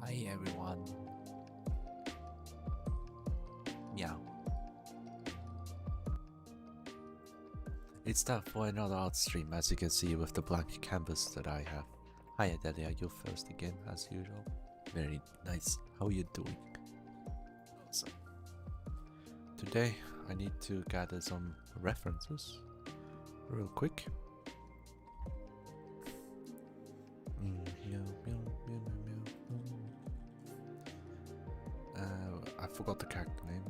Hi everyone. Meow. It's time for another art stream, as you can see with the blank canvas that I have. Hi Adelia, you're first again as usual. Very nice. How are you doing? Awesome. Today I need to gather some references real quick. Meow, meow, meow, meow, meow. I forgot the character name.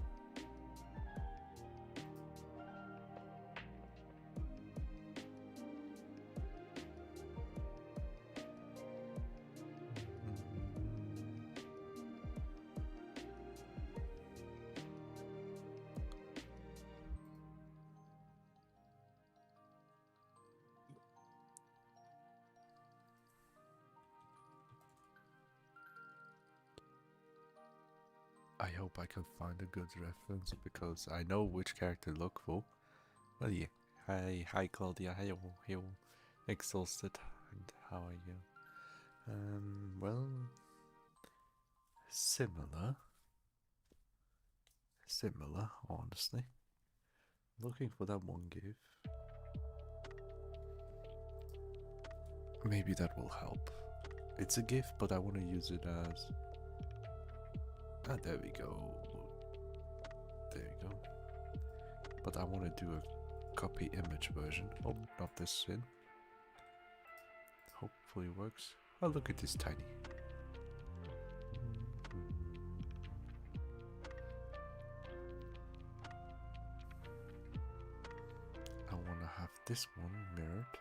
I hope I can find a good reference because I know which character to look for. Well, yeah. Hi Claudia. Hello. Exhausted. And how are you? Well, similar, honestly. Looking for that one GIF. Maybe that will help. It's a GIF, but I want to use it as... Ah, there we go. There you go. But I want to do a copy image version. Oh, not this in. Hopefully it works. Oh, look at this tiny. I want to have this one mirrored.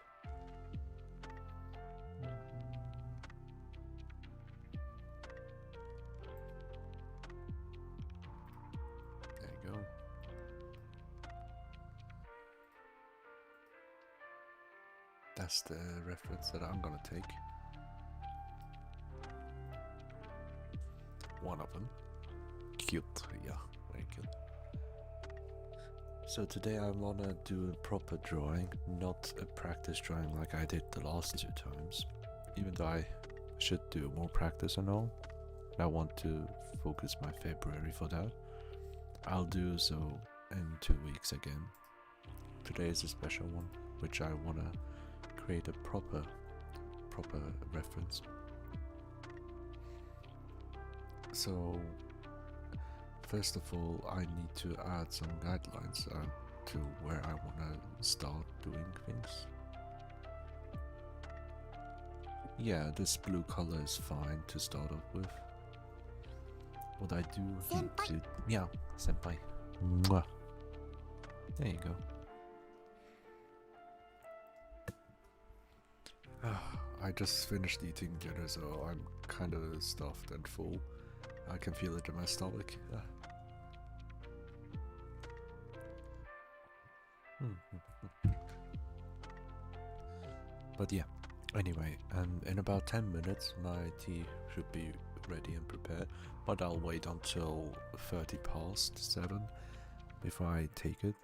There you go. That's the reference that I'm gonna take. One of them. Cute, yeah, very cute. So today I wanna do a proper drawing, not a practice drawing like I did the last 2 times. Even though I should do more practice and all. I want to focus my February for that. I'll do so in 2 weeks again. Today is a special one, which I wanna create a proper reference. So first of all, I need to add some guidelines to where I wanna start doing things. Yeah, this blue color is fine to start off with. What I do need to... Meow, senpai. Mwah. There you go. I just finished eating dinner, so I'm kind of stuffed and full. I can feel it in my stomach. But yeah, anyway, in about 10 minutes my tea should be ready and prepared, but I'll wait until 30 past 7 before I take it.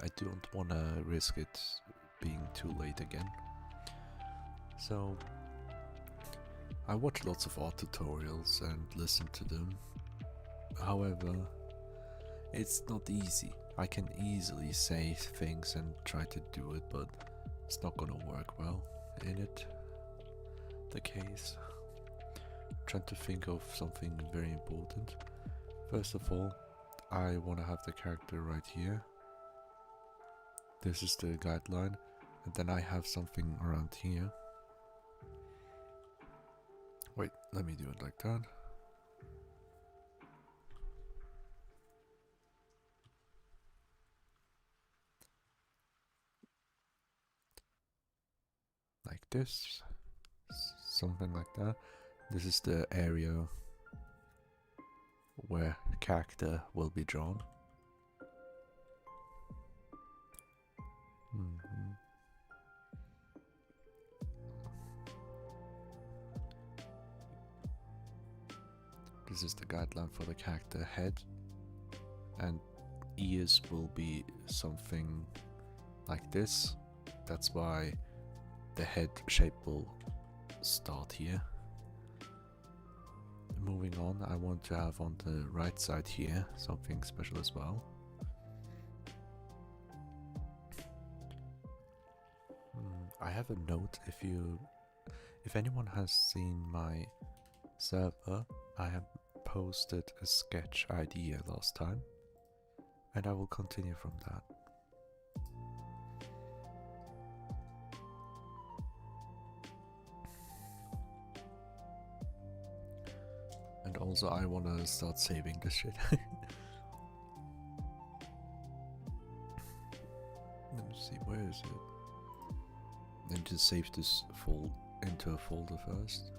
I don't want to risk it being too late again. So I watch lots of art tutorials and listen to them. However, it's not easy. I can easily say things and try to do it, but it's not gonna work well in it. The case. I'm trying to think of something very important. First of all, I want to have the character right here. This is the guideline, and then I have something around here. Wait, let me do it like that. Like this. Something like that. This is the area where the character will be drawn. This is the guideline for the character head, and ears will be something like this. That's why the head shape will start here. moving on, I want to have on the right side here something special as well. I have a note. If anyone has seen my server, I have posted a sketch idea last time, and I will continue from that. And also I wanna start saving this shit. Let me see, where is it? Then just save this into a folder first.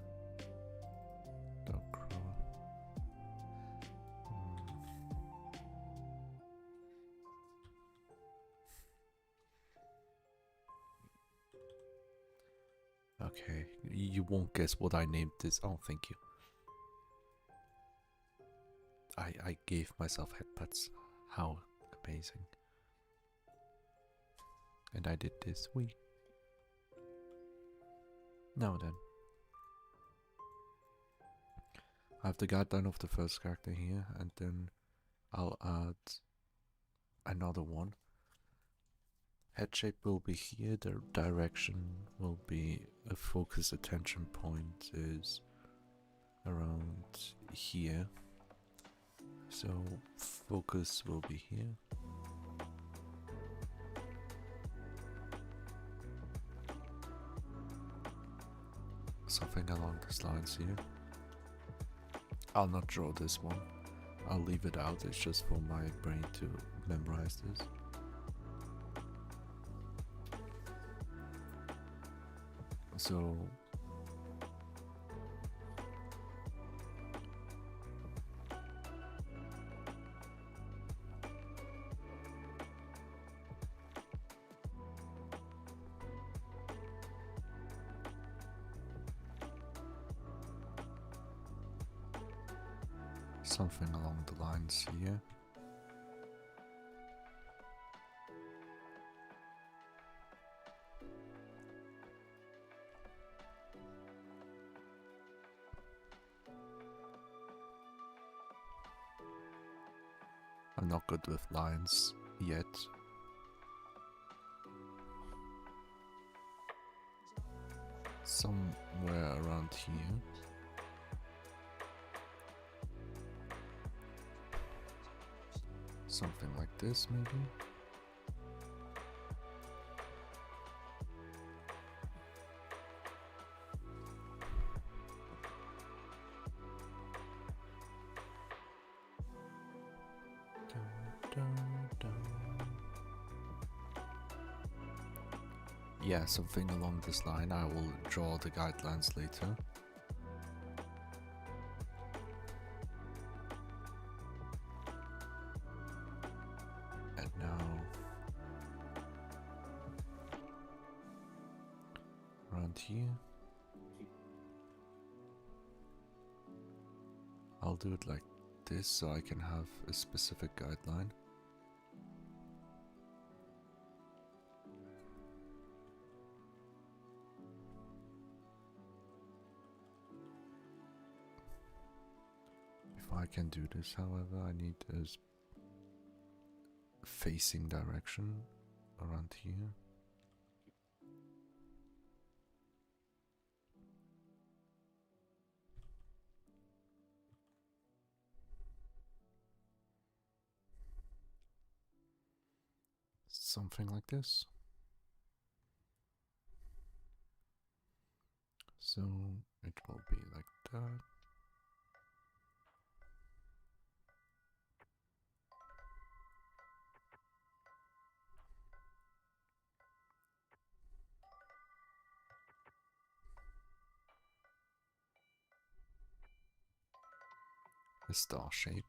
Okay, you won't guess what I named this. Oh, thank you. I gave myself headpats. How amazing. And I did this week. Now then. I have the guideline of the first character here, and then I'll add another one. Head shape will be here, the direction will be a focus attention point is around here. So focus will be here. Something along these lines here. I'll not draw this one. I'll leave it out, it's just for my brain to memorize this. So something along the lines here. I'm not good with lines yet. Somewhere around here. Something like this, maybe. Yeah, something along this line. I will draw the guidelines later. And now around here. I'll do it like this so I can have a specific guideline. If I can do this, however, I need a facing direction around here. Something like this. So it will be like that. A star shape.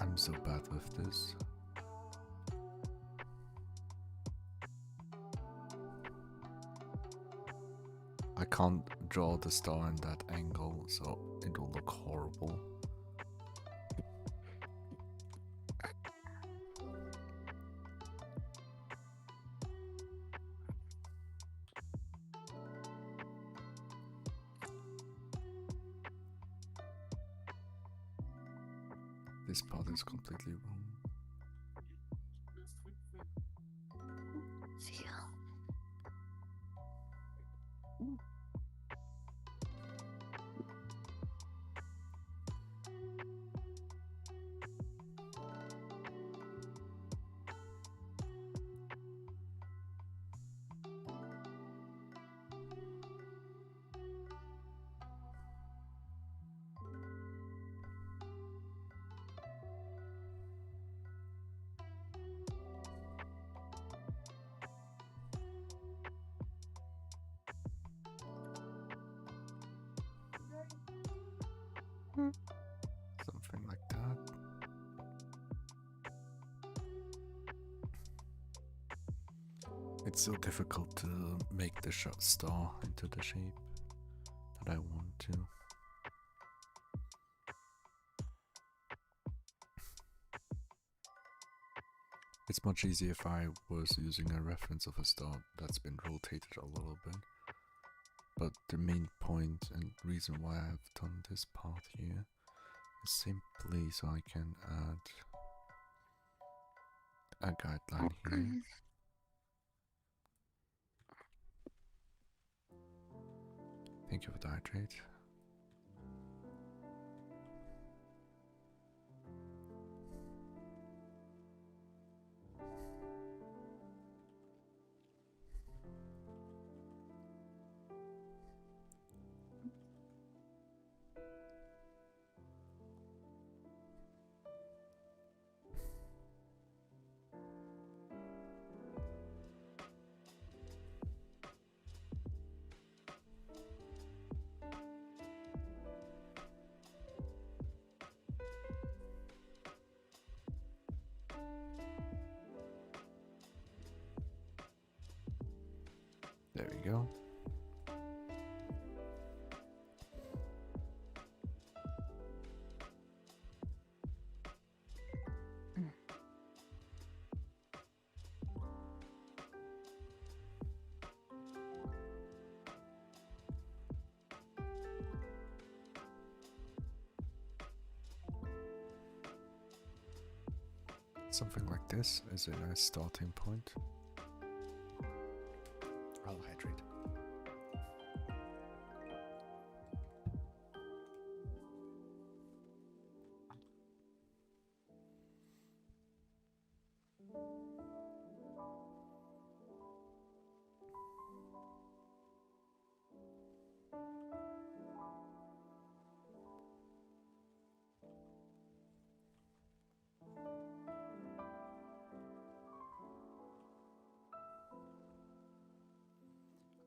I'm so bad with this. I can't draw the star in that angle, so it will look horrible. This part is completely wrong. Something like that. It's so difficult to make the star into the shape that I want to. It's much easier if I was using a reference of a star that's been rotated a little bit. But the main point and reason why I've done this part here is simply so I can add a guideline here. Thank you for the hydrate. There we go. Something like this is a nice starting point. I'll hydrate.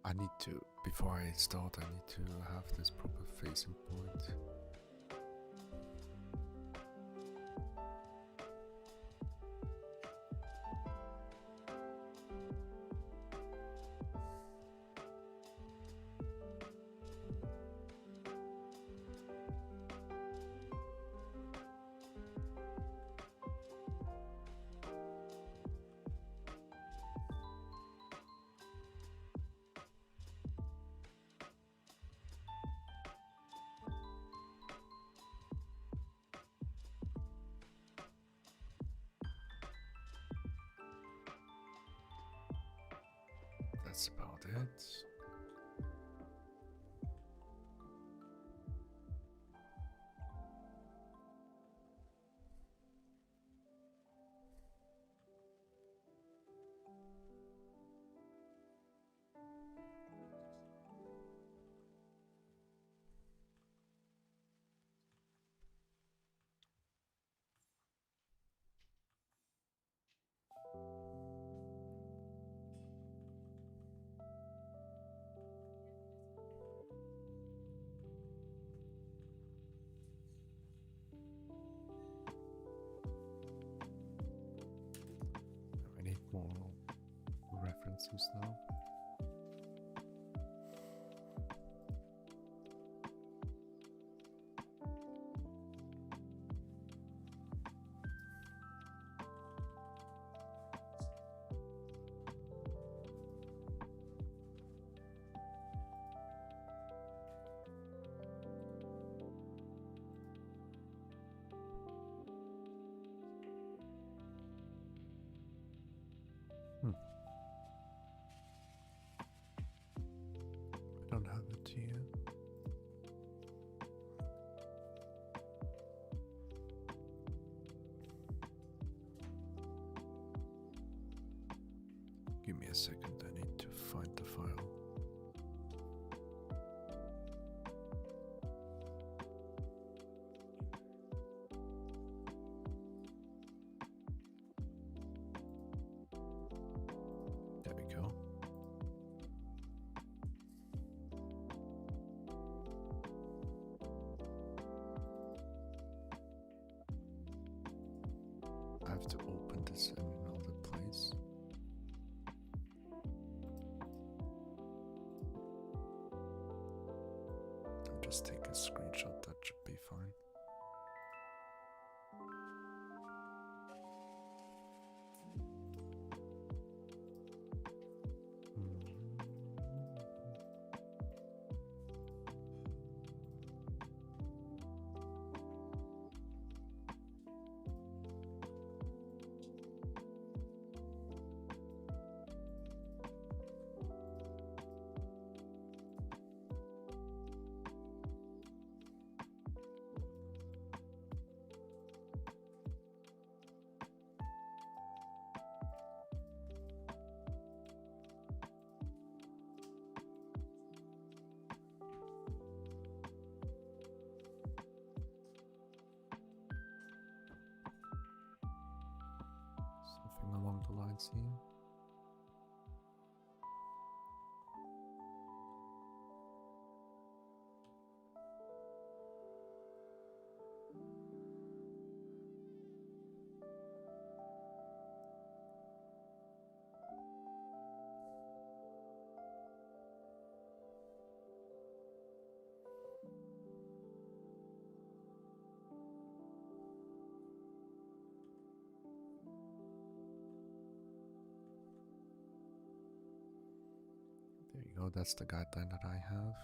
I need to, before I start, I need to have this proper facing point. That's about it. a second, I need to find the file. There we go. I have to open this in another place. I'll just take a screenshot, that should be fine. Something along the lines here. There you go, that's the guideline that I have.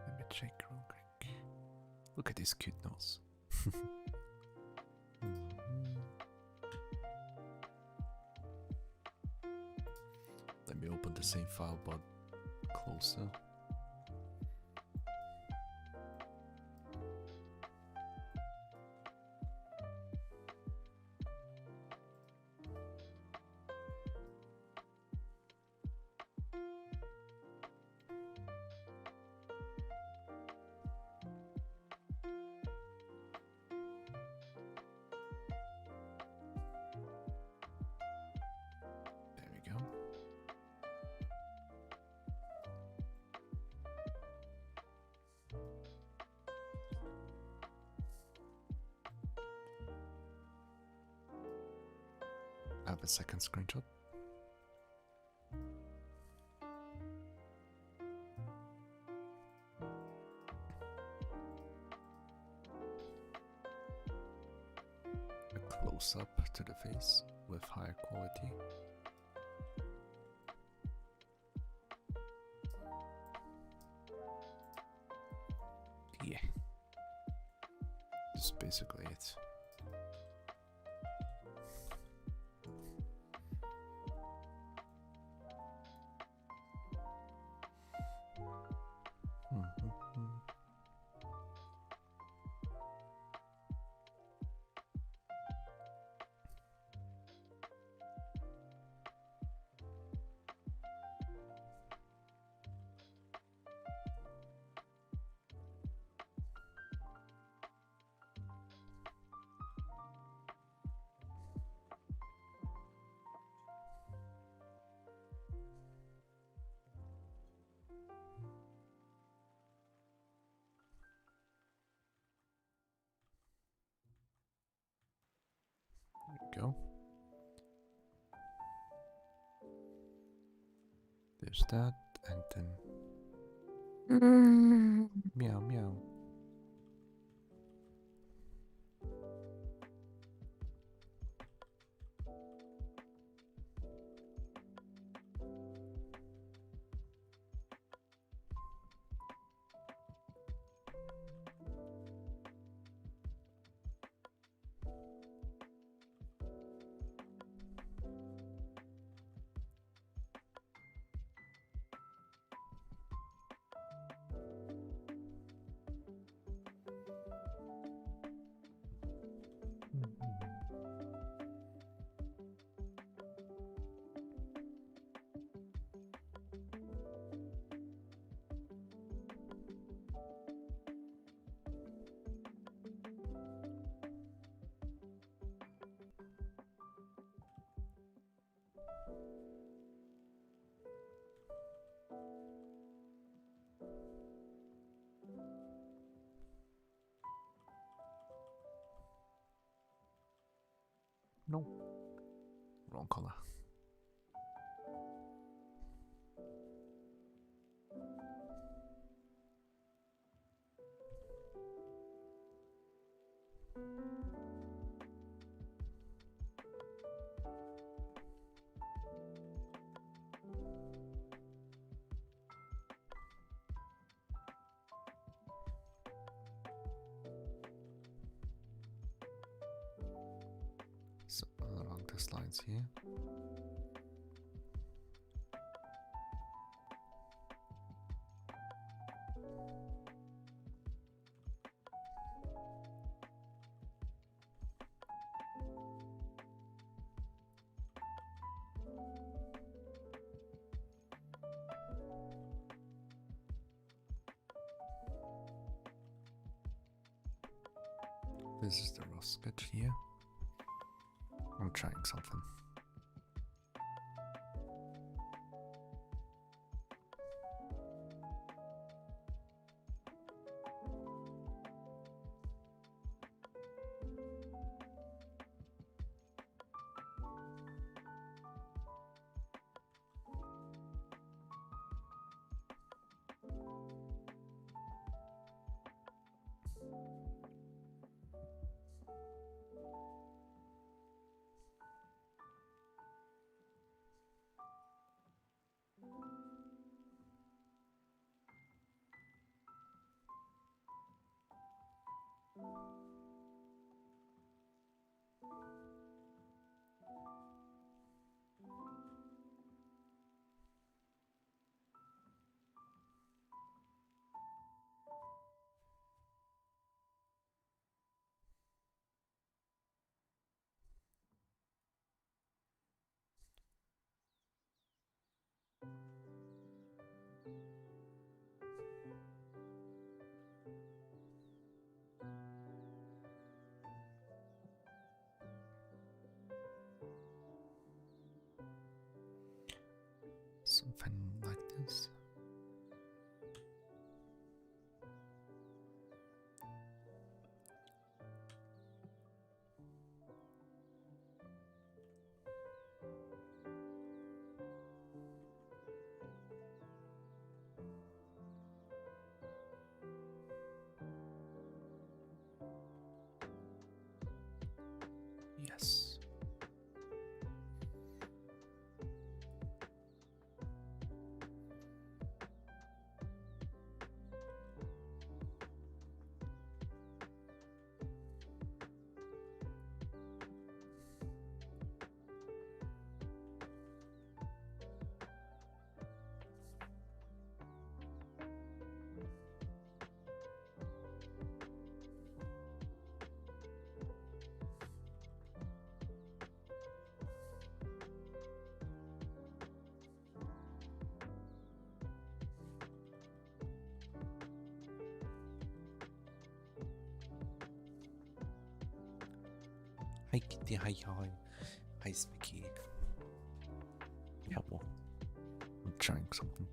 Let me check real quick. Look at this cute nose. Let me open the same file but closer. There we go. I have a second screenshot. A close up to the face with higher quality. Yeah. That's basically it. There we go. There's that, and then meow meow. No. Wrong color. So along these lines here. This is the rough sketch here. I'm trying something. Something like this. Yes. Hi Kitty, hi hi. Hi Spiky. Yeah, well, I'm trying something.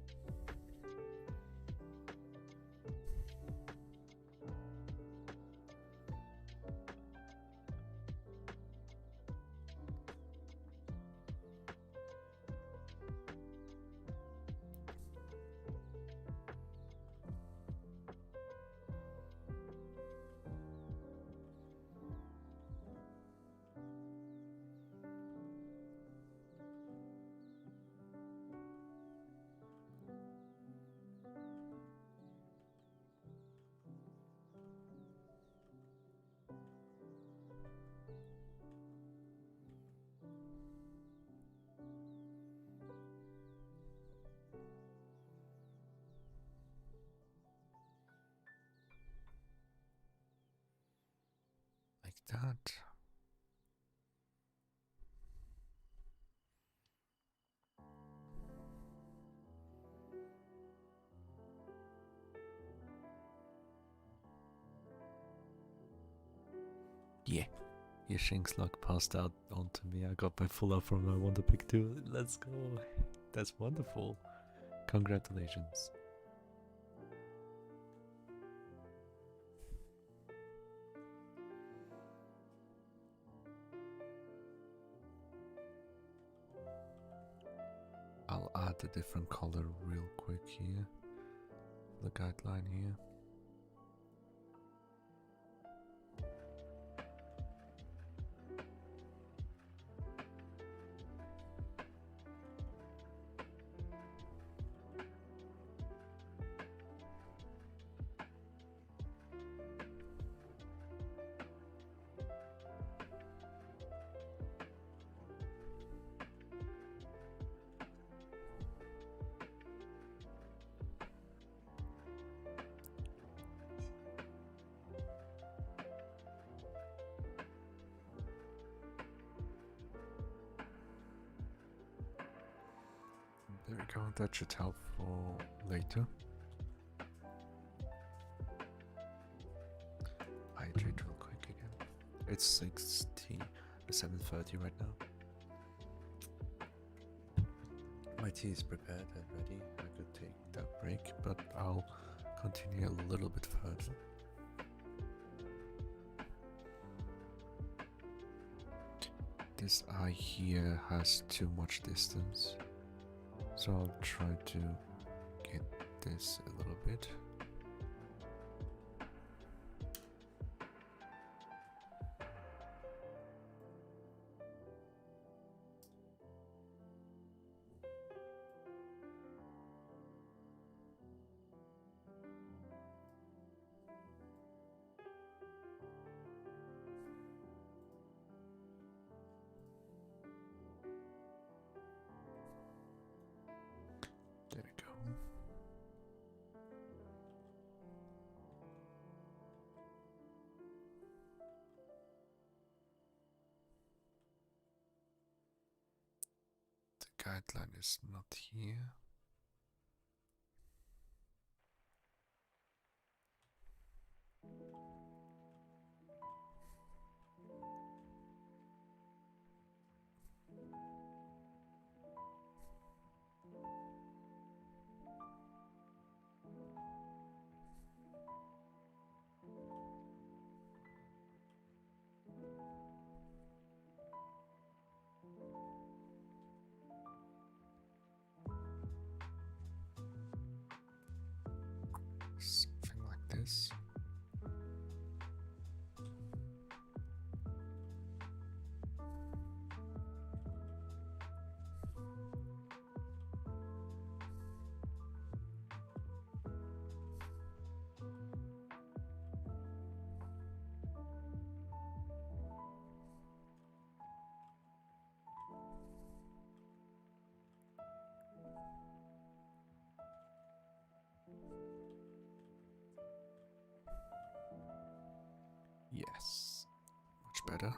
Like that. Yeah. Your Shinx luck passed out onto me. I got my full up from my Wonder Pick 2. Let's go. That's wonderful. Congratulations. a different color real quick here. The guideline here. There we go, that should help for later. Hydrate real quick again. It's 7:30 right now. My tea is prepared and ready. I could take that break, but I'll continue a little bit further. This eye here has too much distance, so I'll try to get this a little bit. There we go. The guideline is not here. Something like this. Yes, much better.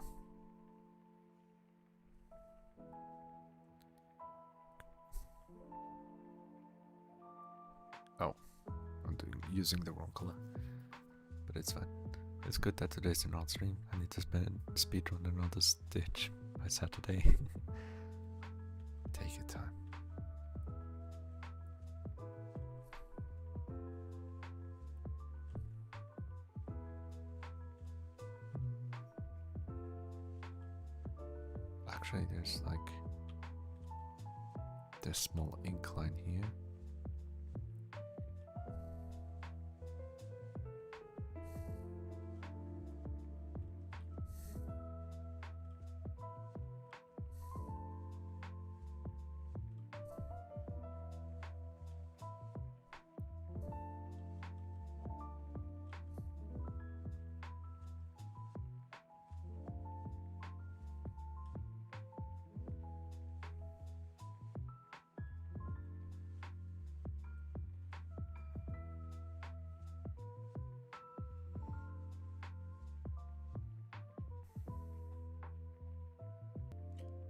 Oh, I'm using the wrong color, but it's fine. It's good that today's an art stream. I need to speedrun another Stitch by Saturday. Take your time. Actually, there's like this small incline here.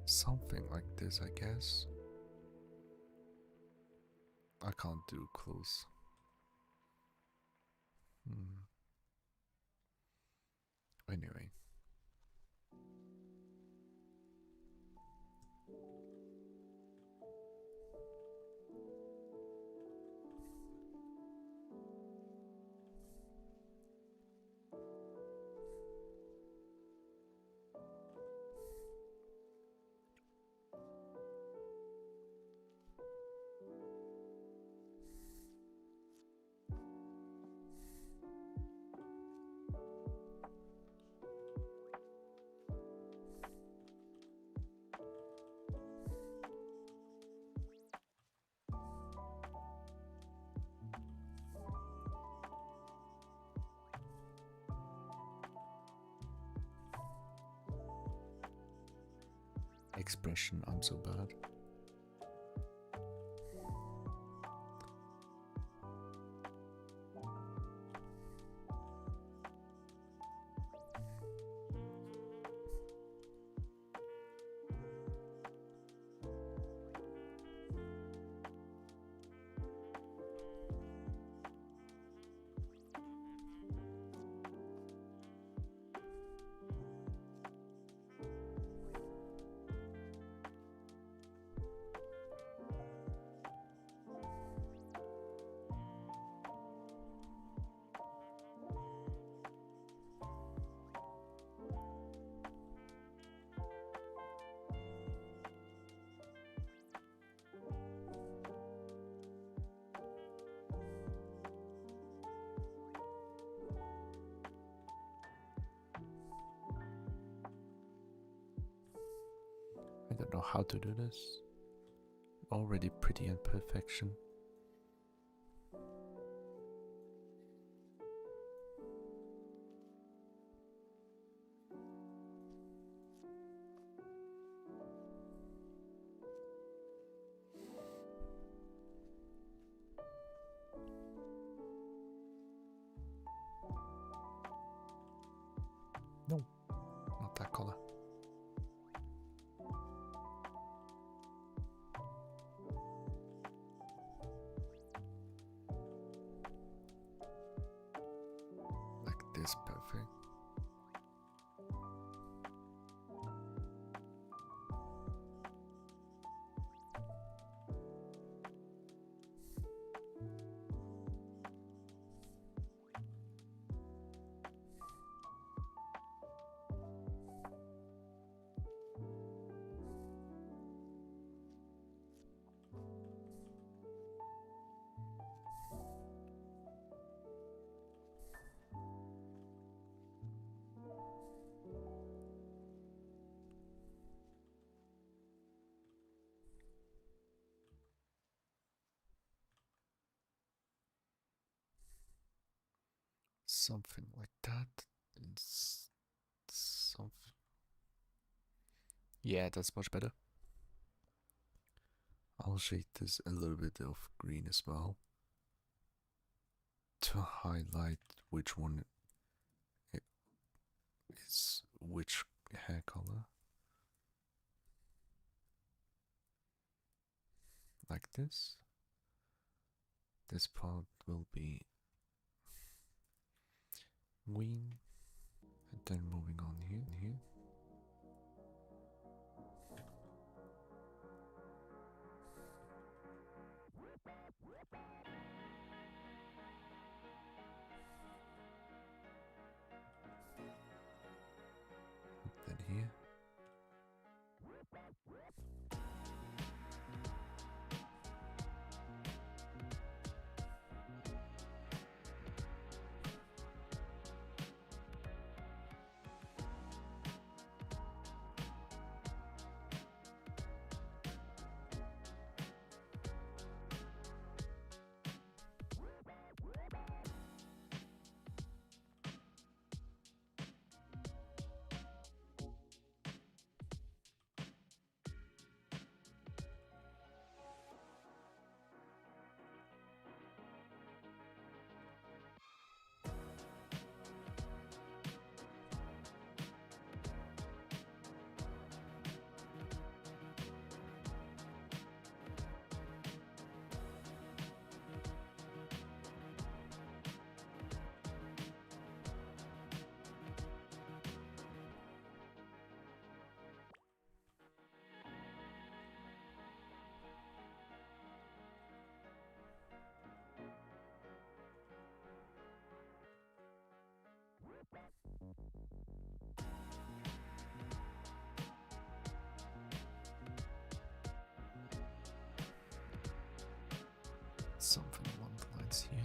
Something like this, I guess. I can't do close. Anyway. expression. I'm so bad. I don't know how to do this. Already pretty imperfection. No, not that color. Like this, perfect. Something like that. It's something. Yeah, that's much better. I'll shade this a little bit of green as well to highlight which one is which hair color. Like this. This part will be green, and then moving on here. Then here. Something along the lines here.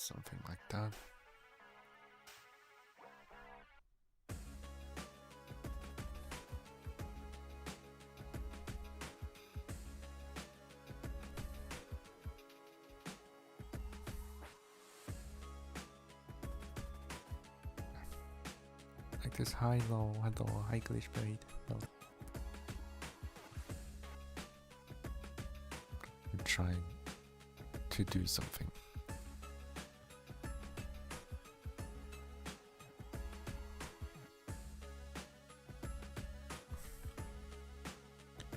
Something like that. Like this high, low, hello, high glitch bait. No. I'm trying to do something.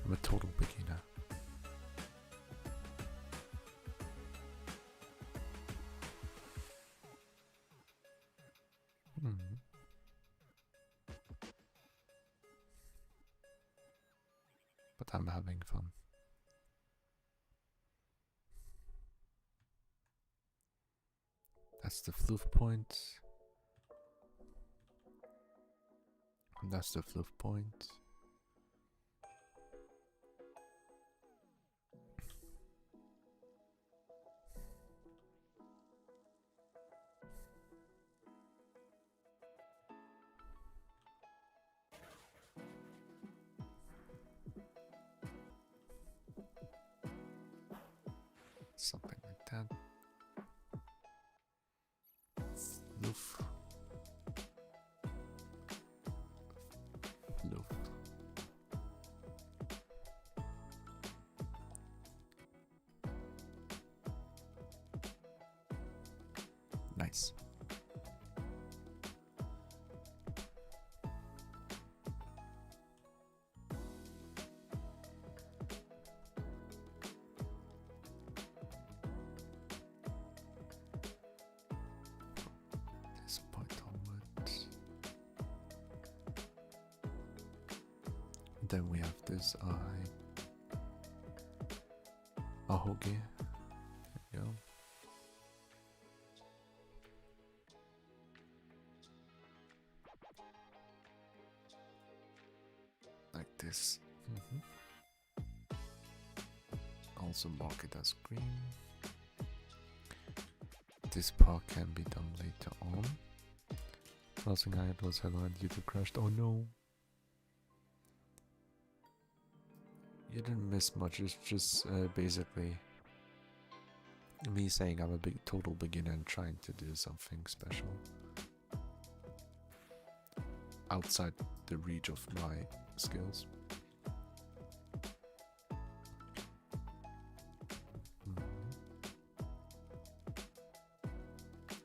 I'm a total beginner. But I'm having fun. That's the fluff point. And that's the fluff point. Something like that. Fluff. Fluff. Nice. This point onwards. Then we have this eye. Ahoge. There you go. Like this. Also mark it as green. This part can be done later on. Last thing I had was hello and YouTube crashed. Oh no! You didn't miss much. It's just basically me saying I'm a big total beginner and trying to do something special outside the reach of my skills.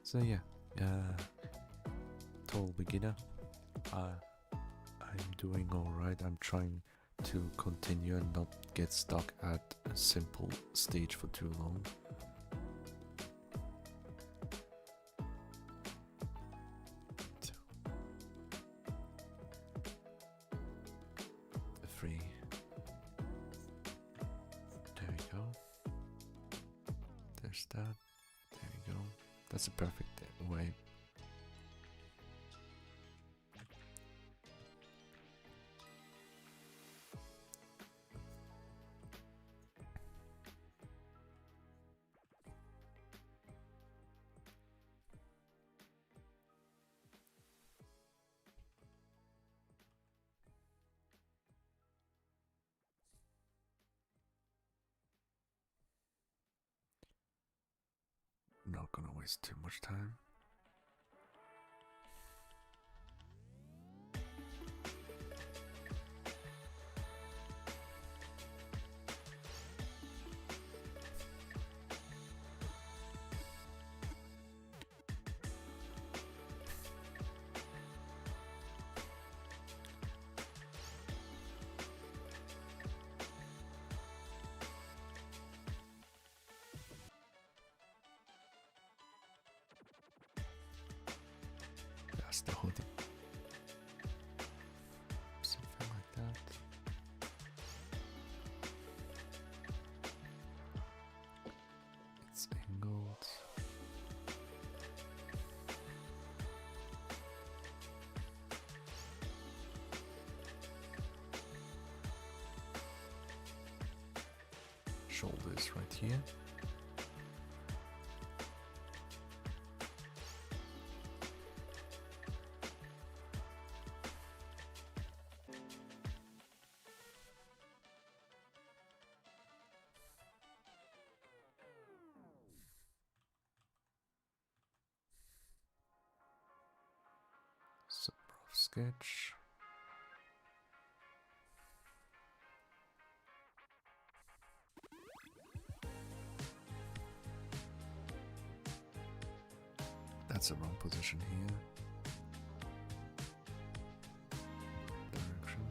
So yeah, total beginner. I'm doing alright. I'm trying to continue and not get stuck at a simple stage for too long. 3. There we go. There's that. There we go. That's a perfect way. Not gonna waste too much time. That's the hoodie. Something like that. It's angled. Shoulders right here. sketch. That's the wrong position here. Direction.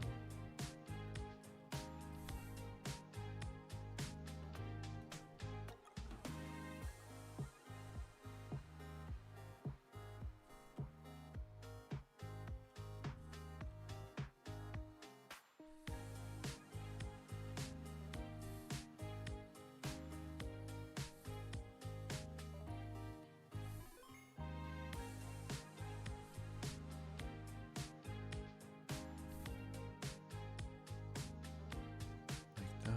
Like that.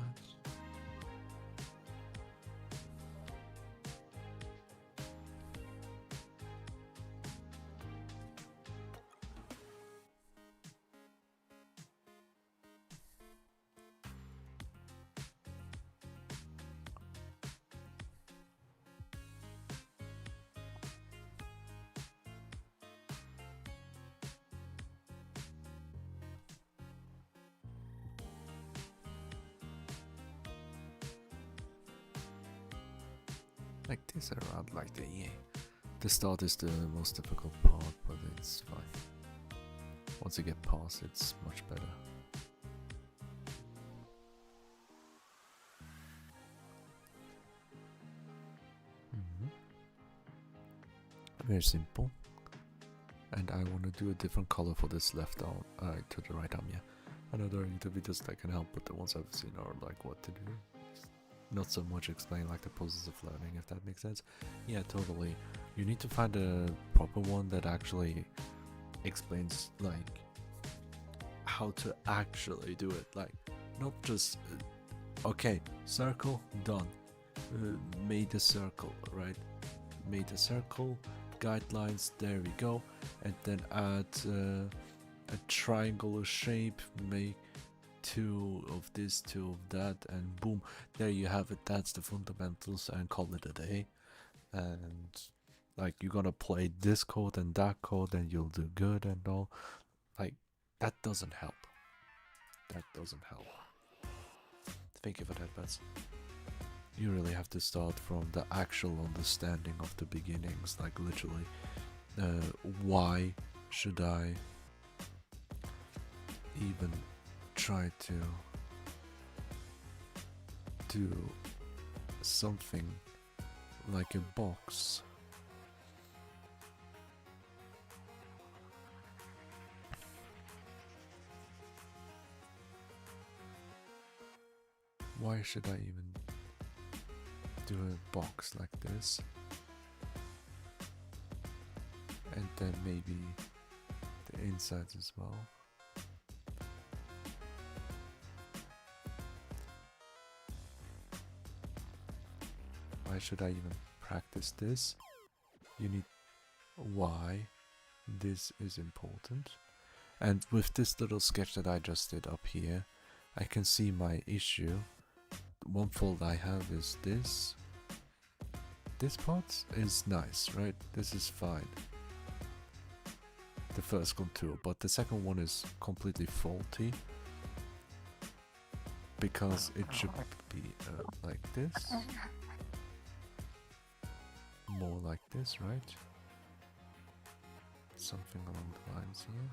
Like this around, like the yeah. The start is the most difficult part, but it's fine. Once you get past, it's much better. Very simple. And I want to do a different color for this left arm, to the right arm, yeah. I know there are YouTube videos that can help, but the ones I've seen are like what to do. Not so much explain like the process of learning, if that makes sense. Yeah, totally. You need to find a proper one that actually explains like how to actually do it. Like not just okay, circle, done. Made a circle, right? Made a circle, guidelines, there we go. And then add a triangular shape, make 2 of this, 2 of that, and boom, there you have it. That's the fundamentals, and call it a day. And like you're gonna play this code and that code and you'll do good and all. Like that doesn't help. That doesn't help. Thank you for that, Bets. You really have to start from the actual understanding of the beginnings, like literally why should I even try to do something like a box. Why should I even do a box like this? And then maybe the insides as well. Why should I even practice this? You need why this is important. And with this little sketch that I just did up here, I can see my issue. One fault I have is this. This part is nice, right? This is fine. The first contour, but the second one is completely faulty. Because it should be like this. More like this, right? Something along the lines here.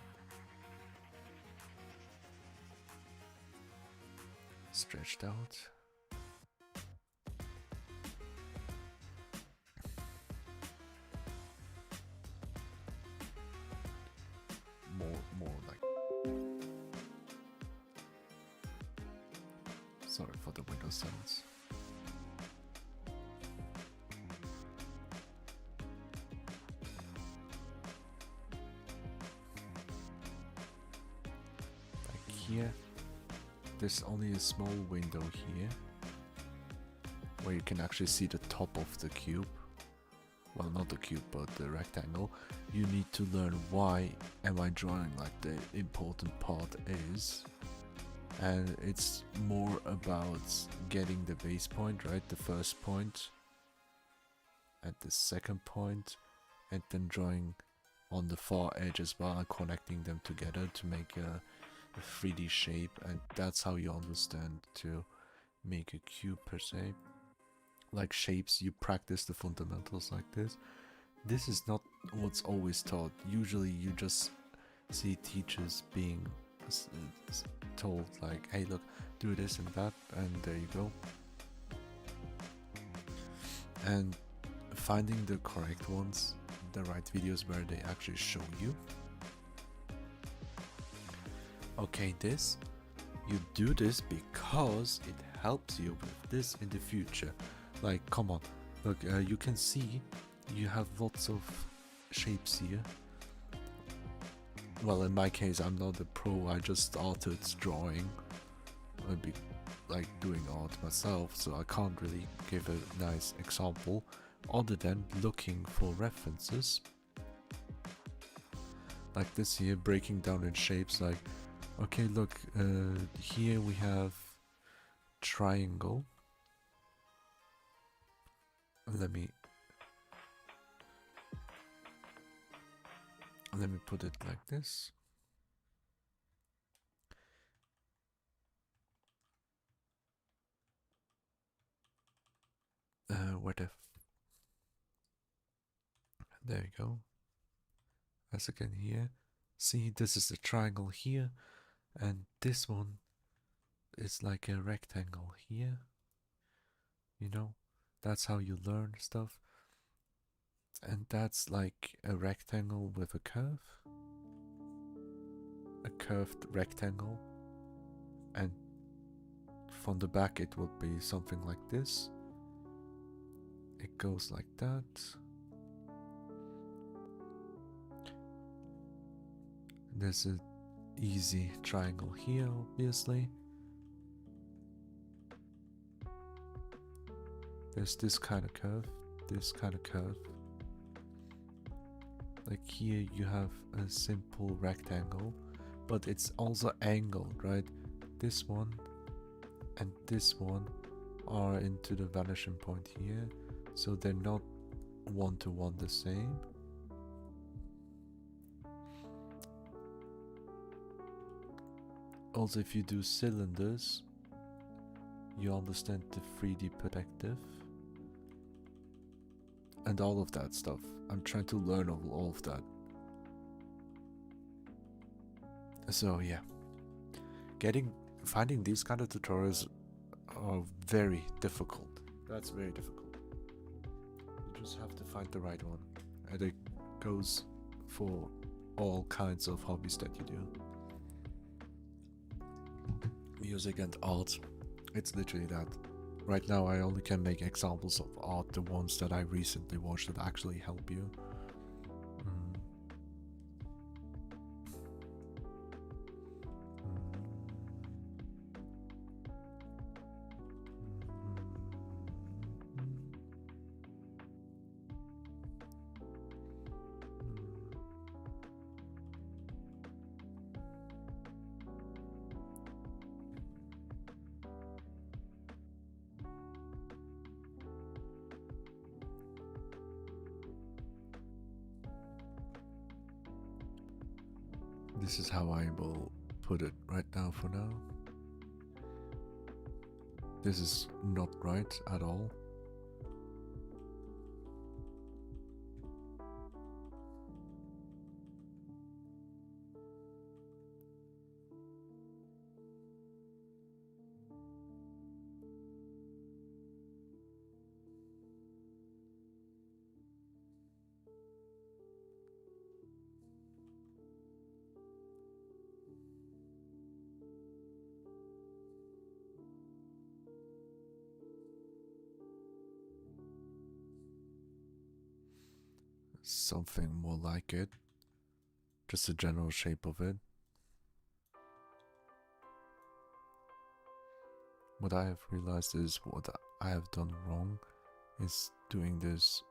Stretched out. More like. Sorry for the window sounds. Like here, there's only a small window here where you can actually see the top of the cube. Well, not the cube, but the rectangle. You need to learn why am I drawing like the important part is. And it's more about getting the base point, right? The first point and the second point, and then drawing on the far edge as well and connecting them together to make a 3D shape, and that's how you understand to make a cube per se. Like shapes, you practice the fundamentals like this. This is not what's always taught. Usually you just see teachers being told like, hey look, do this and that, and there you go. And finding the correct ones, the right videos where they actually show you, okay, this, you do this because it helps you with this in the future. Like, come on, look, you can see you have lots of shapes here. Well, in my case, I'm not a pro, I just started drawing. I'd be like doing art myself, so I can't really give a nice example other than looking for references. Like this here, breaking down in shapes, like, okay, look, here we have triangle. Let me put it like this. There you go. As you can hear, see, this is the triangle here, and this one is like a rectangle here. You know, that's how you learn stuff. And that's like a rectangle with a curve. A curved rectangle. And from the back it would be something like this. It goes like that. There's an easy triangle here, obviously. There's this kind of curve, this kind of curve. Like here you have a simple rectangle, but it's also angled, right? This one and this one are into the vanishing point here, so they're not one-to-one the same. Also, if you do cylinders, you understand the 3D perspective and all of that stuff. I'm trying to learn all of that. So yeah, finding these kind of tutorials are very difficult. That's very difficult. You just have to find the right one, and it goes for all kinds of hobbies that you do. Music and art, it's literally that. Right now I only can make examples of art, the ones that I recently watched that actually help you. This is how I will put it right now for now. This is not right at all. Something more like it. Just the general shape of it. What I have realized is what I have done wrong is doing this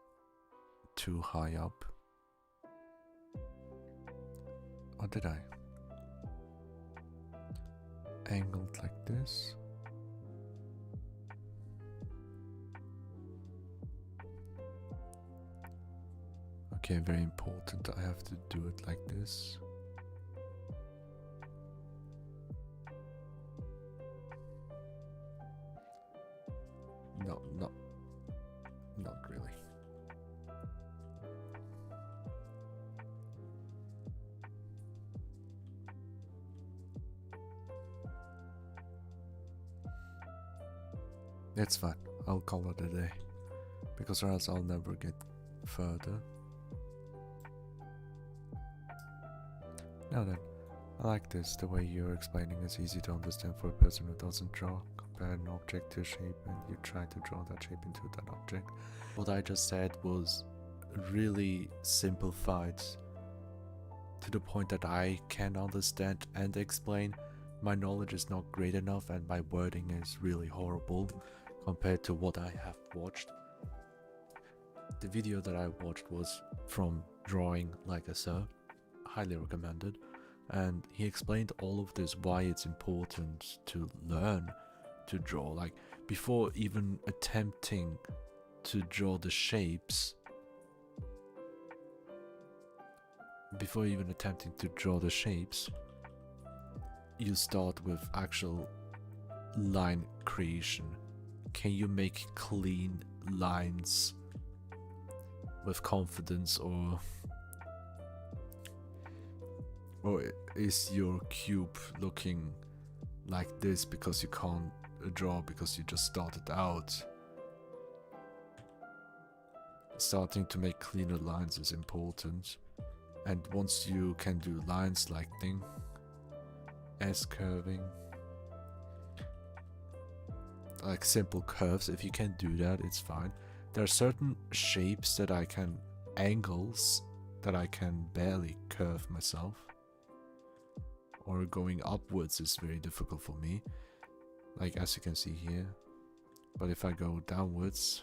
too high up. Or did I? Angled like this. Okay, very important. I have to do it like this. No, not really. It's fine. I'll call it a day. Because or else I'll never get further. Now then, I like this. The way you're explaining is easy to understand for a person who doesn't draw. Compare an object to a shape and you try to draw that shape into that object. What I just said was really simplified to the point that I can understand and explain. My knowledge is not great enough and my wording is really horrible compared to what I have watched. The video that I watched was from Drawing Like a Sir, highly recommended, and he explained all of this, why it's important to learn to draw. Like, before even attempting to draw the shapes, you start with actual line creation. Can you make clean lines with confidence, or is your cube looking like this because you can't draw because you just started out? Starting to make cleaner lines is important, and once you can do lines like thing, S curving, like simple curves, if you can do that, it's fine. There are certain shapes that I can, angles that I can barely curve myself, or going upwards is very difficult for me, like as you can see here. But if I go downwards,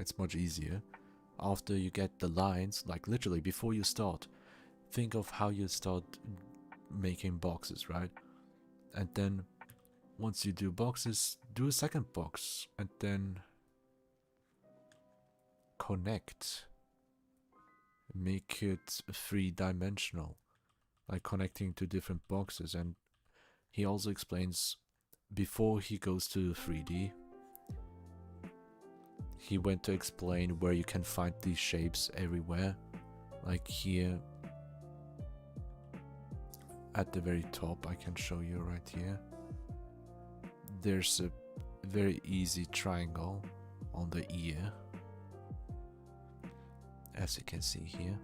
it's much easier. After you get the lines, like literally before you start, think of how you start making boxes, right? And then once you do boxes, do a second box and then connect. Make it three-dimensional, like connecting to different boxes. And he also explains, before he goes to 3D, he went to explain where you can find these shapes everywhere. Like here at the very top, I can show you right here. There's a very easy triangle on the ear, as you can see here.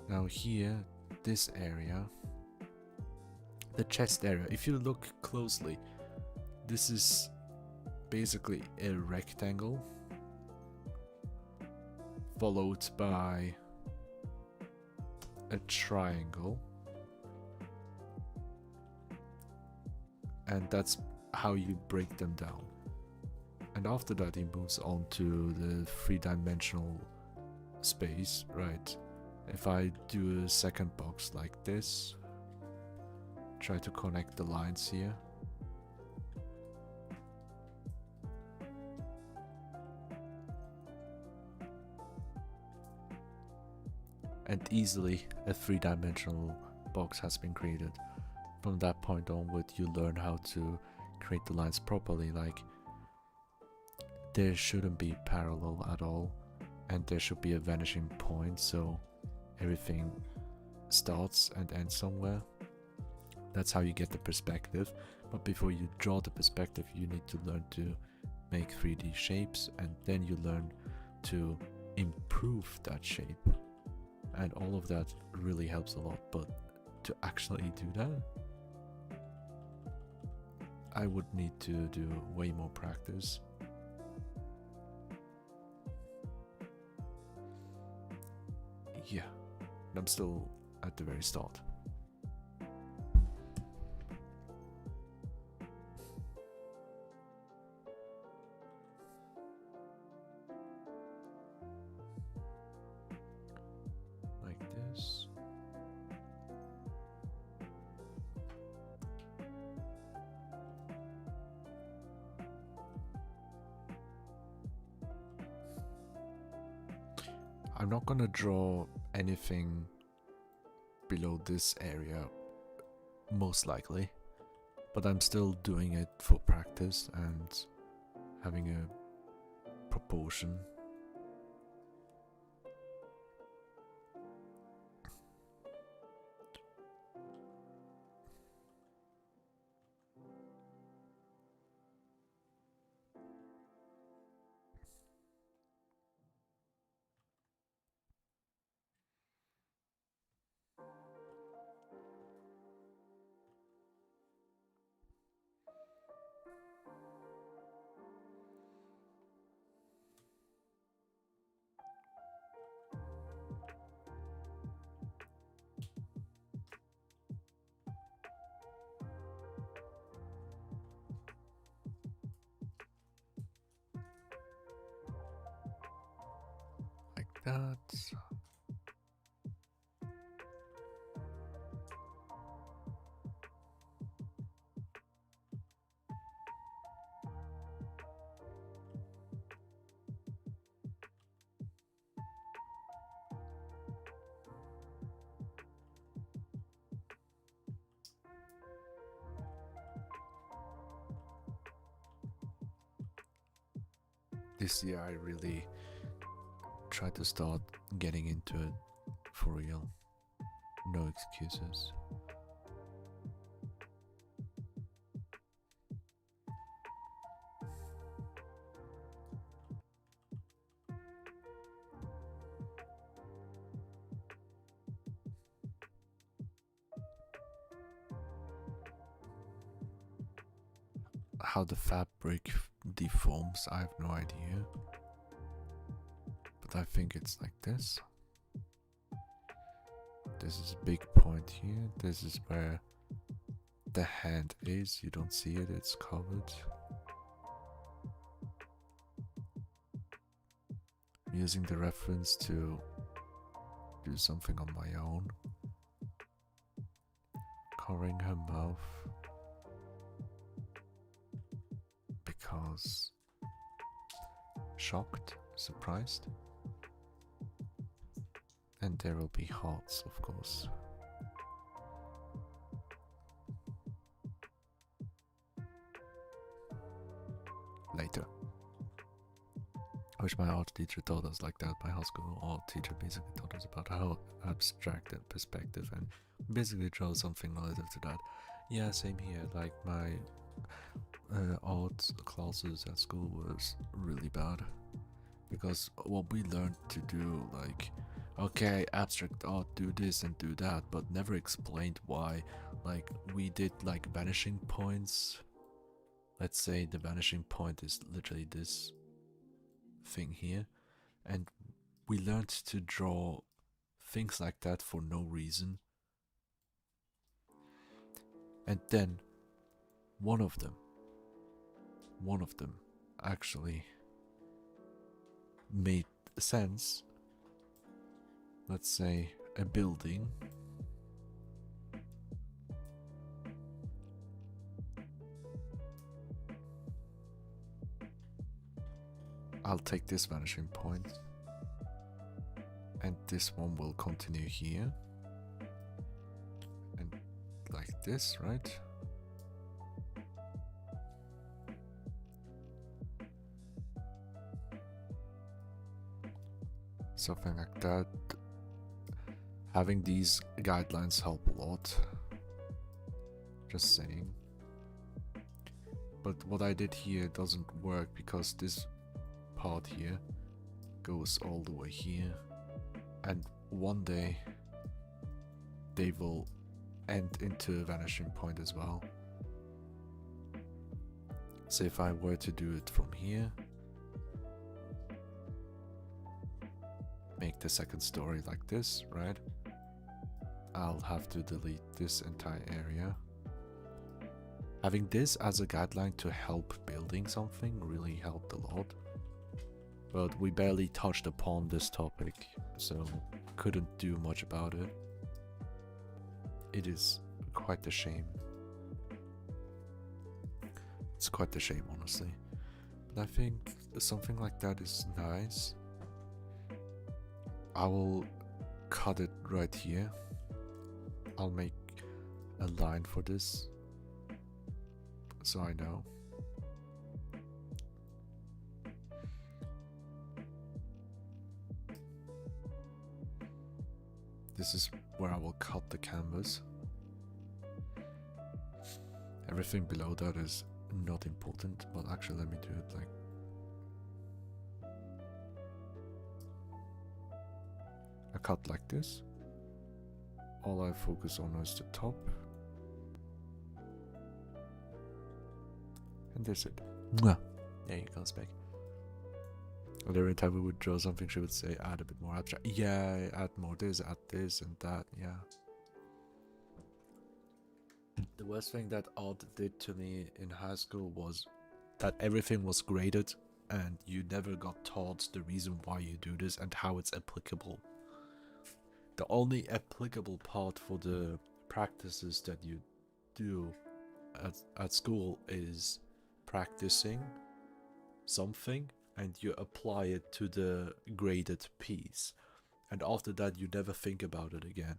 Now here, this area, the chest area, if you look closely, this is basically a rectangle followed by a triangle, and that's how you break them down. And after that he moves on to the three-dimensional space, right? If I do a second box like this, try to connect the lines here, and easily a three-dimensional box has been created. From that point onward, you learn how to create the lines properly. Like, there shouldn't be parallel at all, and there should be a vanishing point, so everything starts and ends somewhere. That's how you get the perspective. But before you draw the perspective, you need to learn to make 3D shapes, and then you learn to improve that shape. And all of that really helps a lot. But to actually do that, I would need to do way more practice. Yeah, I'm still at the very start. Like this. I'm not gonna draw anything below this area, most likely, but I'm still doing it for practice and having a proportion. Like that. This year I really tried to start getting into it for real. No excuses. How the fabric deforms, I have no idea. But I think it's like this. This is a big point here. This is where the hand is. You don't see it, it's covered. I'm using the reference to do something on my own. Covering her mouth. Because shocked, surprised. And there will be hearts, of course. Later. I wish my art teacher taught us like that. My high school art teacher basically taught us about how abstract and perspective and basically draw something relative to that. Yeah, same here. Like my art classes at school was really bad. Because what we learned to do, like, okay, abstract art, do this and do that, but never explained why. Like, we did like vanishing points. Let's say the vanishing point is literally this thing here, and we learned to draw things like that for no reason. And then one of them actually made sense. Let's say a building. I'll take this vanishing point, and this one will continue here, and like this, right? Something like that. Having these guidelines help a lot. Just saying. But what I did here doesn't work because this part here goes all the way here, and one day they will end into a vanishing point as well. So if I were to do it from here, make the second story like this, right? I'll have to delete this entire area. Having this as a guideline to help building something really helped a lot. But we barely touched upon this topic, so couldn't do much about it. It is quite a shame. It's quite a shame, honestly. But I think something like that is nice. I will cut it right here. I'll make a line for this so I know. This is where I will cut the canvas. Everything below that is not important, but actually let me do it like a cut like this. All I focus on is the top. And that's it. Mwah. There you go, Spec. And every time we would draw something, she would say, add a bit more abstract. Yeah, add more this, add this and that, yeah. The worst thing that art did to me in high school was that everything was graded and you never got taught the reason why you do this and how it's applicable. The only applicable part for the practices that you do at school is practicing something and you apply it to the graded piece. And after that, you never think about it again.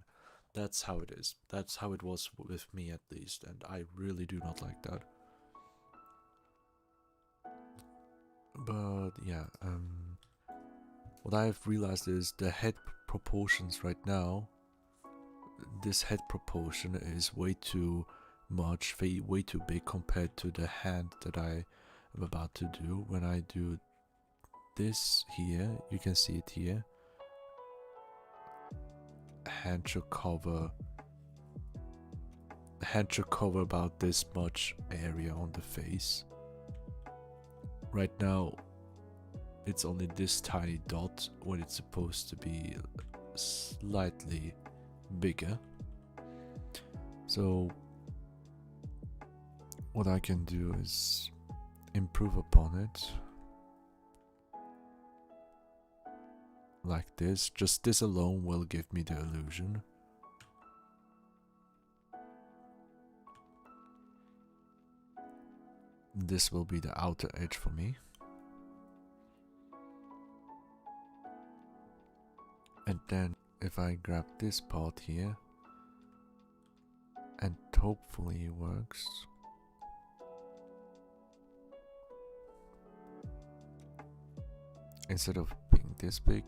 That's how it is. That's how it was with me at least. And I really do not like that. But yeah, what I have realized is the head proportions right now. This head proportion is way too much, way too big compared to the hand that I am about to do. When I do this here, you can see it here. Hand should cover about this much area on the face. Right now, it's only this tiny dot when it's supposed to be slightly bigger. So what I can do is improve upon it like this. Just this alone will give me the illusion. This will be the outer edge for me. And then if I grab this part here, and hopefully it works. Instead of being this big,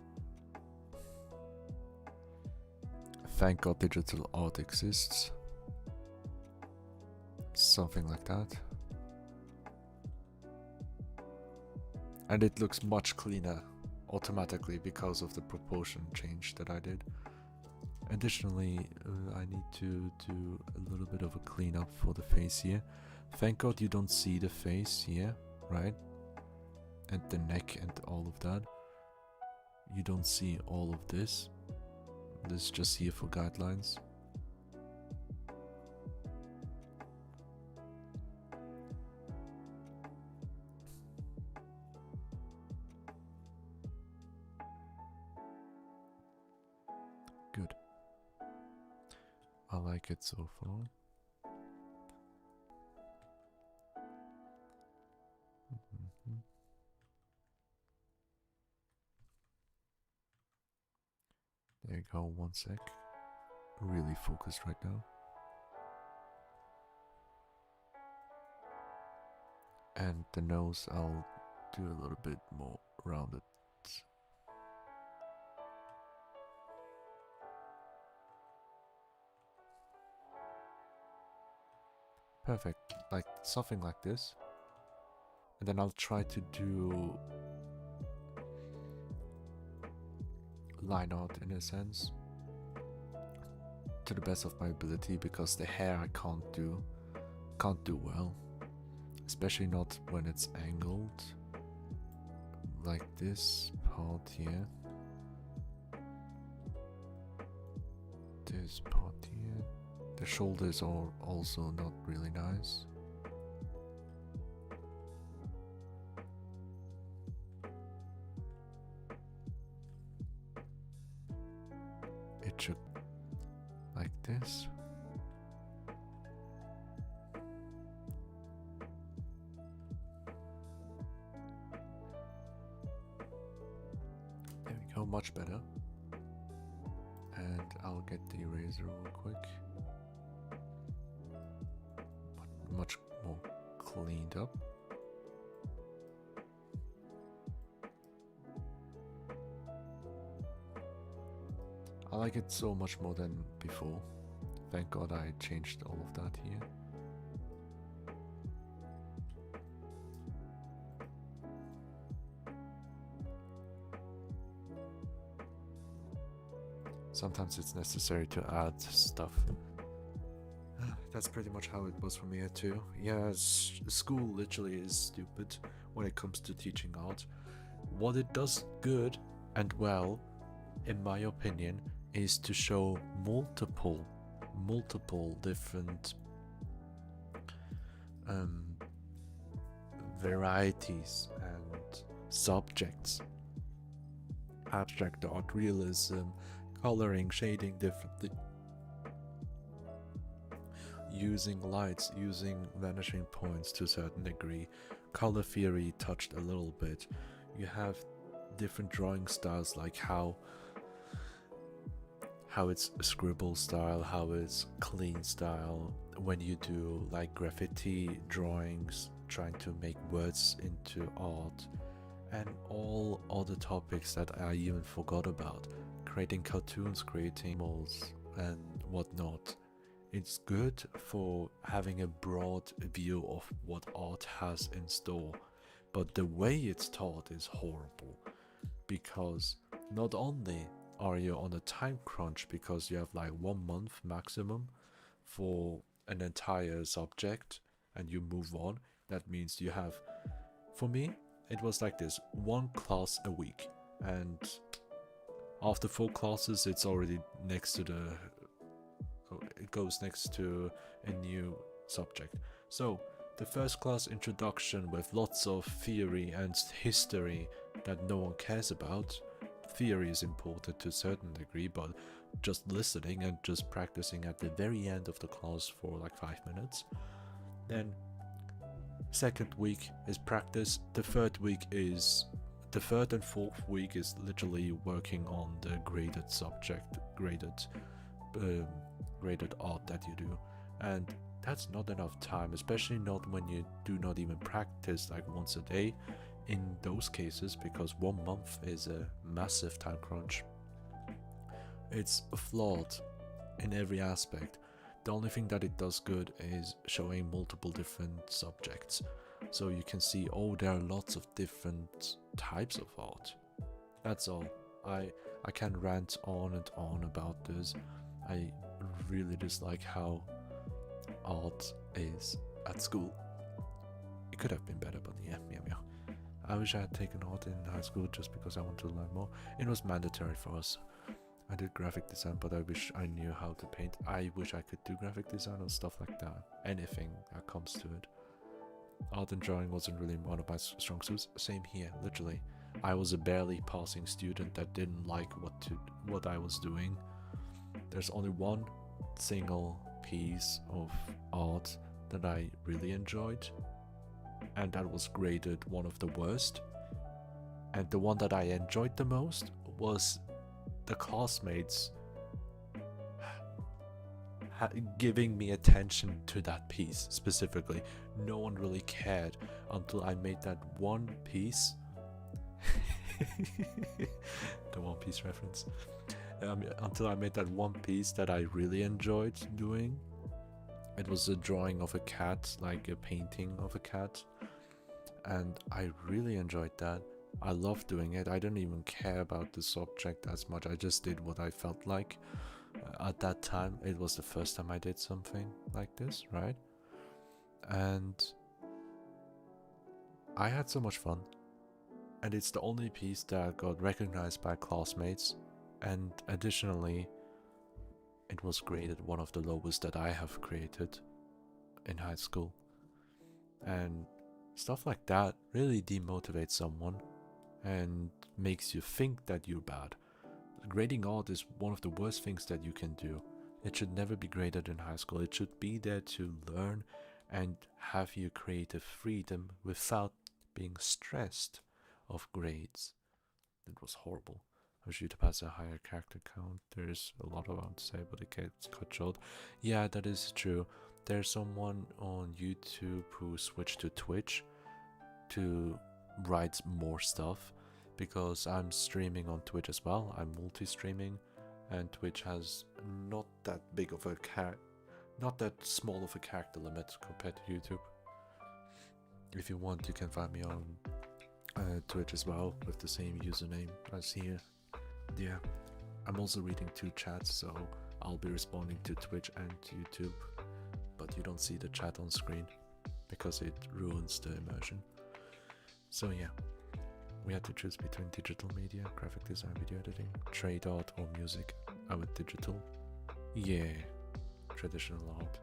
thank God digital art exists. Something like that. And it looks much cleaner automatically because of the proportion change that I did. Additionally, I need to do a little bit of a cleanup for the face here. Thank God you don't see the face here, right? And the neck and all of that. You don't see all of this. This is just here for guidelines. Good. I like it so far. There you go, one sec. Really focused right now. And the nose, I'll do a little bit more rounded. Perfect, like something like this. And then I'll try to do line art in a sense to the best of my ability, because the hair I can't do well, especially not when it's angled like this part here, this part here. The shoulders are also not really nice. It should like this. There we go, much better. I'll get the eraser real quick. Much more cleaned up. I like it so much more than before. Thank God I changed all of that here. Sometimes it's necessary to add stuff. That's pretty much how it was for me too. Yeah, school literally is stupid when it comes to teaching art. What it does good and well, in my opinion, is to show multiple different varieties and subjects. Abstract art, realism, coloring, shading differently, using lights, using vanishing points to a certain degree, color theory touched a little bit. You have different drawing styles, like how it's scribble style, how it's clean style, when you do like graffiti drawings, trying to make words into art, and all other topics that I even forgot about. Creating cartoons, creating models and whatnot. It's good for having a broad view of what art has in store, but the way it's taught is horrible, because not only are you on a time crunch because you have like 1 month maximum for an entire subject and you move on. That means you have, for me, it was like this: 1 class a week, and after 4 classes it's already next to it goes next to a new subject. So the first class introduction with lots of theory and history that no one cares about. Theory is important to a certain degree, but just listening and just practicing at the very end of the class for like 5 minutes. Then second week is practice. The third and fourth week is literally working on the graded subject, graded art that you do, and that's not enough time, especially not when you do not even practice like once a day in those cases, because 1 month is a massive time crunch. It's flawed in every aspect. The only thing that it does good is showing multiple different subjects, so you can see, oh, there are lots of different types of art. That's all. I can rant on and on about this. I really dislike how art is at school. It could have been better, but yeah. I wish I had taken art in high school just because I wanted to learn more. It was mandatory for us. I did graphic design, but I wish I knew how to paint. I wish I could do graphic design or stuff like that. Anything that comes to it. Art and drawing wasn't really one of my strong suits. Same here, literally. I was a barely passing student that didn't like what I was doing. There's only one single piece of art that I really enjoyed, and that was graded one of the worst. And the one that I enjoyed the most was the classmates giving me attention to that piece specifically. No one really cared until I made that one piece. The One Piece reference. Until I made that one piece that I really enjoyed doing. It was a drawing of a cat, like a painting of a cat, and I really enjoyed that. I loved doing it. I didn't even care about the subject as much. I just did what I felt like. At that time, it was the first time I did something like this, right? And I had so much fun. And it's the only piece that got recognized by classmates. And additionally, it was graded one of the lowest that I have created in high school. And stuff like that really demotivates someone and makes you think that you're bad. Grading art is one of the worst things that you can do. It should never be graded in high school. It should be there to learn and have your creative freedom without being stressed of grades. It was horrible. Wish YouTube has a higher character count. There's a lot around to say, but it gets cut short. Yeah, that is true. There's someone on YouTube who switched to Twitch to write more stuff, because I'm streaming on Twitch as well. I'm multi-streaming, and Twitch has not that big of a not that small of a character limit compared to YouTube. If you want, you can find me on Twitch as well with the same username as here. Yeah, I'm also reading 2 chats, so I'll be responding to Twitch and YouTube, but you don't see the chat on screen because it ruins the immersion. So yeah, we had to choose between digital media, graphic design, video editing, trade art, or music. I went digital. Yeah, traditional art.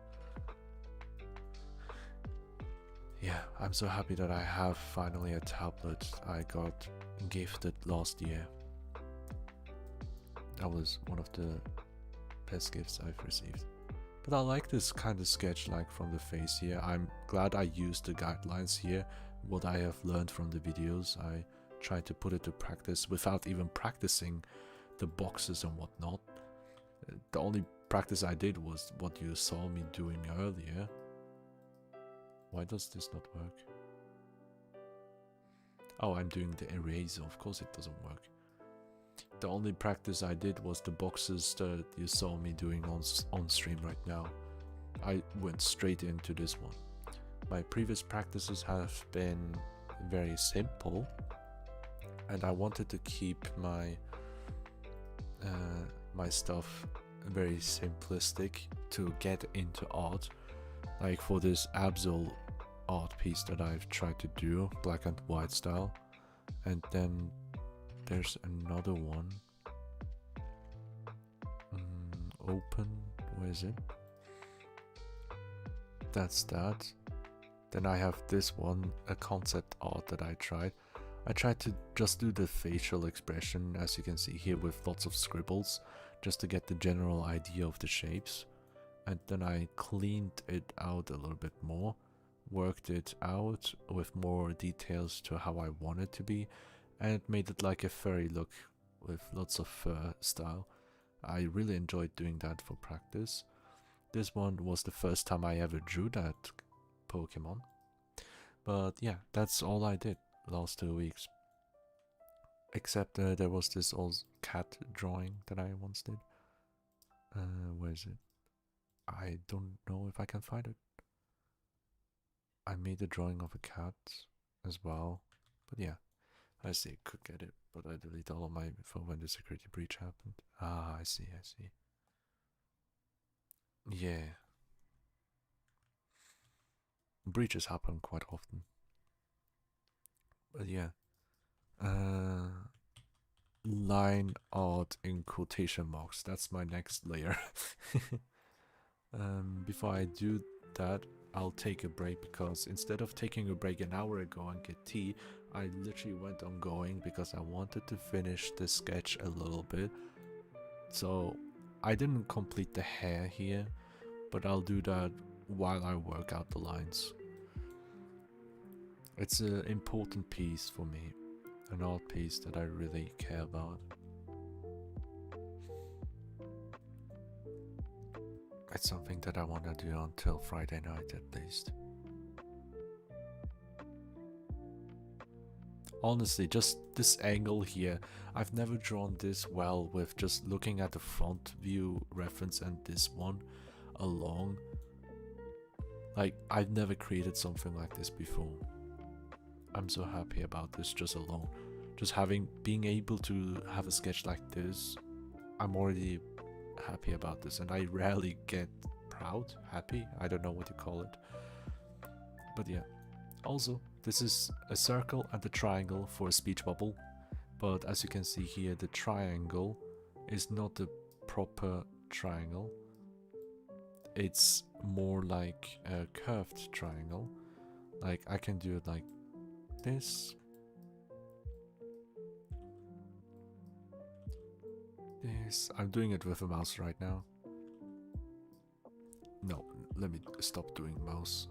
Yeah, I'm so happy that I have finally a tablet I got gifted last year. That was one of the best gifts I've received. But I like this kind of sketch like from the face here. I'm glad I used the guidelines here, what I have learned from the videos. I tried to put it to practice without even practicing the boxes and whatnot. The only practice I did was what you saw me doing earlier. Why does this not work? Oh, I'm doing the eraser. Of course it doesn't work. The only practice I did was the boxes that you saw me doing on stream right now. I went straight into this one. My previous practices have been very simple, and I wanted to keep my my stuff very simplistic to get into art. Like for this Absol art piece that I've tried to do, black and white style, and then there's another one. Open, where is it? That's that. Then I have this one, a concept art that I tried. I tried to just do the facial expression, as you can see here, with lots of scribbles, just to get the general idea of the shapes. And then I cleaned it out a little bit more, worked it out with more details to how I want it to be, and it made it like a furry look with lots of fur style. I really enjoyed doing that for practice. This one was the first time I ever drew that Pokemon. But yeah, that's all I did last 2 weeks. Except there was this old cat drawing that I once did. Where is it? I don't know if I can find it. I made a drawing of a cat as well. But yeah, I see, could get it, but I deleted all of my info when the security breach happened. Ah, I see. Yeah. Breaches happen quite often. But yeah. Line art in quotation marks. That's my next layer. Before I do that, I'll take a break, because instead of taking a break an hour ago and get tea, I literally went on going because I wanted to finish the sketch a little bit. So I didn't complete the hair here, but I'll do that while I work out the lines. It's an important piece for me, an art piece that I really care about. It's something that I want to do until Friday night at least. Honestly, just this angle here, I've never drawn this well with just looking at the front view reference and this one along. Like, I've never created something like this before. I'm so happy about this just alone. Just being able to have a sketch like this, I'm already happy about this, and I rarely get happy, I don't know what you call it. But yeah, also this is a circle and a triangle for a speech bubble, but as you can see here, the triangle is not the proper triangle. It's more like a curved triangle. Like, I can do it like this. I'm doing it with a mouse right now. No, let me stop doing mouse.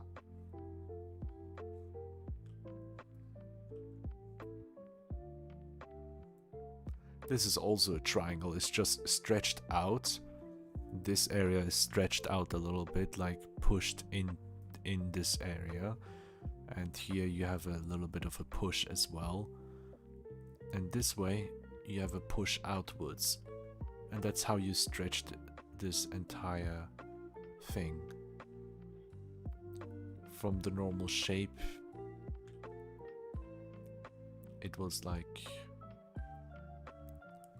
This is also a triangle, it's just stretched out. This area is stretched out a little bit, like pushed in this area. And here you have a little bit of a push as well. And this way you have a push outwards. And that's how you stretched this entire thing. From the normal shape, it was like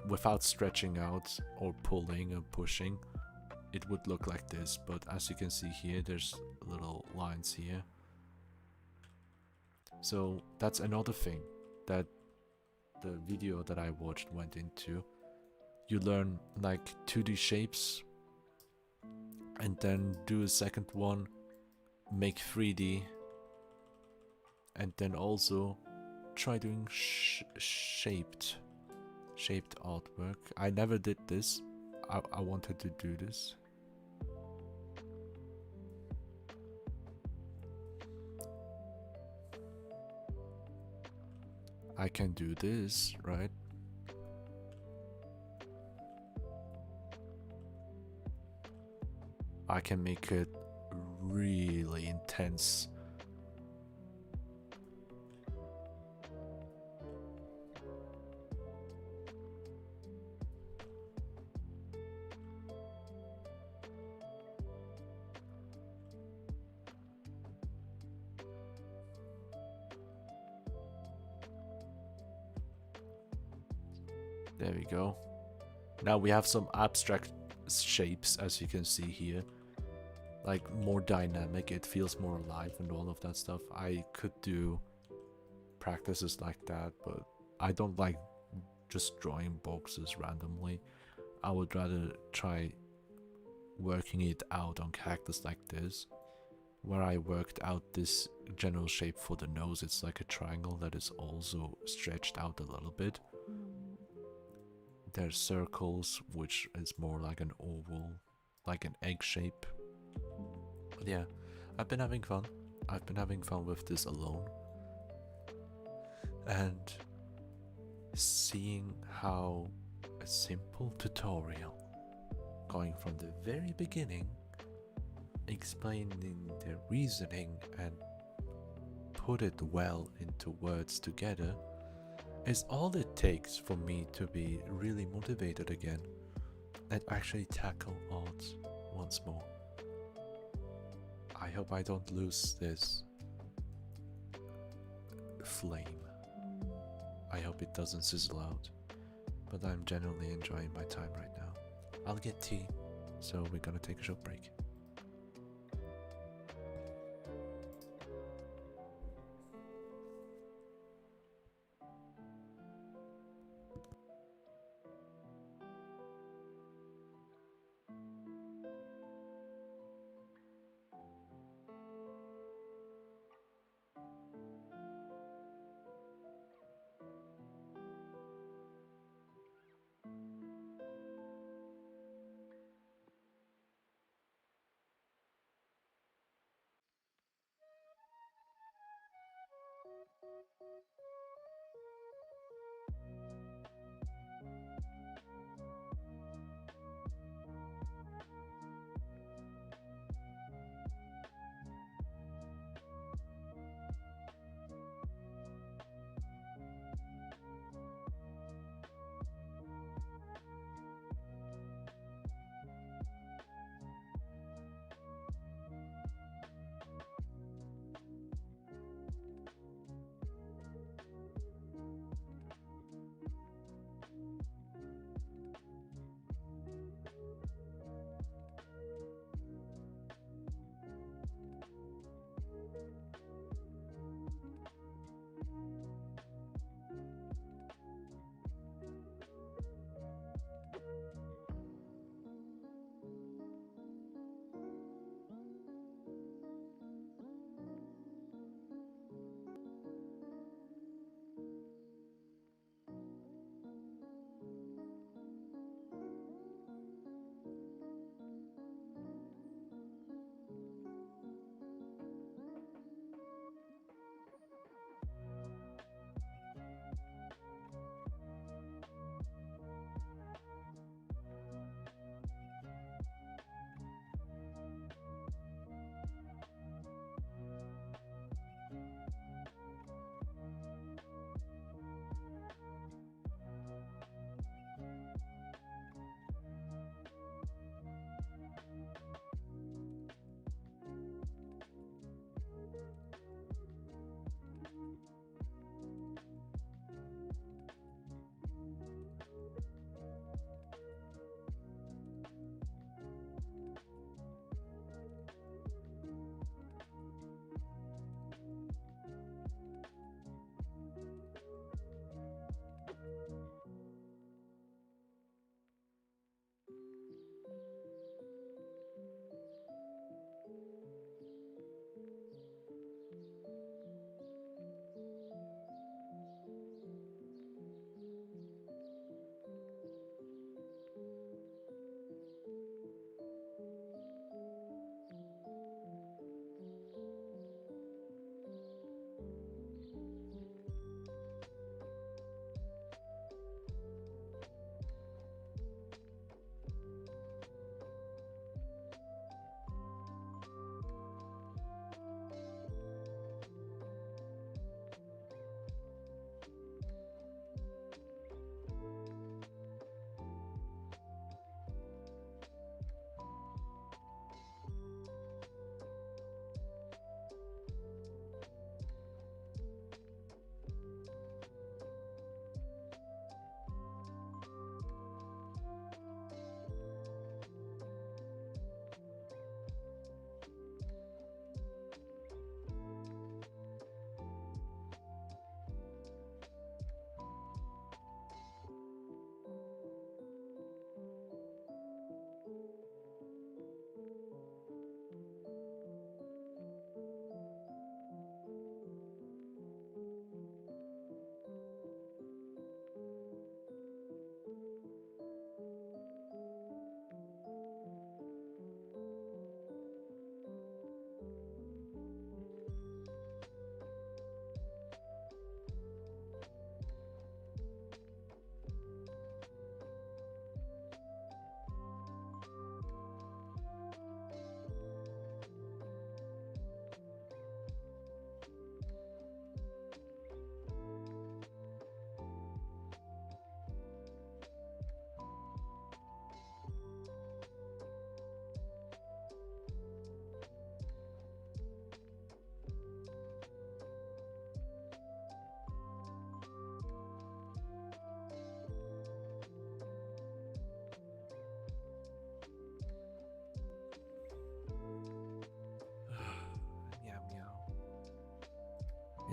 without stretching out or pulling or pushing, it would look like this. But as you can see here, there's little lines here. So that's another thing that the video that I watched went into. You learn like 2D shapes and then do a second one, make 3D, and then also try doing shaped artwork. I never did this. I wanted to do this. I can do this, right? I can make it really intense. There we go. Now we have some abstract shapes, as you can see here. Like more dynamic, it feels more alive and all of that stuff. I could do practices like that, but I don't like just drawing boxes randomly. I would rather try working it out on characters like this, where I worked out this general shape for the nose. It's like a triangle that is also stretched out a little bit. There's circles, which is more like an oval, like an egg shape. But yeah, I've been having fun. I've been having fun with this alone. And seeing how a simple tutorial, going from the very beginning, explaining the reasoning and put it well into words together, is all it takes for me to be really motivated again and actually tackle art once more. I hope I don't lose this flame. I hope it doesn't sizzle out, but I'm genuinely enjoying my time right now. I'll get tea, so we're gonna take a short break.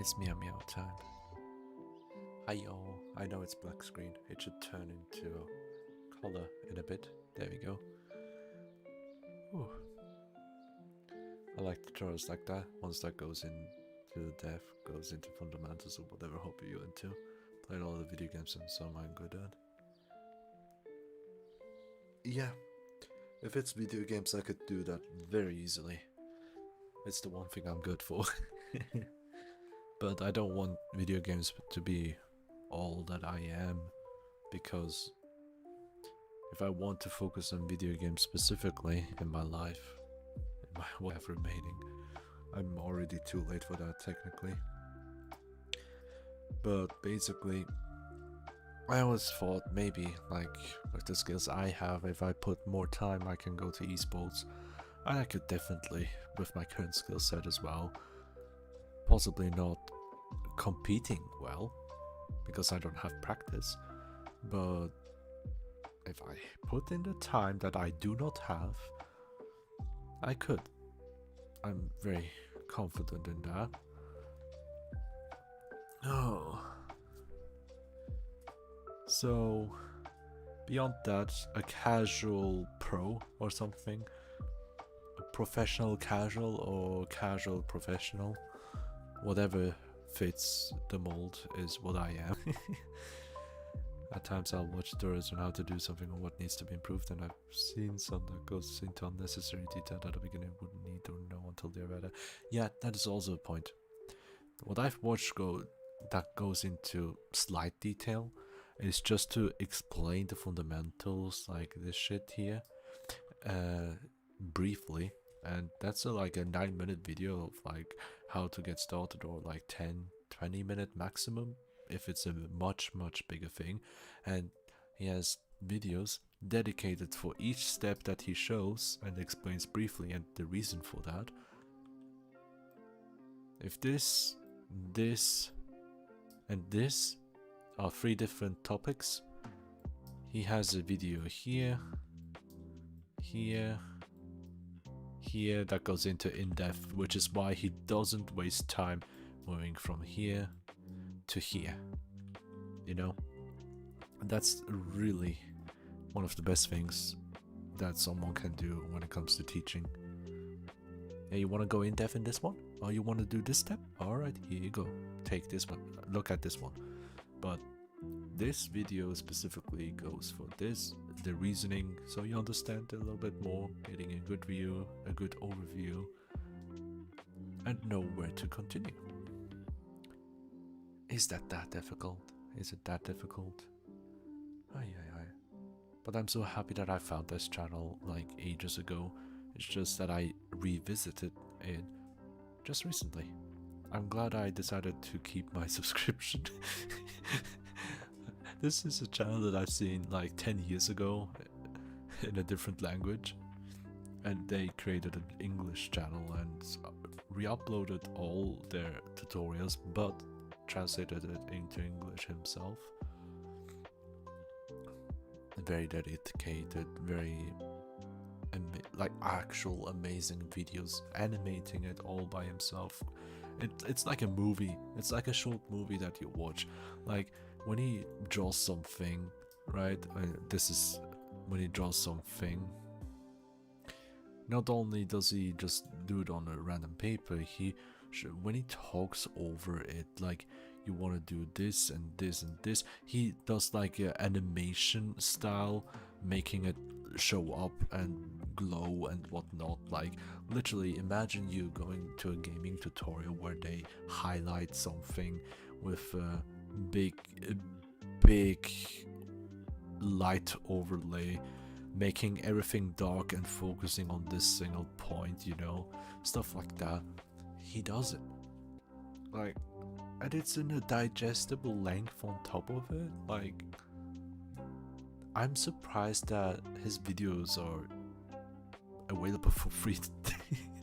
It's meow meow time. Hi y'all. I know it's black screen. It should turn into color in a bit. There we go. Ooh. I like tutorials like that. Once that goes into dev, goes into fundamentals or whatever hobby you're into. Played all the video games and some I'm good at. Yeah. If it's video games, I could do that very easily. It's the one thing I'm good for. But I don't want video games to be all that I am, because if I want to focus on video games specifically in my life, in my life remaining, I'm already too late for that technically. But basically, I always thought maybe, like, with the skills I have, if I put more time I can go to esports. And I could definitely, with my current skill set as well, possibly not competing well, because I don't have practice, but if I put in the time that I do not have, I could. I'm very confident in that. Oh. So, beyond that, a casual pro or something, a professional casual or casual professional, whatever fits the mold is what I am. At times I'll watch tutorials on how to do something or what needs to be improved, and I've seen some that goes into unnecessary detail that a beginner wouldn't need to know until they're better. Yeah, that is also a point. What I've watched that goes into slight detail is just to explain the fundamentals, like this shit here, briefly. And that's like a 9-minute video of like how to get started, or like 10-20 minute maximum if it's a much bigger thing. And he has videos dedicated for each step that he shows and explains briefly and the reason for that. If this and this are 3 different topics, he has a video here that goes into in-depth, which is why he doesn't waste time moving from here to here, you know. And that's really one of the best things that someone can do when it comes to teaching. Yeah, you want to go in-depth in this one? Or you want to do this step? Alright, here you go. Take this one. Look at this one. But this video specifically goes for this, the reasoning, so you understand a little bit more, getting a good view, a good overview, and know where to continue. Is that difficult? Is it that difficult? Aye. But I'm so happy that I found this channel like ages ago. It's just that I revisited it just recently. I'm glad I decided to keep my subscription. This is a channel that I've seen like 10 years ago in a different language, and they created an English channel and re-uploaded all their tutorials but translated it into English himself. Very dedicated, very like actual amazing videos, animating it all by himself. It's like a movie. It's like a short movie that you watch. Like when he draws something, right? This is when he draws something. Not only does he just do it on a random paper, when he talks over it, like you want to do this and this and this, he does like an animation style, making it show up and glow and whatnot. Like literally imagine you going to a gaming tutorial where they highlight something with a big light overlay, making everything dark and focusing on this single point, you know, stuff like that. He does it like, and it's in a digestible length on top of it. Like, I'm surprised that his videos are available for free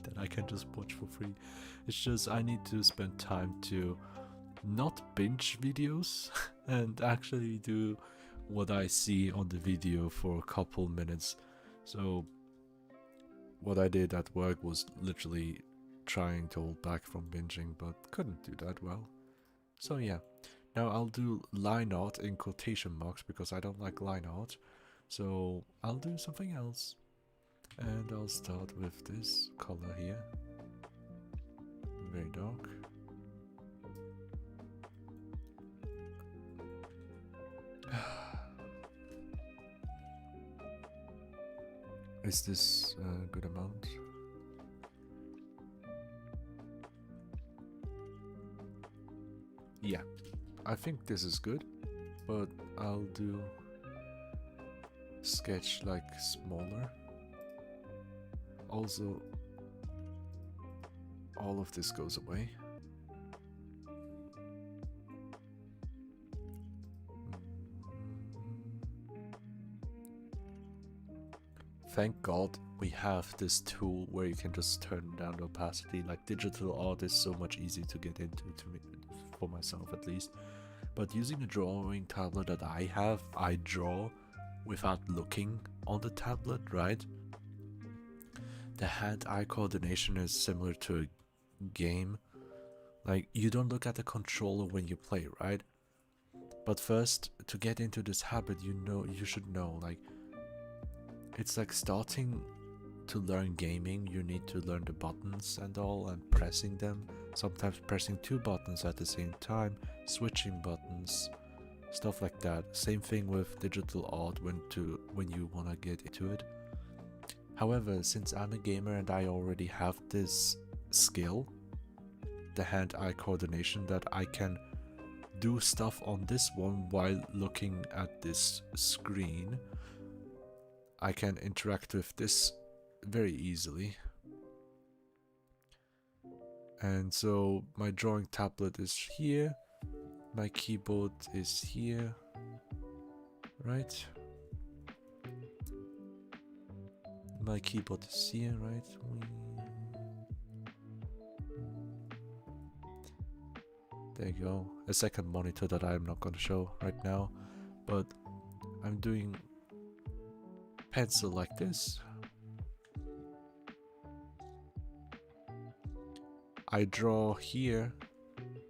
that I can just watch for free. It's just I need to spend time to not binge videos and actually do what I see on the video for a couple minutes. So what I did at work was literally trying to hold back from binging, but couldn't do that well. So yeah, now I'll do line art in quotation marks because I don't like line art. So I'll do something else. And I'll start with this color here. Very dark. Is this a good amount? Yeah, I think this is good, but I'll do sketch like smaller. Also, all of this goes away. Thank God we have this tool where you can just turn down the opacity. Like digital art is so much easier to get into, for myself at least. But using the drawing tablet that I have, I draw without looking on the tablet, right? The hand-eye coordination is similar to a game. Like, you don't look at the controller when you play, right? But first, to get into this habit, you should know, like, it's like starting to learn gaming. You need to learn the buttons and all, and pressing them. Sometimes pressing 2 buttons at the same time, switching buttons, stuff like that. Same thing with digital art when you want to get into it. However, since I'm a gamer and I already have this skill, the hand-eye coordination, that I can do stuff on this one while looking at this screen, I can interact with this very easily. And so my drawing tablet is here, my keyboard is here, right? My keyboard is here, right? There you go. A second monitor that I'm not going to show right now, but I'm doing pencil like this. I draw here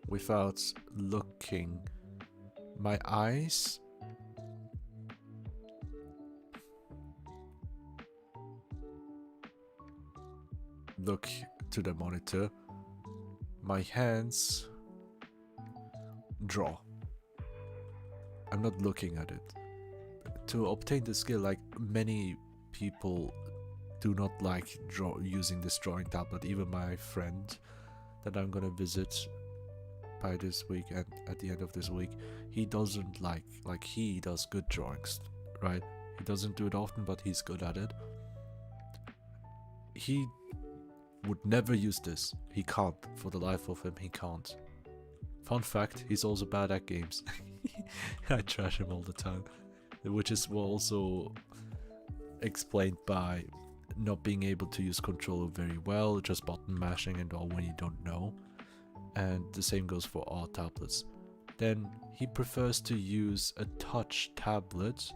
without looking. My eyes look to the monitor. My hands draw. I'm not looking at it. To obtain the skill, like many people do not like using this drawing tablet. Even my friend that I'm gonna visit by this week and at the end of this week, he doesn't like he does good drawings, right? He doesn't do it often, but he's good at it. He would never use this. He can't. For the life of him, he can't. Fun fact, he's also bad at games. I trash him all the time. Which is also explained by not being able to use controller very well, just button mashing and all when you don't know. And the same goes for all tablets. Then he prefers to use a touch tablet.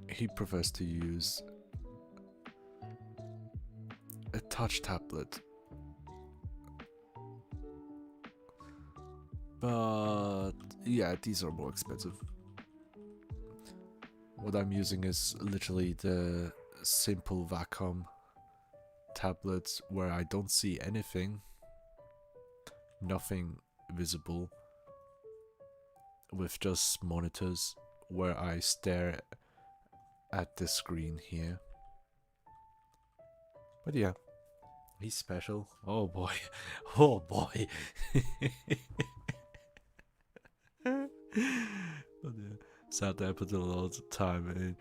He prefers to use a touch tablet. But yeah, these are more expensive. What I'm using is literally the simple Wacom tablet where I don't see anything, nothing visible, with just monitors where I stare at the screen here. But yeah, he's special. Oh boy, oh boy. But yeah, sadly I put a lot of time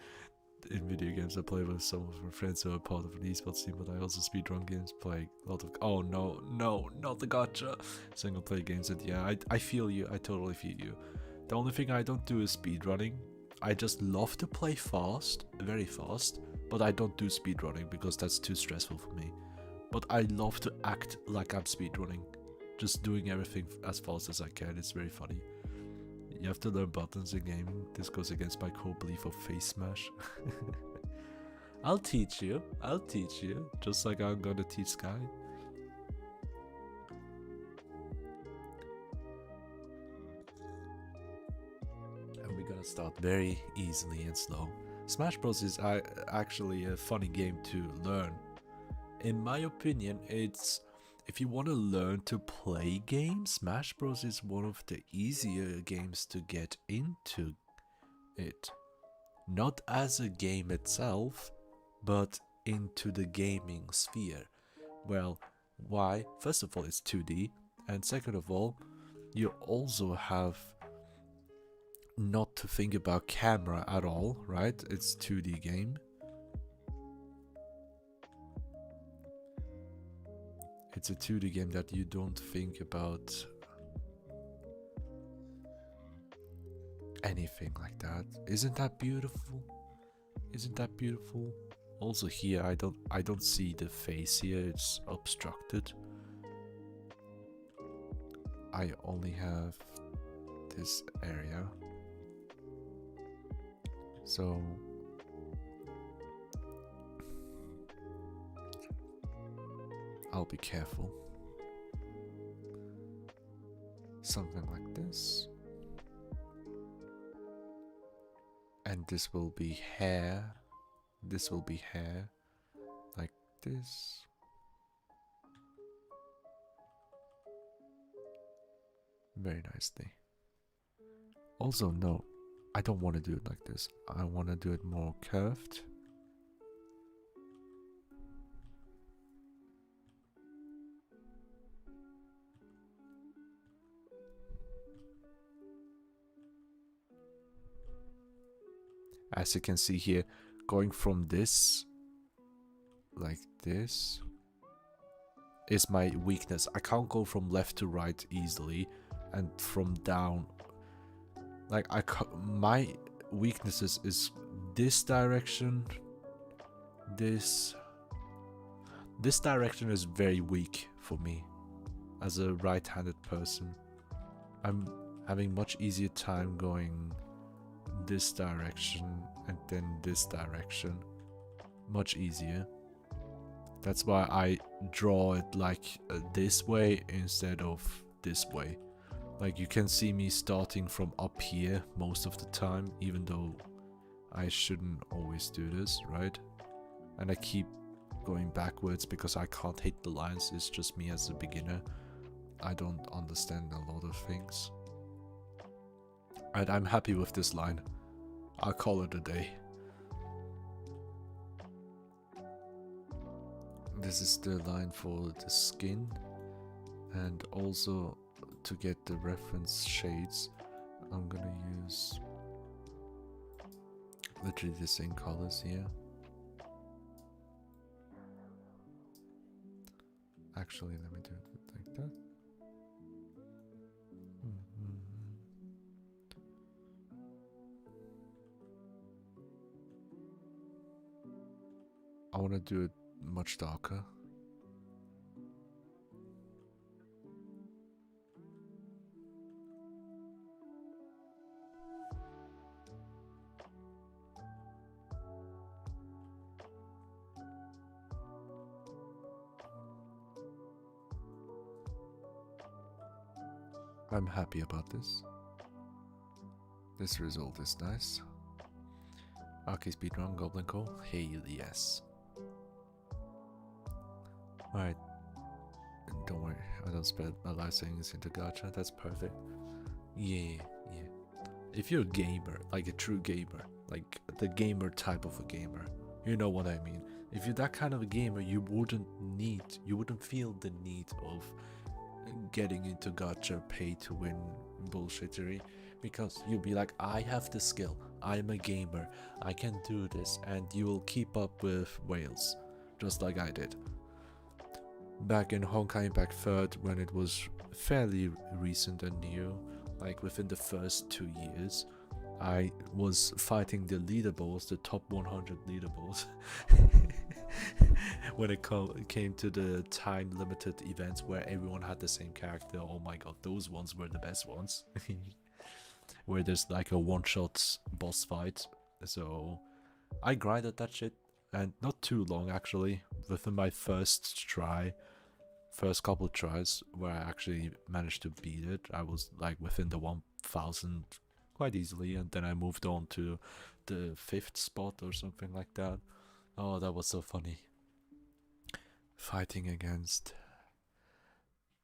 in video games. I play with some of my friends who are part of an esports team, but I also speedrun games, play a lot of no, not the gacha single player games. And yeah, I feel you, I totally feel you. The only thing I don't do is speedrunning. I just love to play fast, very fast, but I don't do speedrunning because that's too stressful for me. But I love to act like I'm speedrunning, just doing everything as fast as I can. It's very funny. You have to learn buttons in gaming. This goes against my core belief of face smash. I'll teach you. I'll teach you. Just like I'm gonna teach Sky. And we're gonna start very easily and slow. Smash Bros is actually a funny game to learn. In my opinion, it's if you want to learn to play games, Smash Bros is one of the easier games to get into it. Not as a game itself, but into the gaming sphere. Well, why? First of all, it's 2D, and second of all, you also have not to think about camera at all, right? It's 2D game. It's a 2D game that you don't think about anything like that. Isn't that beautiful? Isn't that beautiful? Also here I don't see the face here, it's obstructed. I only have this area. So I'll be careful. Something like this. And this will be hair. This will be hair. Like this. Very nicely. Also, no, I don't want to do it like this. I want to do it more curved. As you can see here, going from this, like this, is my weakness. I can't go from left to right easily, and from down. Like my weaknesses is this direction. This direction is very weak for me as a right-handed person. I'm having much easier time going this direction and then this direction. Much easier. That's why I draw it like this way instead of this way. Like you can see me starting from up here most of the time, even though I shouldn't always do this, right? And I keep going backwards because I can't hit the lines. It's just me as a beginner. I don't understand a lot of things. And I'm happy with this line. I'll call it a day. This is the line for the skin, and also to get the reference shades, I'm gonna use literally the same colors here. Actually, let me do it like that. I want to do it much darker. I'm happy about this. This result is nice. Okay, speedrun, Goblin Call. Hell yes. Alright. Don't worry, I don't spread my life savings into gacha. That's perfect. Yeah. If you're a gamer, like a true gamer, like the gamer type of a gamer, you know what I mean. If you're that kind of a gamer, you wouldn't feel the need of getting into gacha pay to win bullshittery, because you'll be like, I have the skill, I'm a gamer, I can do this, and you will keep up with whales, just like I did. Back in Honkai Impact 3rd, when it was fairly recent and new, like within the first 2 years, I was fighting the leaderboards, the top 100 leaderboards. When it came to the time limited events where everyone had the same character, oh my god, those ones were the best ones. Where there's like a one-shot boss fight. So I grinded that shit. and not too long actually. Within my first couple tries where I actually managed to beat it, I was like within the 1000 quite easily, and then I moved on to the 5th spot or something like that. Oh, that was so funny. Fighting against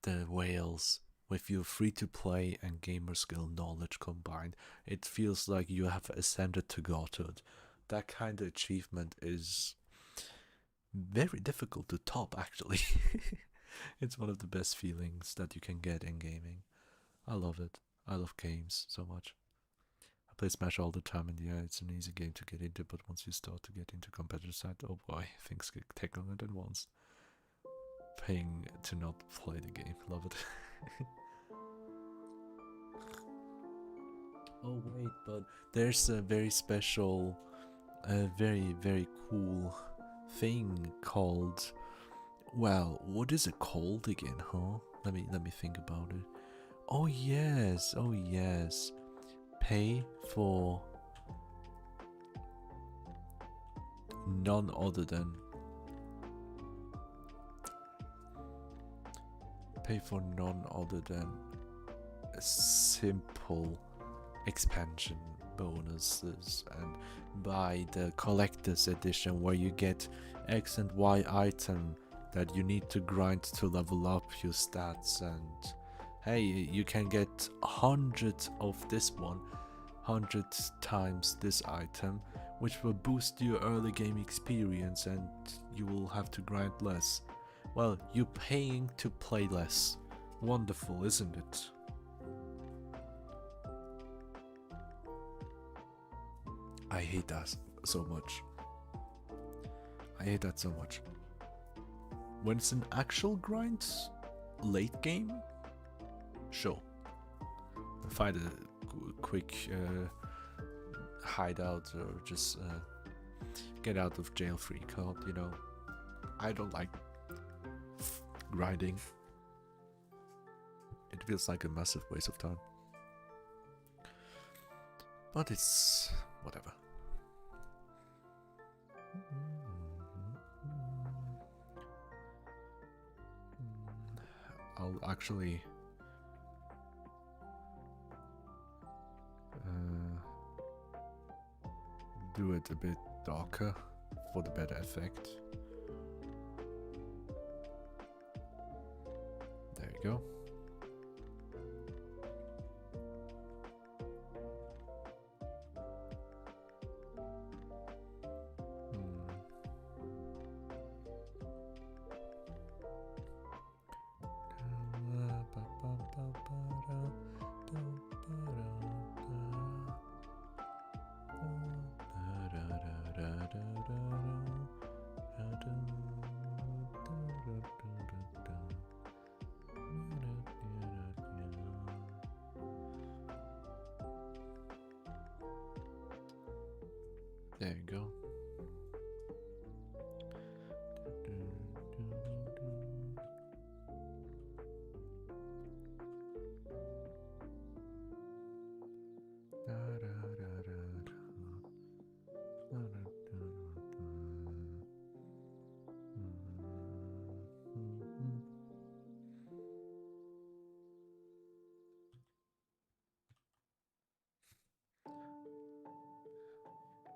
the whales with your free-to-play and gamer skill knowledge combined, it feels like you have ascended to godhood. That kind of achievement is very difficult to top, actually. It's one of the best feelings that you can get in gaming. I love it. I love games so much. I play Smash all the time, and yeah, it's an easy game to get into, but once you start to get into competitive side, oh boy, things get technical at once. Paying to not play the game, love it. Oh wait, but there's a very special, very cool thing called, well, what is it called again, huh? Let me think about it. Oh yes, pay for none other than a simple expansion bonuses and buy the collector's edition where you get X and Y item that you need to grind to level up your stats, and hey, you can get 100 of this one, 100 times this item, which will boost your early game experience and you will have to grind less. Well, you're paying to play less. Wonderful, isn't it? I hate that so much. I hate that so much. When it's an actual grind, late game, sure. Find a quick hideout or just get out of jail free card, you know. I don't like grinding. It feels like a massive waste of time. But it's whatever. I'll actually do it a bit darker for the better effect. There you go. There you go.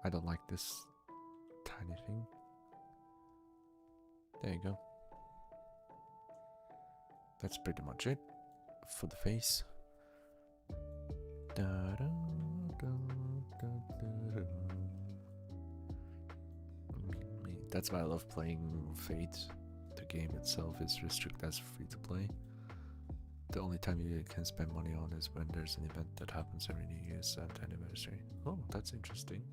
I don't like this tiny thing. There you go. That's pretty much it for the face. That's why I love playing Fate. The game itself is restricted as free to play. The only time you can spend money on is when there's an event that happens every New Year's and anniversary. Oh, that's interesting.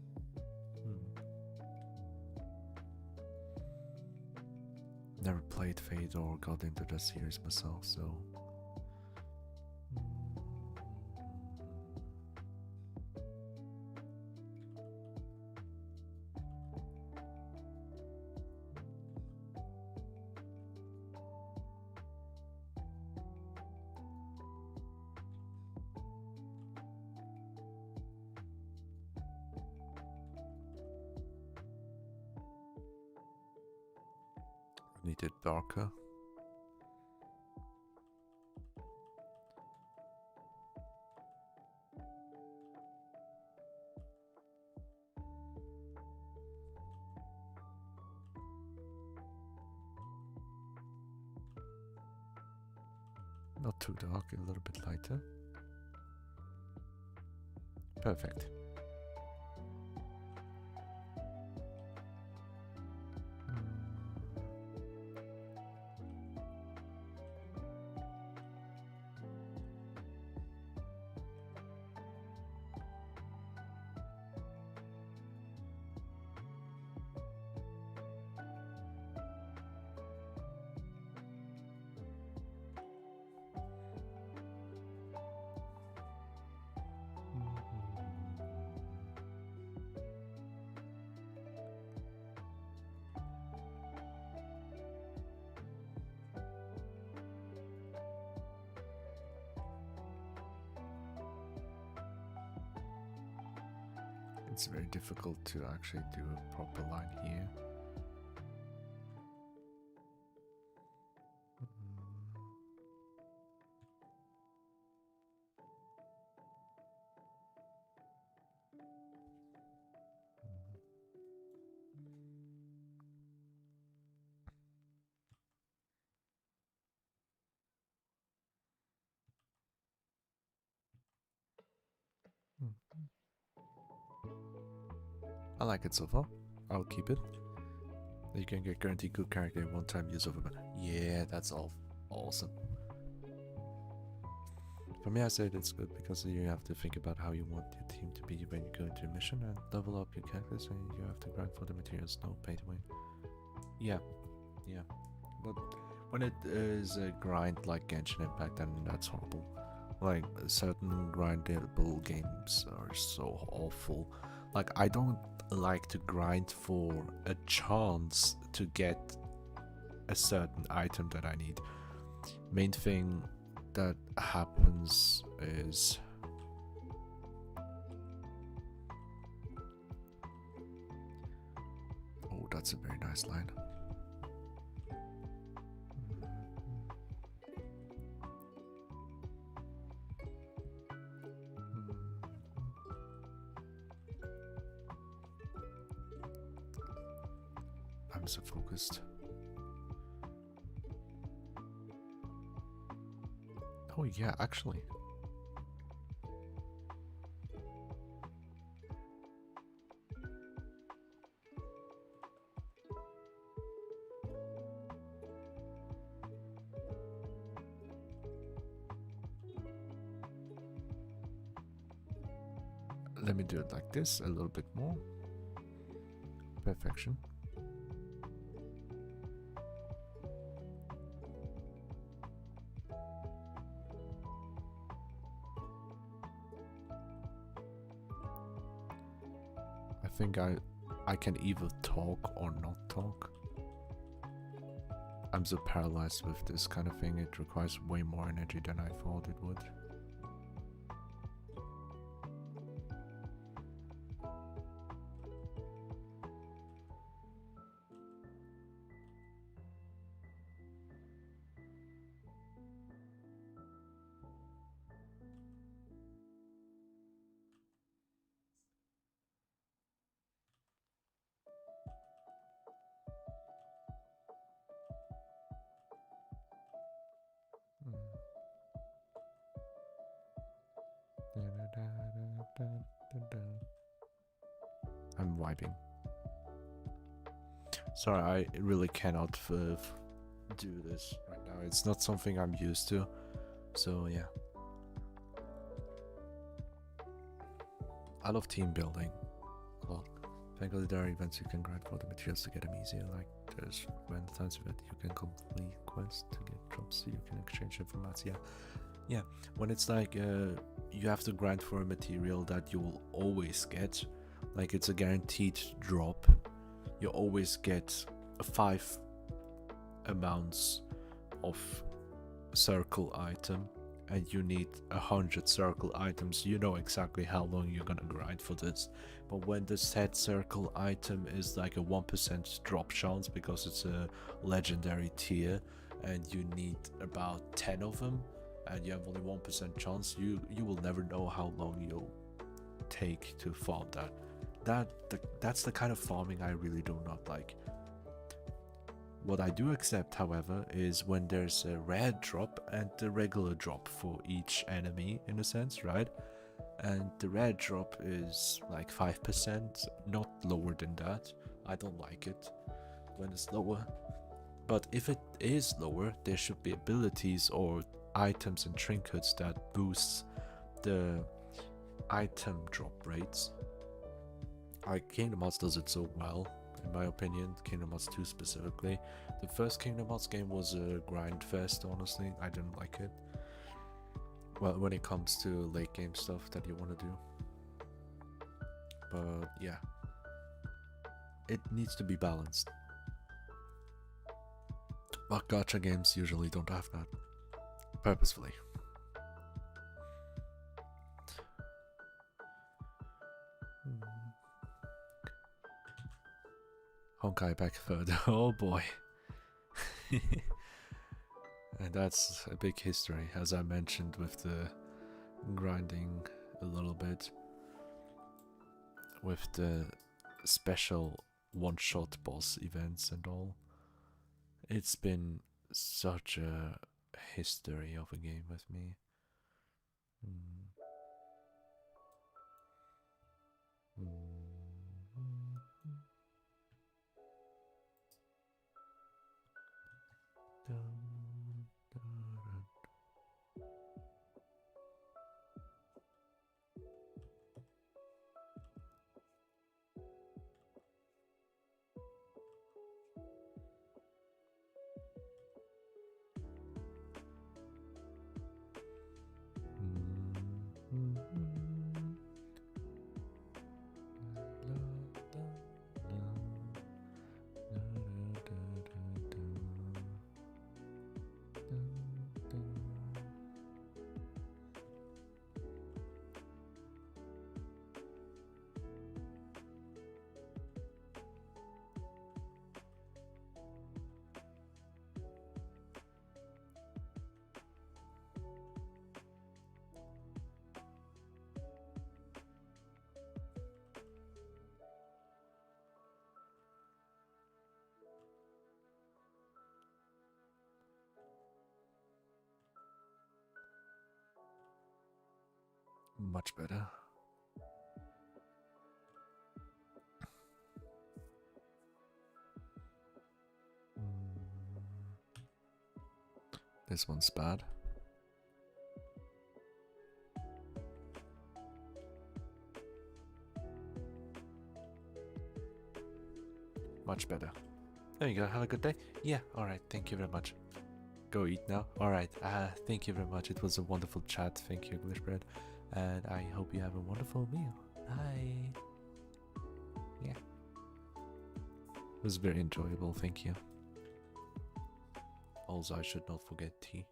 Never played Fate or got into that series myself, so made it darker. Not too dark, a little bit lighter. Perfect. It's very difficult to actually do a proper line here. I like it so far. I'll keep it. You can get guaranteed good character in one-time use of it. Yeah, that's all awesome. For me, I said it's good because you have to think about how you want your team to be when you go into a mission and level up your characters, and you have to grind for the materials, no pay to win. Yeah, yeah. But when it is a grind like Genshin Impact, then that's horrible. Like, certain grindable games are so awful. Like, I don't like to grind for a chance to get a certain item that I need. Main thing that happens is oh, that's a very nice line. I'm so focused. Oh yeah, actually. Let me do it like this, a little bit more. Perfection. I think I can either talk or not talk. I'm so paralyzed with this kind of thing, it requires way more energy than I thought it would. I'm vibing. Sorry, I really cannot do this right now. It's not something I'm used to. So yeah. I love team building a lot. Thankfully there are events you can grind for the materials to get them easier. Like there's random times that you can complete quests to get drops so you can exchange information. Yeah. Yeah, when it's like you have to grind for a material that you will always get, like it's a guaranteed drop, you always get 5 amounts of circle item, and you need 100 circle items, you know exactly how long you're gonna grind for this. But when the set circle item is like a 1% drop chance because it's a legendary tier and you need about 10 of them and you have only 1% chance, you will never know how long you'll take to farm that. That's the kind of farming I really do not like. What I do accept, however, is when there's a rare drop and the regular drop for each enemy, in a sense, right? And the rare drop is like 5%, not lower than that. I don't like it when it's lower. But if it is lower, there should be abilities or items and trinkets that boosts the item drop rates. Like Kingdom Hearts does it so well, in my opinion, Kingdom Hearts 2 specifically. The first Kingdom Hearts game was a grind fest, honestly. I didn't like it. Well, when it comes to late game stuff that you want to do. But yeah, it needs to be balanced. But gacha games usually don't have that. Purposefully. Honkai back further. Oh boy. And that's a big history, as I mentioned, with the grinding a little bit. With the special one-shot boss events and all. It's been such a history of a game with me. Much better. This one's bad. Much better. There you go. Have a good day. Yeah, alright. Thank you very much. Go eat now. Alright. Thank you very much. It was a wonderful chat. Thank you, Glitchbread. And I hope you have a wonderful meal. Bye. Yeah. It was very enjoyable. Thank you. Also, I should not forget tea.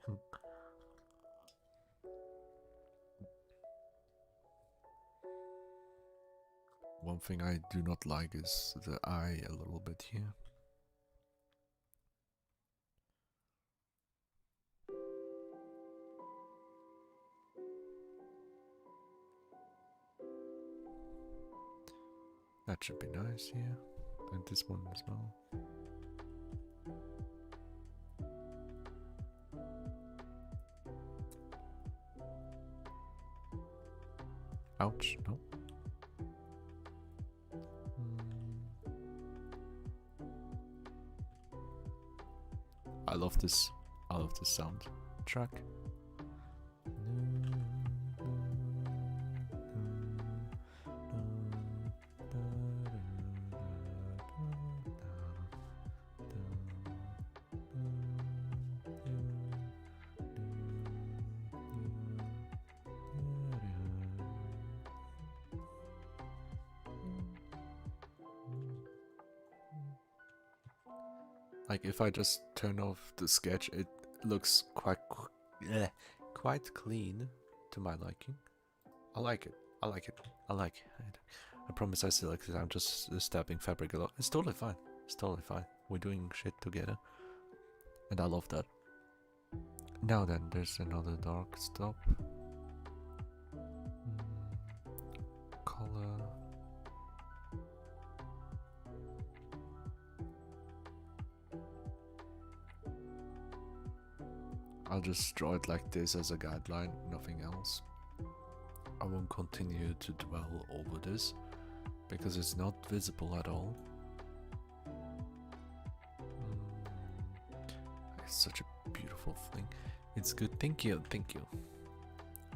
One thing I do not like is the eye a little bit here. That should be nice here. And this one as well. Ouch, no. I love this sound track. Like if I just turn off the sketch, it looks quite quite clean to my liking. I like it. I like it. I like it. I promise I selected. I'm just stabbing fabric a lot. It's totally fine. It's totally fine. We're doing shit together. And I love that. Now then, there's another dark stop. Color. I'll just draw it like this as a guideline, nothing else. I won't continue to dwell over this because it's not visible at all. It's such a beautiful thing. It's good. Thank you. Thank you.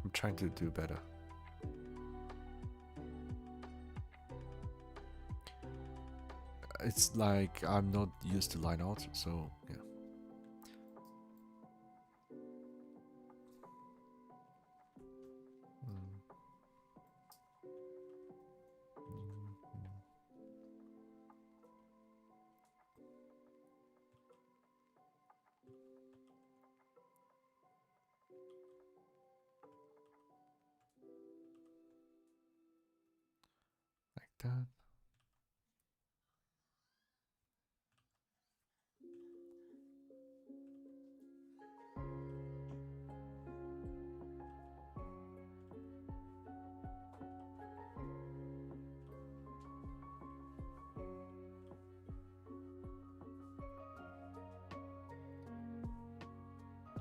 I'm trying to do better. It's like I'm not used to line art, so yeah. Like that.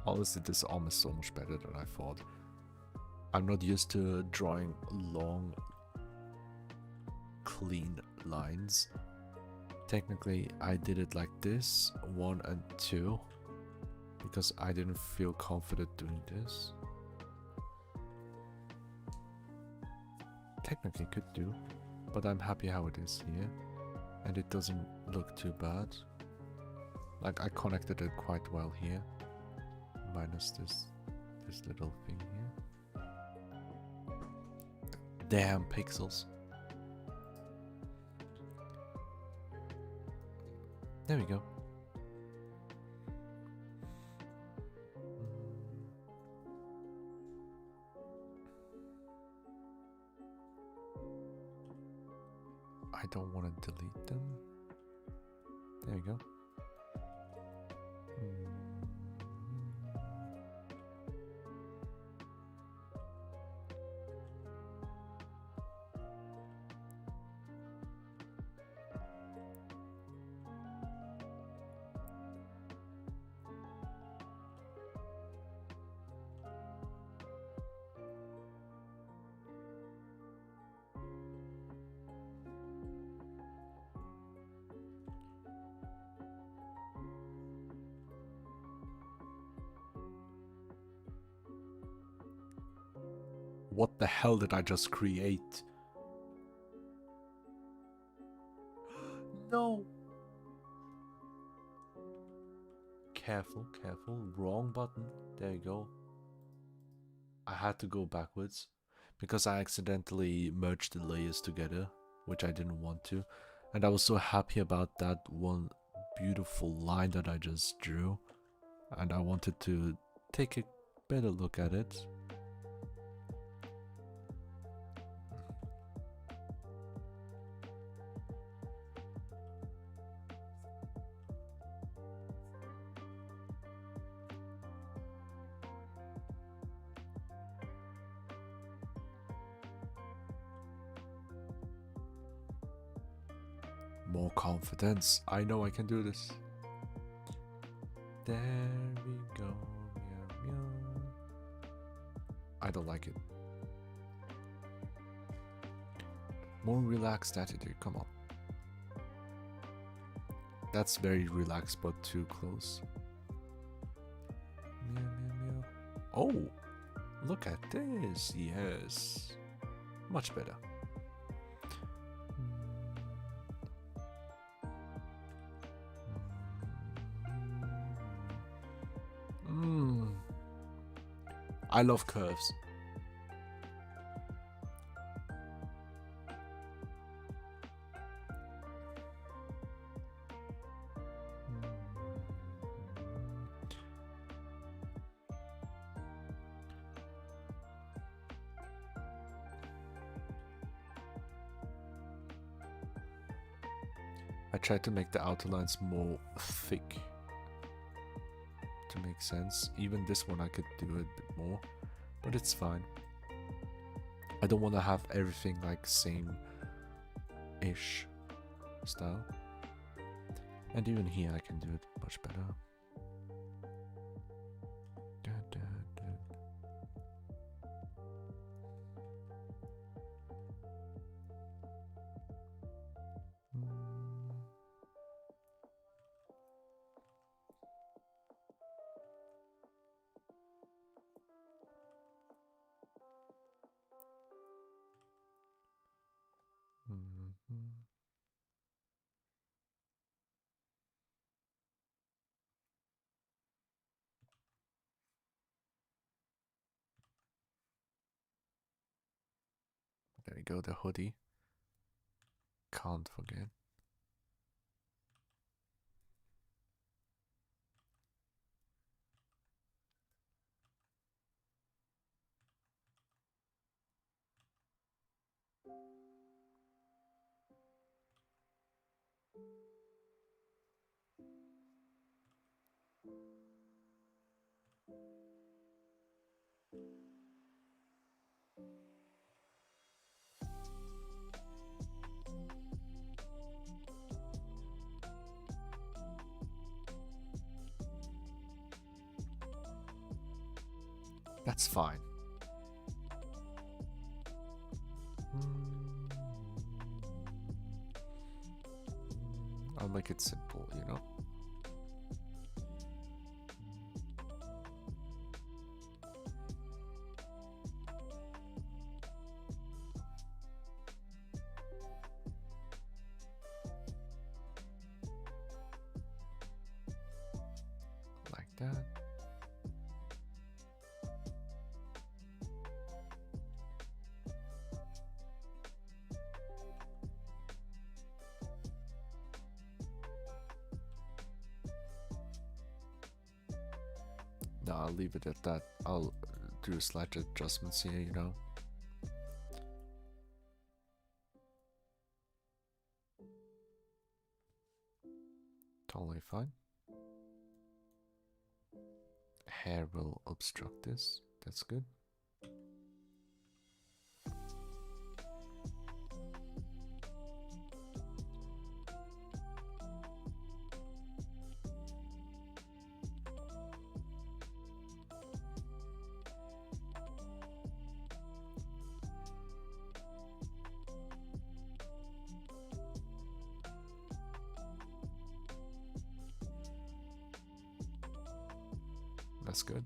Honestly, this arm is so much better than I thought. I'm not used to drawing long, clean lines. Technically, I did it like this, 1 and 2, because I didn't feel confident doing this. Technically could do, but I'm happy how it is here, and it doesn't look too bad. Like, I connected it quite well here, minus this little thing here. Damn pixels. There we go. I don't want to delete them. There we go. What the hell did I just create? No! Careful, careful. Wrong button. There you go. I had to go backwards because I accidentally merged the layers together, which I didn't want to. And I was so happy about that one beautiful line that I just drew. And I wanted to take a better look at it. More confidence. I know I can do this. There we go. Meow, meow. I don't like it. More relaxed attitude. Come on. That's very relaxed, but too close. Meow, meow, meow. Oh, look at this. Yes. Much better. I love curves. I tried to make the outlines more thick to make sense. Even this one I could do a bit more, but it's fine. I don't want to have everything like same-ish style. And even here I can do it much better. There we go, the hoodie. Can't forget. That's fine. I'll make it simple, you know? Like that. No, I'll leave it at that. I'll do slight adjustments here, you know. Totally fine. Hair will obstruct this. That's good. That's good.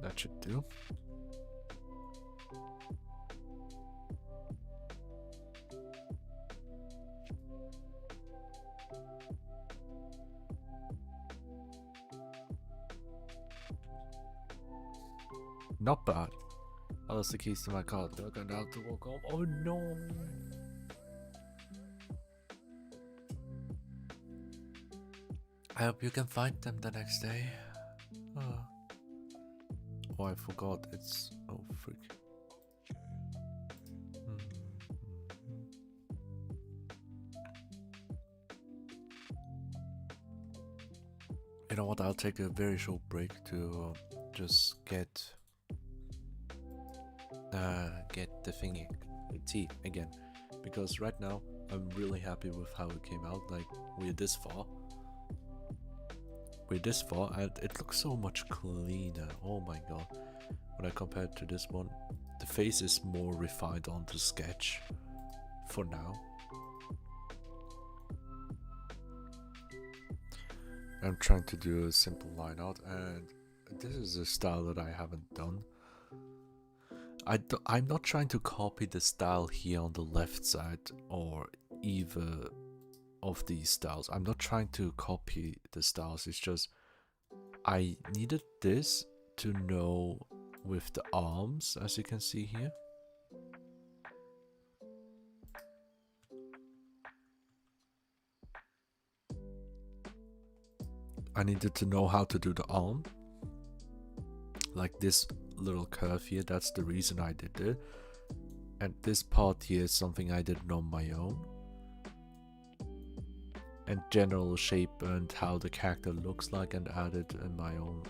That should do. Not bad. I lost the keys to my car. They're going to have to walk home. Oh no! I hope you can find them the next day. Oh, I forgot. It's oh freak. You know what? I'll take a very short break to just get the thingy, the tea again, because right now I'm really happy with how it came out. Like we're this far, and it looks so much cleaner. Oh my god! When I compare it to this one, the face is more refined on the sketch. For now, I'm trying to do a simple line art, and this is a style that I haven't done. I'm not trying to copy the style here on the left side or either of these styles. I'm not trying to copy the styles. It's just I needed this to know with the arms, as you can see here. I needed to know how to do the arm. Like this little curve here, that's the reason I did it. And this part here is something I did on my own. And general shape and how the character looks like, and added in my own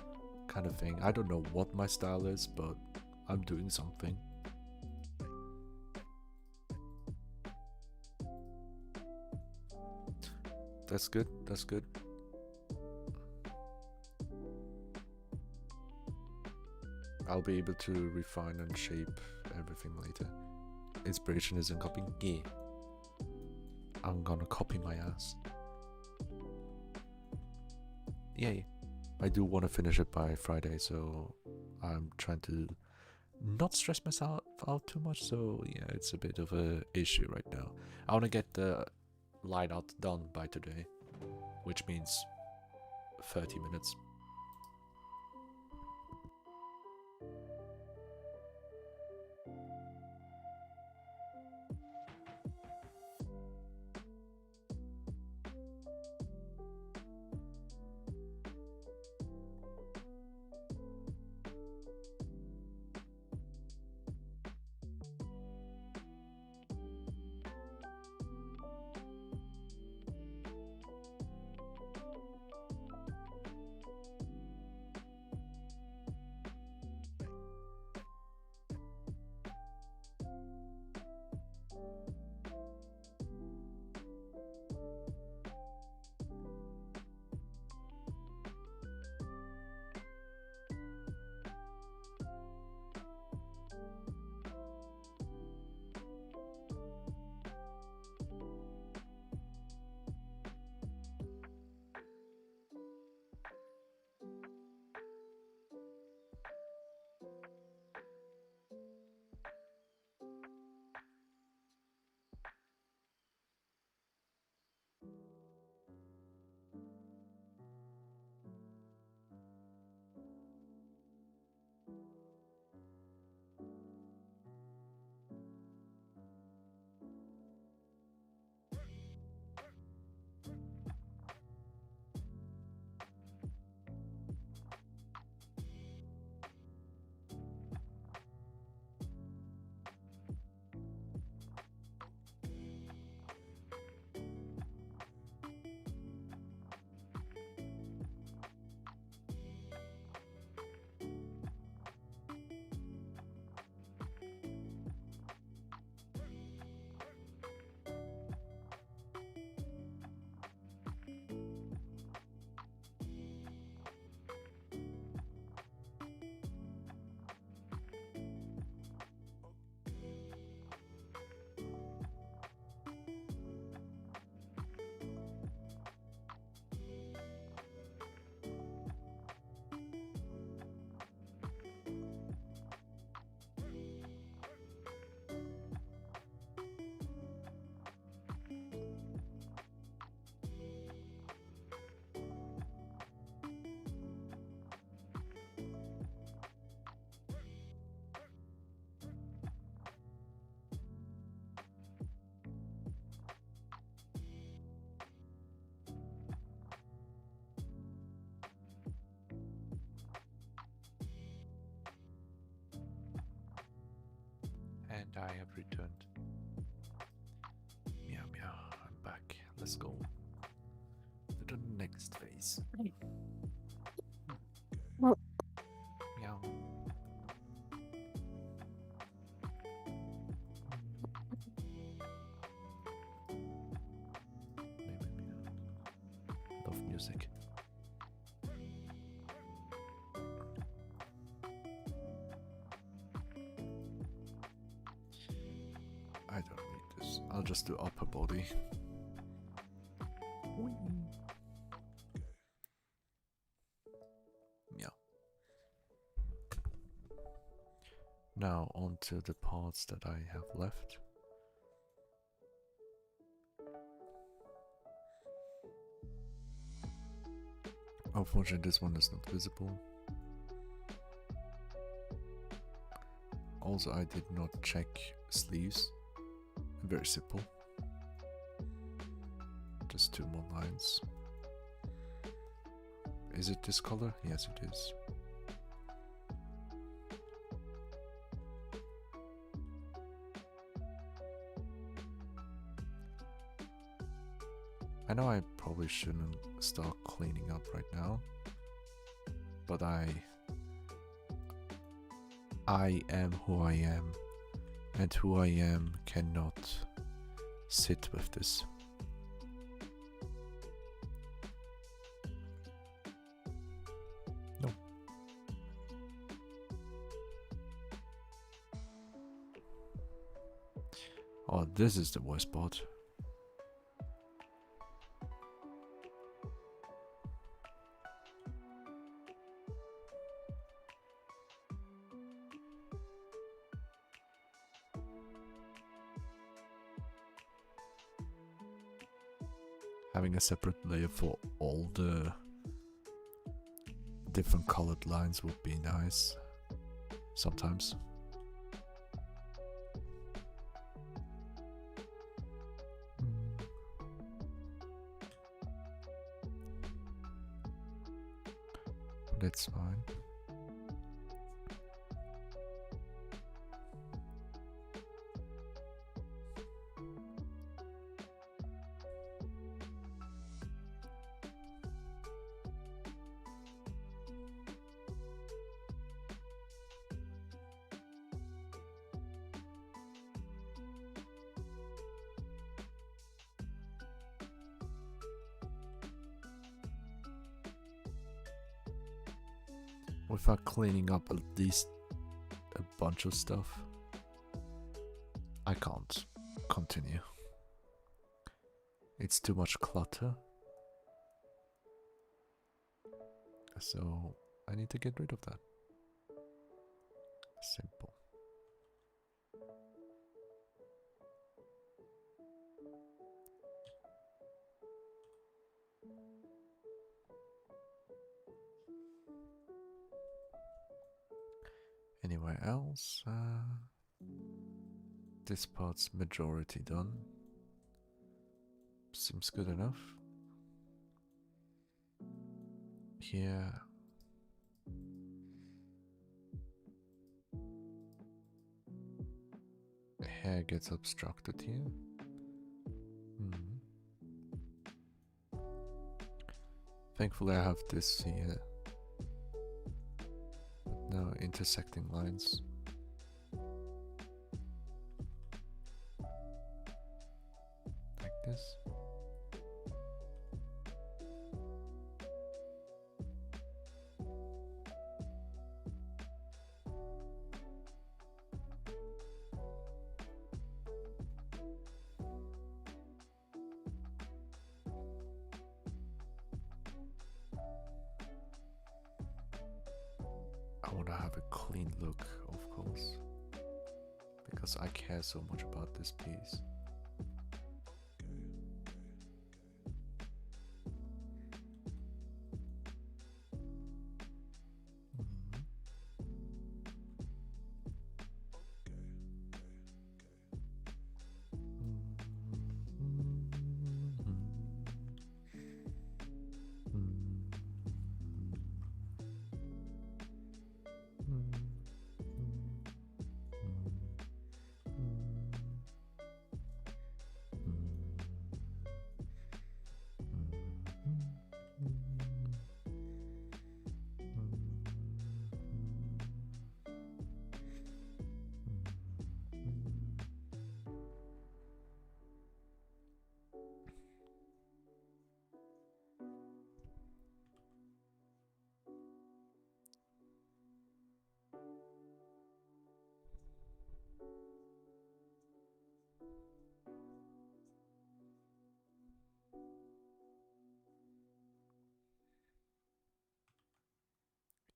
kind of thing. I don't know what my style is, but I'm doing something. That's good, that's good. I'll be able to refine and shape everything later. Inspiration isn't copying. Yeah. I'm gonna copy my ass. Yay. I do want to finish it by Friday, so I'm trying to not stress myself out too much. So yeah, it's a bit of a issue right now. I want to get the line art done by today, which means 30 minutes. I have returned. Meow meow, I'm back. Let's go to the next phase. Meow. Love music. I don't need this. I'll just do upper body. Yeah. Now onto the parts that I have left. Unfortunately, this one is not visible. Also, I did not check sleeves. Very simple. Just 2 more lines. Is it this color? Yes, it is. I know I probably shouldn't start cleaning up right now, but I am who I am, and who I am cannot sit with this. No. Oh, this is the worst part. Having a separate layer for all the different colored lines would be nice sometimes. That's fine. Without cleaning up at least a bunch of stuff, I can't continue. It's too much clutter. So I need to get rid of that. Simple. Anywhere else? This part's majority done. Seems good enough. Here. Hair gets obstructed here. Thankfully I have this here. No intersecting lines. Like this. I want to have a clean look, of course, because I care so much about this piece.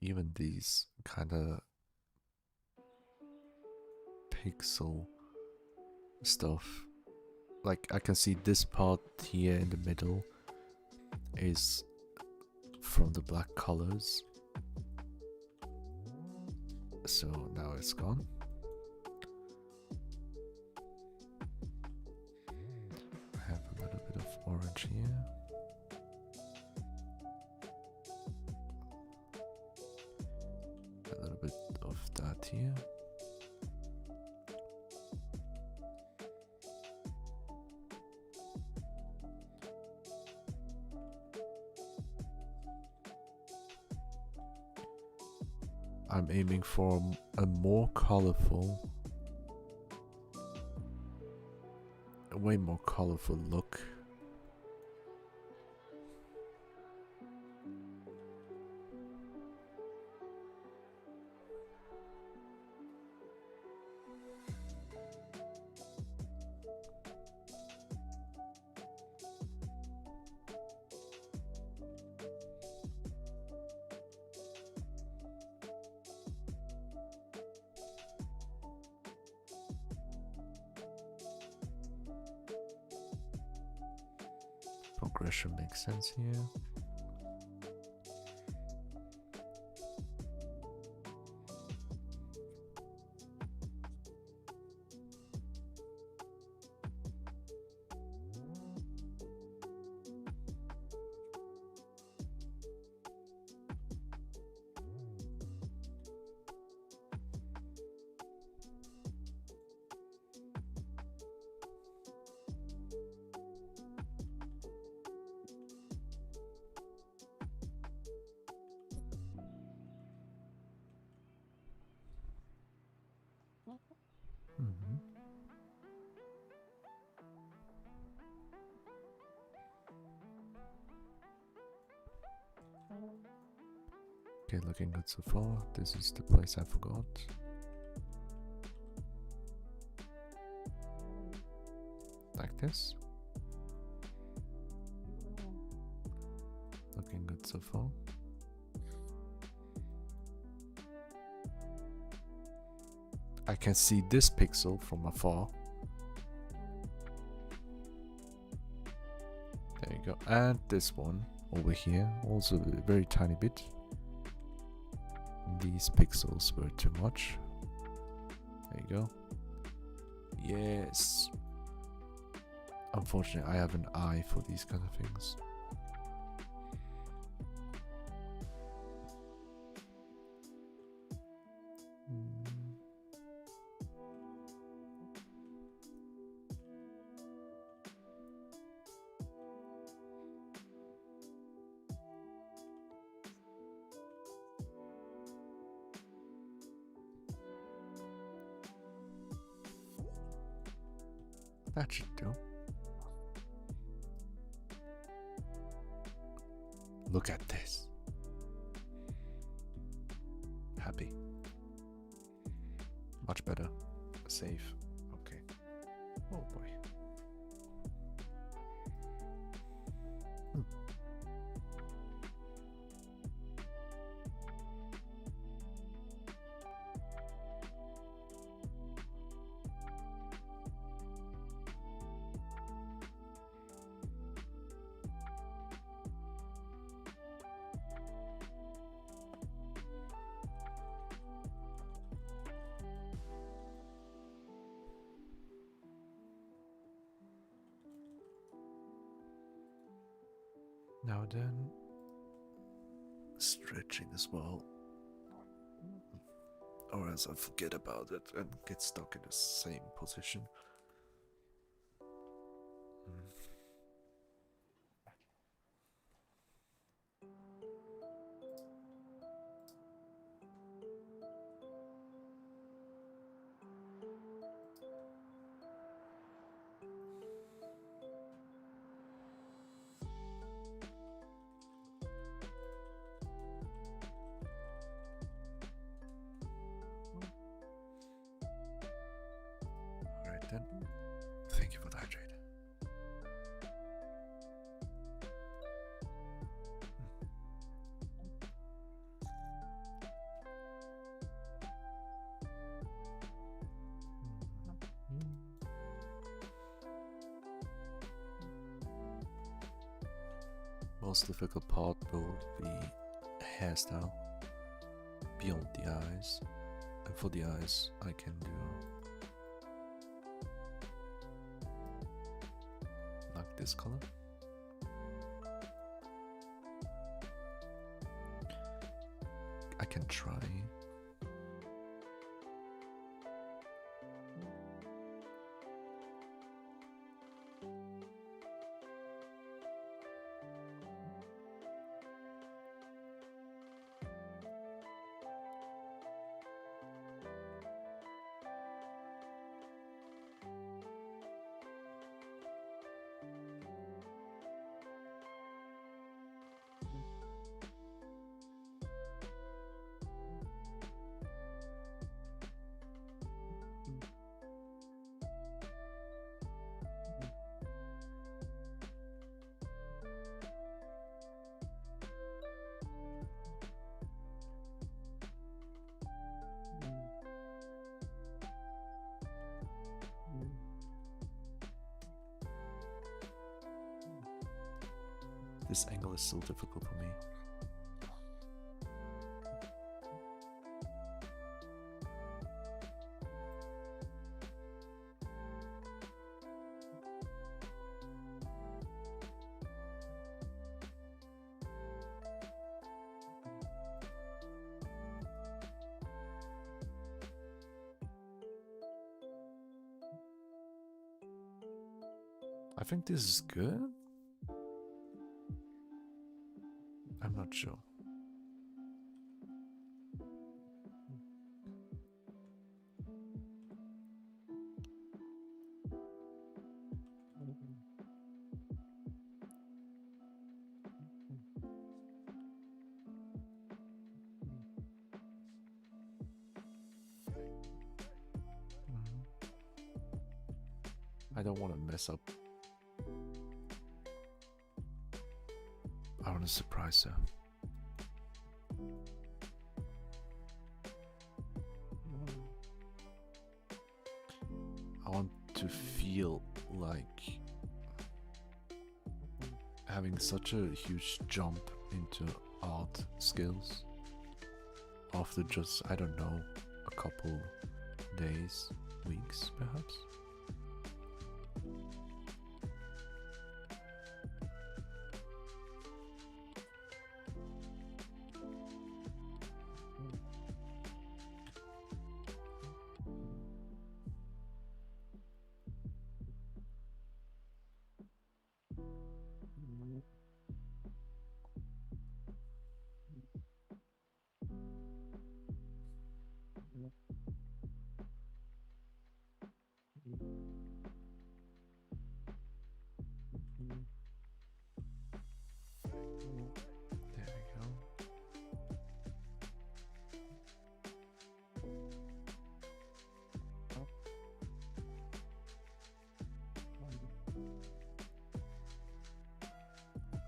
even these kind of pixel stuff, like I can see this part here in the middle is from the black colors, so now it's gone. I have a little bit of orange here. A little bit of that here. I'm aiming for a more colorful, a way more colorful look. Progression makes sense here. Okay, looking good so far. This is the place I forgot. Like this. Looking good so far. I can see this pixel from afar. There you go. And this one over here, also a very tiny bit. These pixels were too much. There you go. Yes. Unfortunately, I have an eye for these kind of things. That should do. Look at this. Happy. Much better. Safe. Okay. Oh boy. Now then, stretching as well, or else I forget about it and get stuck in the same position. Then, thank you for that, Jade. most difficult part will be hairstyle beyond the eyes. And for the eyes, I can do like this color. I can try. This angle is still difficult for me. I think this is good. I'm not sure. I don't want to mess up. I want to surprise her. I want to feel like having such a huge jump into art skills after just, I don't know, a couple days, weeks perhaps.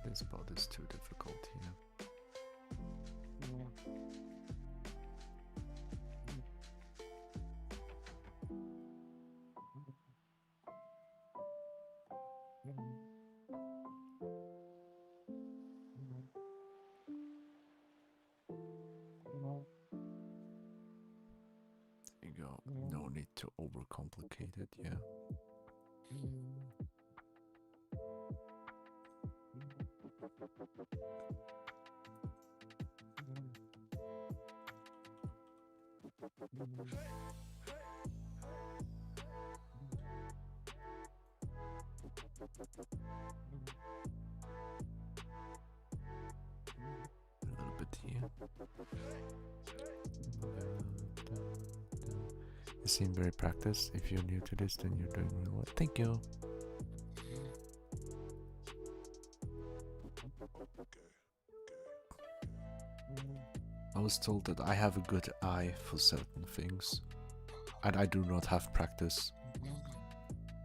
This part is too difficult here. There you go. No need to overcomplicate it, yeah. A little bit here. You seem very practiced. If you're new to this, then you're doing really well. Thank you. I was told that I have a good eye for certain things, and I do not have practice.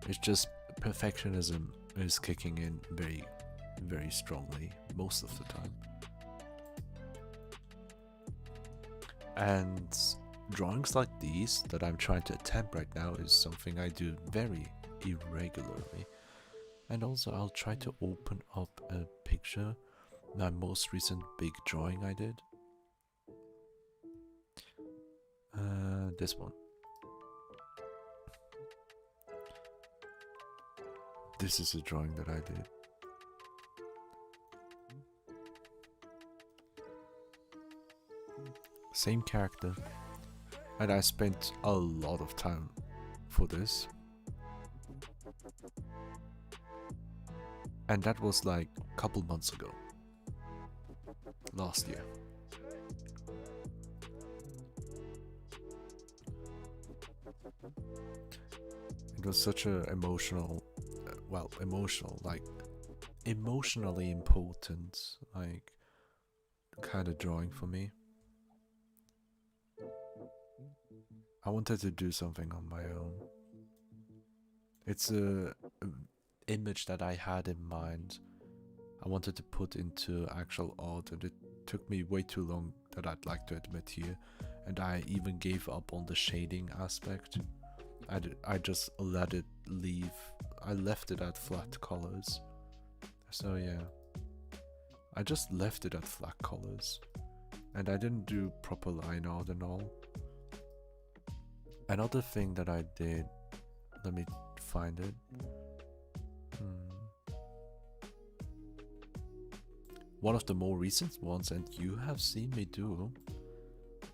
It's just perfectionism is kicking in very, very strongly most of the time. And drawings like these that I'm trying to attempt right now is something I do very irregularly. And also I'll try to open up a picture my most recent big drawing I did. This one. This is a drawing that I did. Same character. And I spent a lot of time for this. And that was like a couple months ago. Last year. It was such a emotional, like emotionally important, like kind of drawing for me. I wanted to do something on my own. It's a image that I had in mind. I wanted to put into actual art, and it took me way too long, that I'd like to admit here. And I even gave up on the shading aspect. I just let it leave. I left it at flat colors. So yeah, I just left it at flat colors, and I didn't do proper line art and all. Another thing that I did, let me find it. One of the more recent ones, and you have seen me do,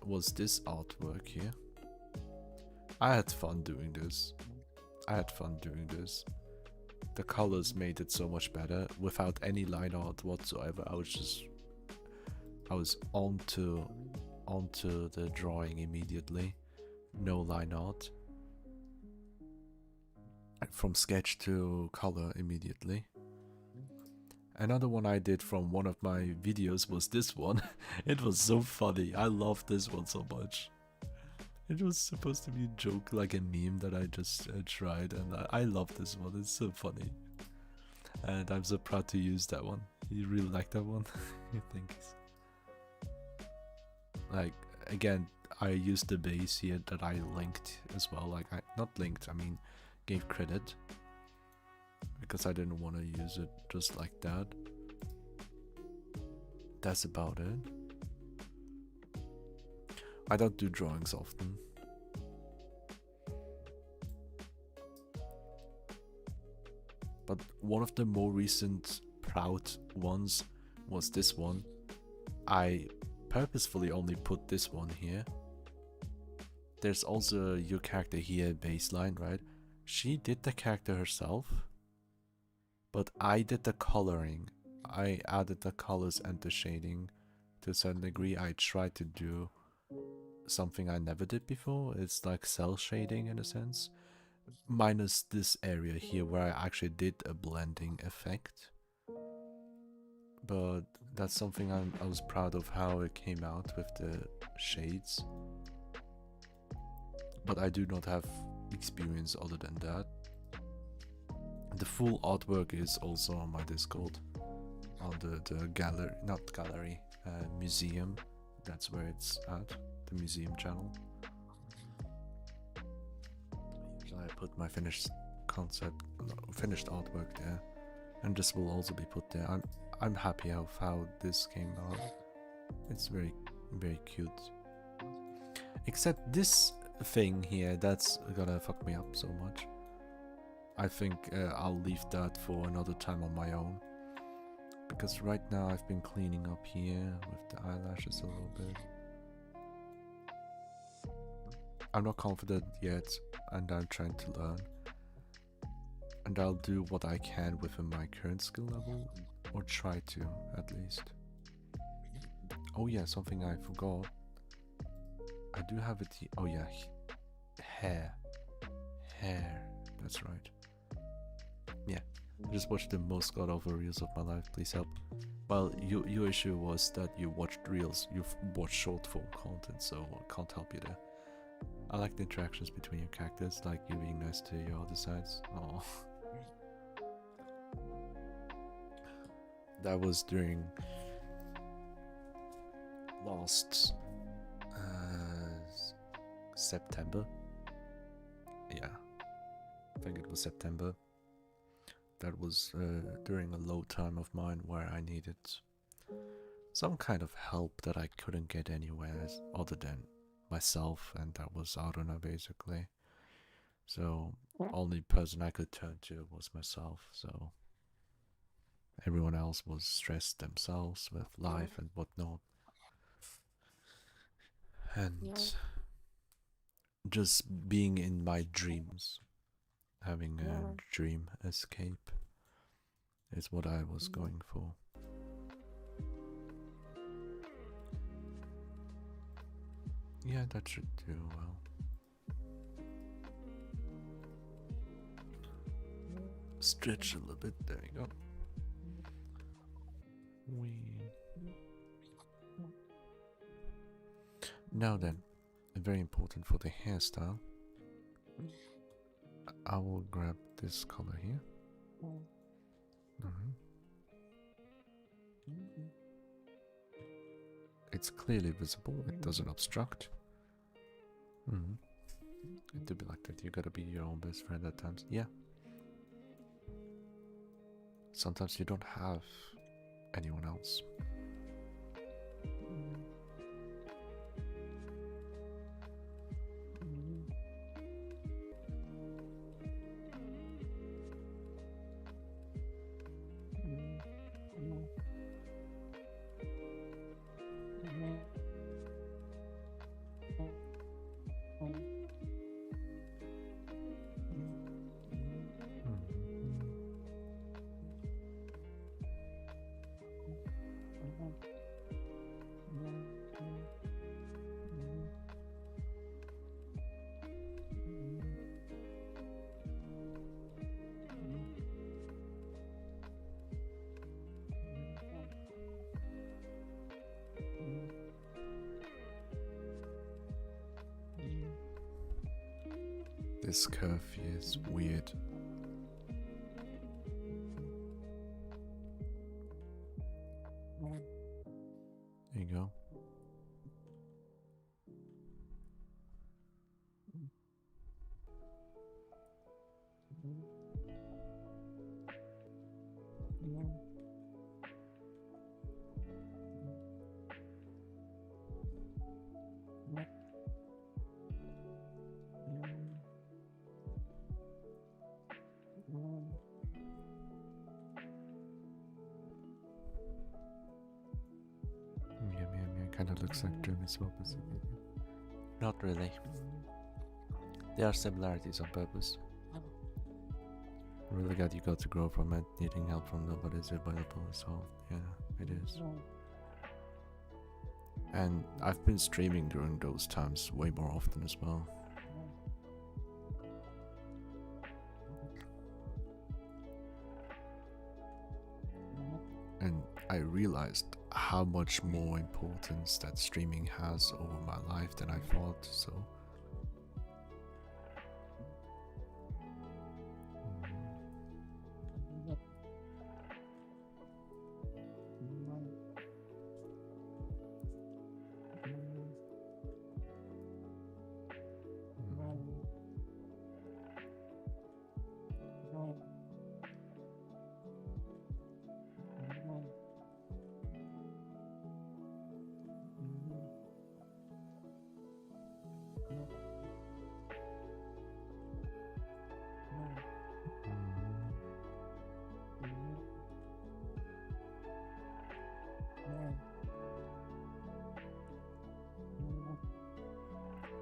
was this artwork here. I had fun doing this. The colors made it so much better without any line art whatsoever. I was onto the drawing immediately. No line art. From sketch to color immediately. Another one I did from one of my videos was this one. It was so funny. I loved this one so much. It was supposed to be a joke, like a meme that I just tried, and I love this one. It's so funny. And I'm so proud to use that one. You really like that one? You think? Like, again, I used the base here that I linked as well. Like, not linked, I mean, gave credit. Because I didn't want to use it just like that. That's about it. I don't do drawings often. But one of the more recent proud ones was this one. I purposefully only put this one here. There's also your character here, baseline, right? She did the character herself. But I did the coloring. I added the colors and the shading to a certain degree. I tried to do something I never did before. It's like cell shading in a sense. Minus this area here where I actually did a blending effect. But that's something I was proud of how it came out with the shades. But I do not have experience other than that. The full artwork is also on my Discord, on the gallery, not gallery, museum. That's where it's at, the museum channel. I put my finished artwork there, and this will also be put there. I'm happy of how this came out. It's very, very cute. Except this thing here, that's gonna fuck me up so much. I think I'll leave that for another time on my own. Because right now I've been cleaning up here with the eyelashes a little bit. I'm not confident yet, and I'm trying to learn. And I'll do what I can within my current skill level, or try to, at least. Oh yeah, something I forgot. I do have it here. Oh yeah, hair. That's right. Yeah, I just watched the most god-awful reels of my life. Please help. Well, your issue was that you watched reels. You've watched short form content, so I can't help you there. I like the interactions between your characters, like you being nice to your other sides. Oh, that was during last September. Yeah, I think it was September. That was during a low time of mine where I needed some kind of help that I couldn't get anywhere other than myself, and that was Aruna basically. So only person I could turn to was myself. So everyone else was stressed themselves with life and whatnot, and just being in my dreams, having a dream escape is what I was going for. Yeah, that should do well. Stretch a little bit, there you go. Now then, very important for the hairstyle, I will grab this color here. It's clearly visible, it doesn't obstruct. It do be like that, you gotta be your own best friend at times. Yeah. Sometimes you don't have anyone else. This curve is weird. There you go. Kind of looks like German swap. Not really. There are similarities on purpose. Really glad you got to grow from it. Needing help from nobody is available, so yeah, it is. And I've been streaming during those times way more often as well. And I realized how much more importance that streaming has over my life than I thought, so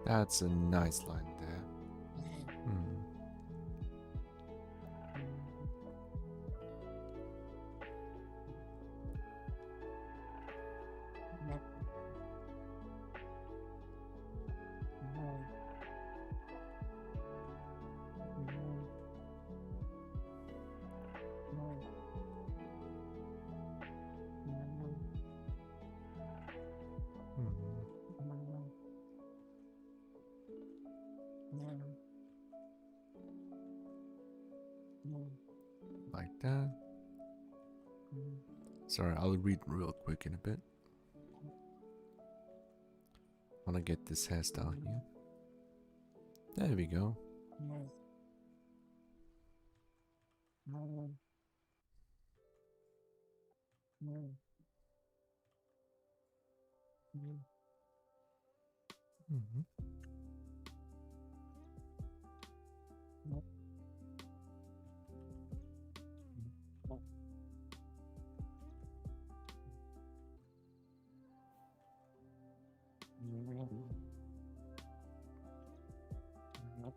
that's a nice line there. Like that. Sorry, I'll read real quick in a bit. I wanna get this hairstyle here. There we go. Mhm.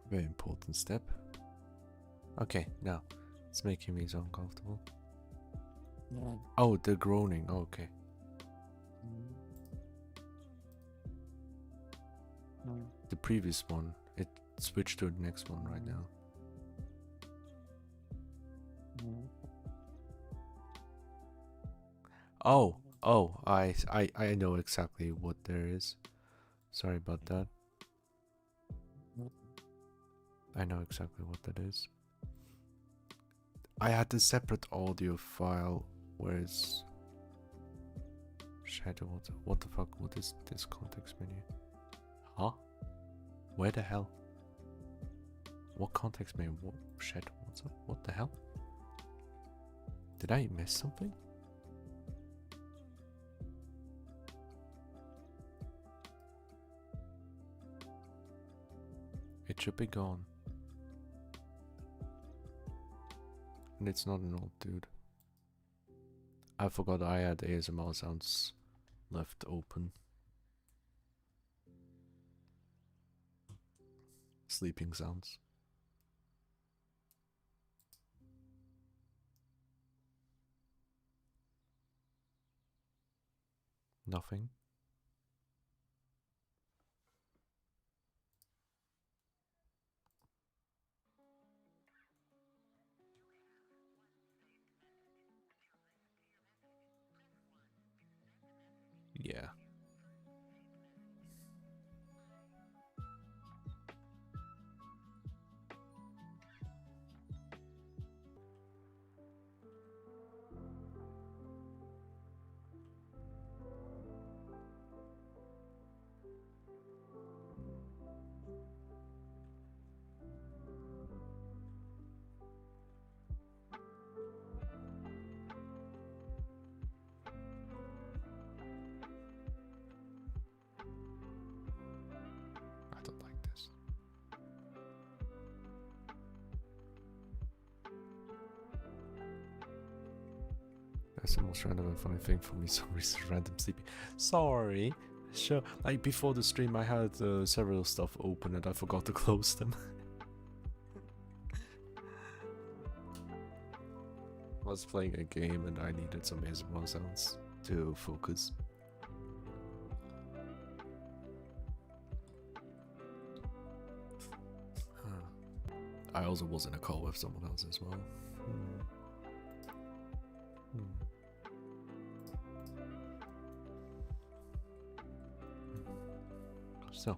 Very important step. Okay, now it's making me so uncomfortable. Oh, the groaning. Okay. The previous one, it switched to the next one right now. Oh, I know exactly what there is. Sorry about that. I know exactly what that is. I had a separate audio file where it's shadow. What the fuck? What is this context menu? Huh? Where the hell? What context menu? What shadow? What's up? What the hell? Did I miss something? It should be gone. And it's not an old dude. I forgot I had ASMR sounds left open. Sleeping sounds. Nothing. Yeah. I don't like this. That's the most random and funny thing for me. Sorry, random sleeping. Sorry. Sure. Like before the stream, I had several stuff open and I forgot to close them. I was playing a game and I needed some ASMR sounds to focus. I also was in a call with someone else as well. So,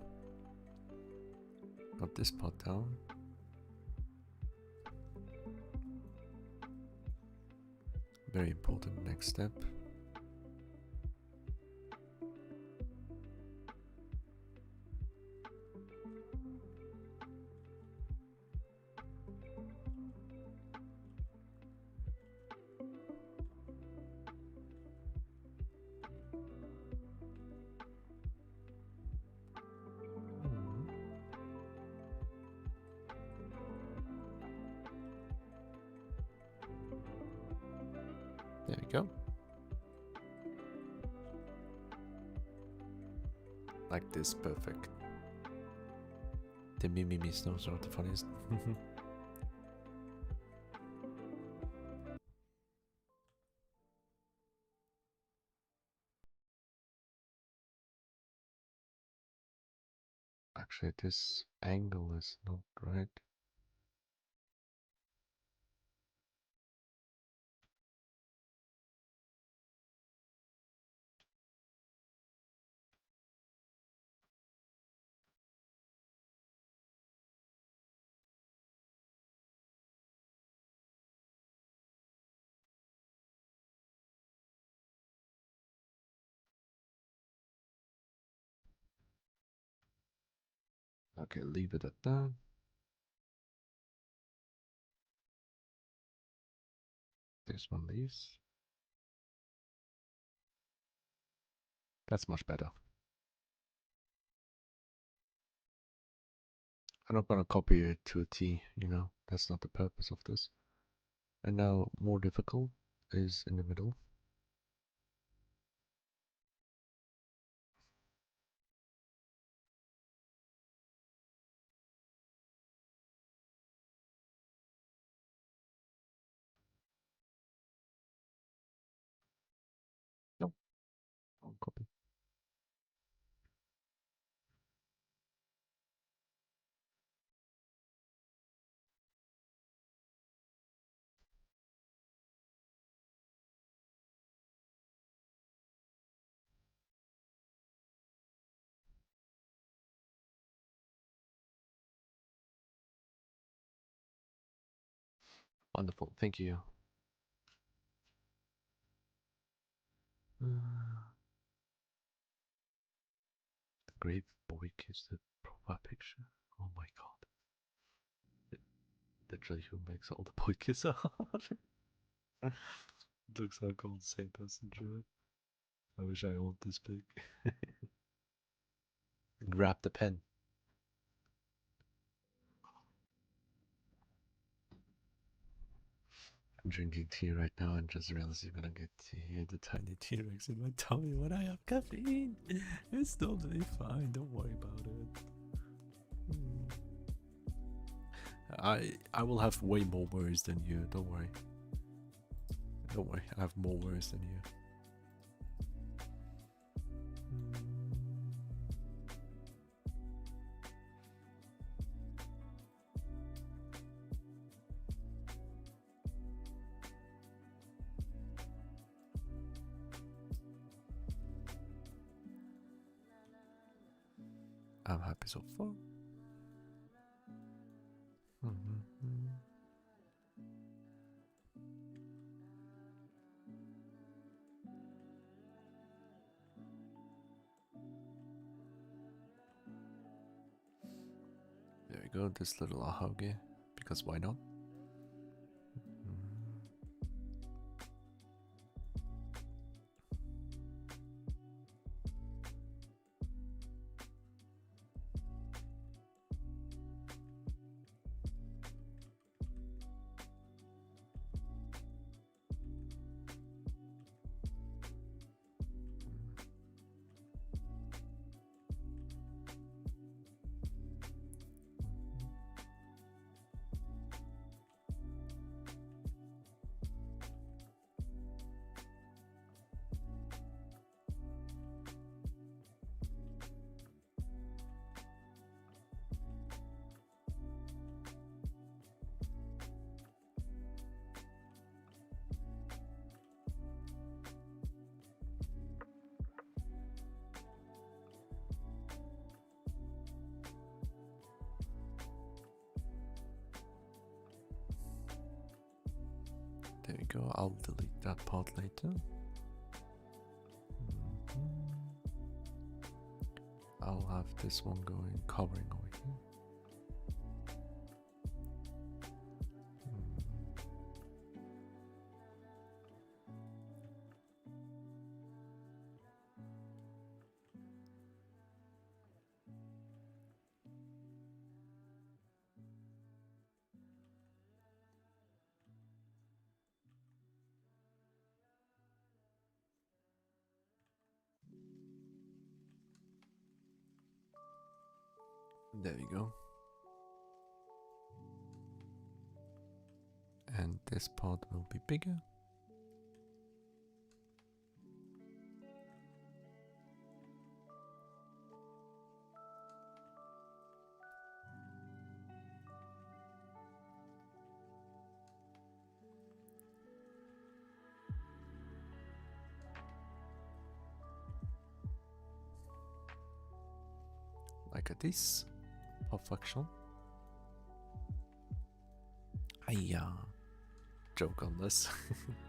got this part down. Very important next step. There we go. Like this, perfect. The Mimimi snows are the funniest. Actually, this angle is not right. Okay, leave it at that. This one leaves. That's much better. I'm not gonna copy it to a T, you know, that's not the purpose of this. And now, more difficult is in the middle. No, I'll copy. Wonderful, thank you. The great boy kiss the profile picture. Oh my god. Literally who makes all the boy kiss art. Looks like all the same person drew it. I wish I owned this big. Grab the pen. I'm drinking tea right now and just realized you're gonna get to hear the tiny T-Rex in my tummy when I have caffeine. It's totally fine, don't worry about it. I will have way more worries than you, don't worry. Don't worry, I have more worries than you. I'm happy so far. There we go, this little ahoge, because why not? There we go, I'll delete that part later. I'll have this one going, covering over here. There we go. And this part will be bigger. Like this. Perfection. Joke on this.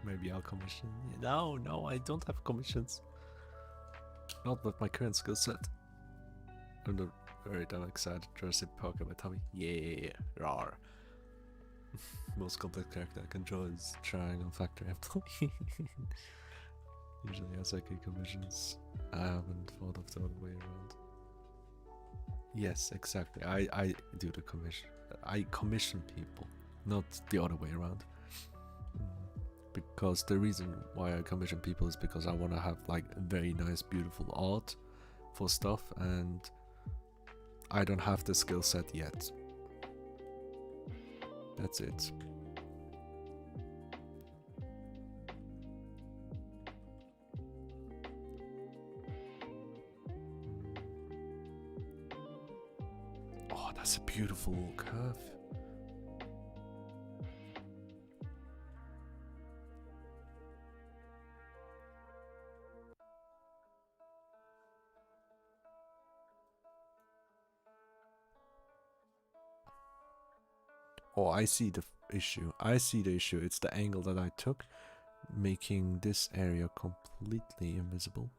Maybe I'll commission. No, I don't have commissions. Not with my current skill set. I'm very damn excited. Jurassic Park in my tummy. Yeah, rar. Most complex character I can draw is Triangle Factory employee. Usually Asake commissions. I haven't thought of the other way around. Yes, exactly. I do the commission. I commission people, not the other way around. Because the reason why I commission people is because I want to have like very nice, beautiful art for stuff, and I don't have the skill set yet. That's it. Oh, that's a beautiful curve. Oh, I see the issue. I see the issue. It's the angle that I took, making this area completely invisible.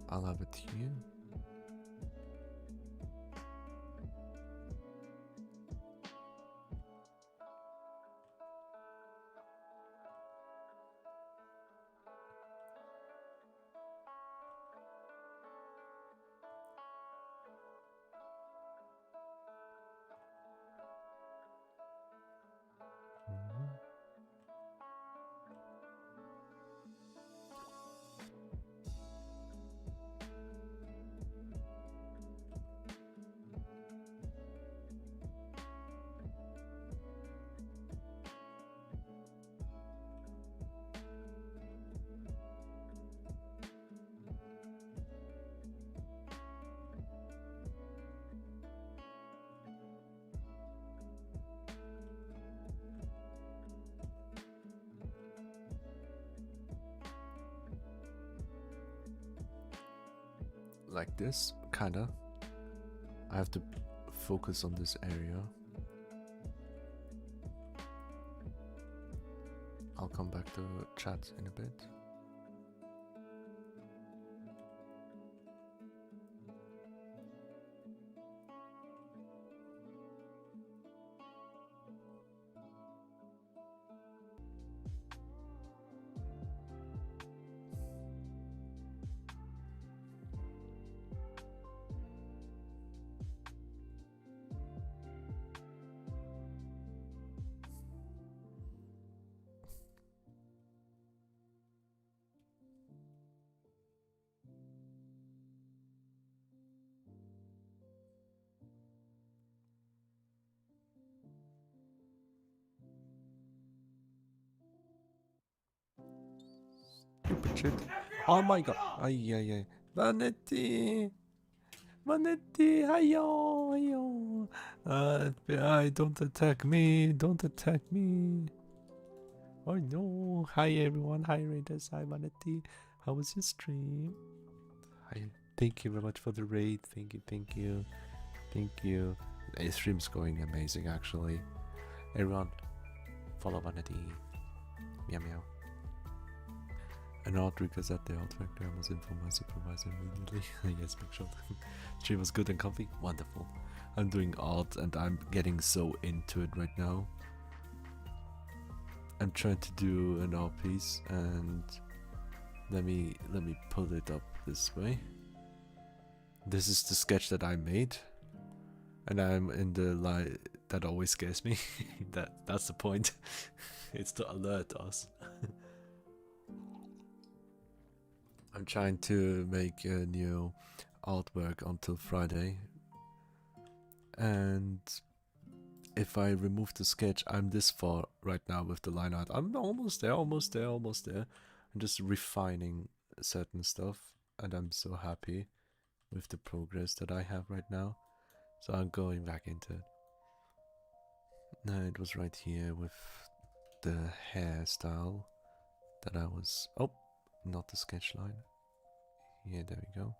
I'll have it here. Like this, kinda. I have to focus on this area. I'll come back to chat in a bit. Stupid shit. Oh my god. Ay, ay, ay. Vanity! Vanity! Hiyo! Hiyo! FBI, don't attack me! Don't attack me! Oh no! Hi everyone! Hi Raiders! Hi Vanity! How was your stream? Hi. Thank you very much for the raid. Thank you, thank you, thank you. The stream's going amazing actually. Everyone, follow Vanity. Meow meow. An art request at the art factory. I must inform my supervisor immediately. Yes, make sure. Stream was good and comfy. Wonderful. I'm doing art and I'm getting so into it right now. I'm trying to do an art piece and let me pull it up this way. This is the sketch that I made, and I'm in the light that always scares me. That's the point. It's to alert us. I'm trying to make a new artwork until Friday, and if I remove the sketch, I'm this far right now with the line art. I'm almost there, almost there, almost there. I'm just refining certain stuff, and I'm so happy with the progress that I have right now. So I'm going back into it. No, it was right here with the hairstyle that I was... Oh, not the sketch line. Yeah, there we go.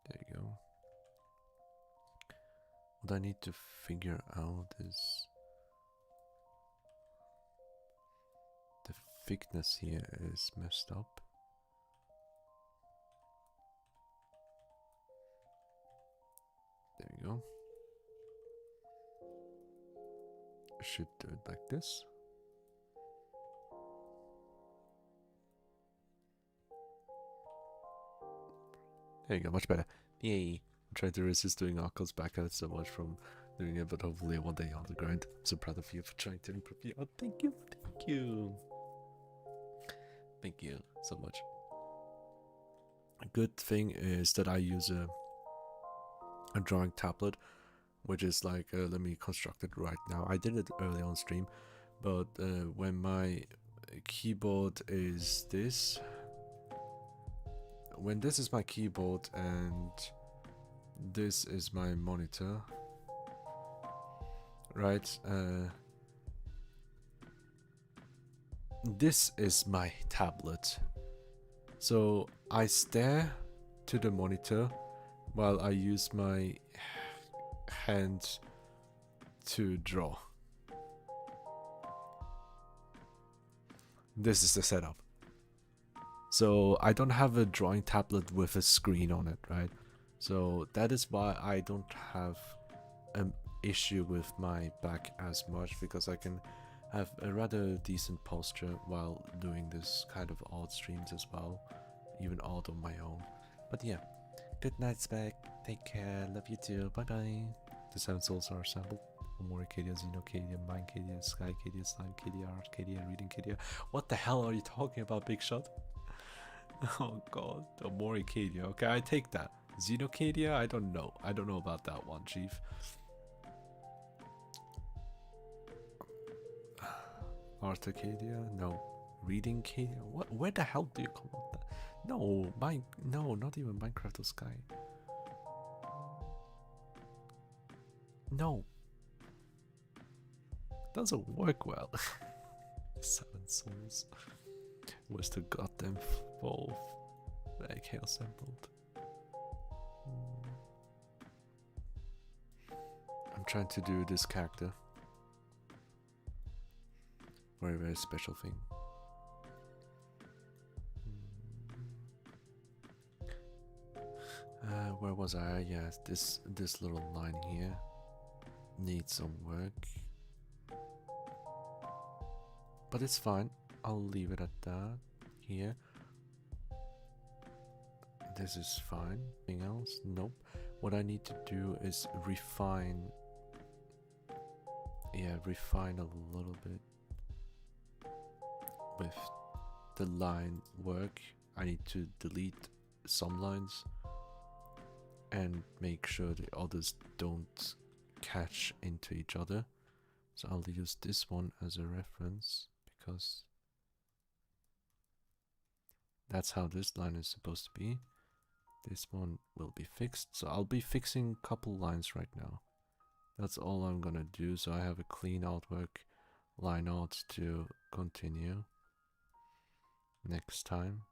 There you go. What I need to figure out is the thickness here is messed up. There we go. Should do it like this. There you go, much better. Yay. I'm trying to resist doing Arkle's back out so much from doing it, but hopefully one day on the grind. I'm so proud of you for trying to improve you. Oh, thank you, thank you. Thank you so much. A good thing is that I use a drawing tablet, which is like, let me construct it right now. I did it early on stream, but when my keyboard is this, when this is my keyboard and this is my monitor, right? This is my tablet. So I stare to the monitor while I use my hand to draw. This is the setup. So I don't have a drawing tablet with a screen on it, right? So that is why I don't have an issue with my back as much, because I can have a rather decent posture while doing this kind of odd streams as well, even odd on my own. But yeah, good night, Spec. Take care. Love you too. Bye bye. The 7 souls are assembled. Amorecadia, Xenocadia, Mindcadia, Skycadia, Slimecadia, Arcadia, Readingcadia. What the hell are you talking about, Big Shot? Oh god, Amorecadia. Okay, I take that. Xenocadia, I don't know. I don't know about that one, Chief. Arcadia, no. Readingcadia. What? Where the hell do you come up with that? No, no, not even Minecraft or Sky. No. Doesn't work well. 7 souls. Where's the goddamn wolf? Like hail assembled. I'm trying to do this character. Very, very special thing. Where was I? Yeah, this little line here needs some work. But it's fine. I'll leave it at that. Here. This is fine. Anything else? Nope. What I need to do is refine. Yeah, refine a little bit with the line work. I need to delete some lines and make sure the others don't catch into each other. So I'll use this one as a reference because that's how this line is supposed to be. This one will be fixed. So I'll be fixing a couple lines right now. That's all I'm gonna do. So I have a clean artwork line art to continue next time.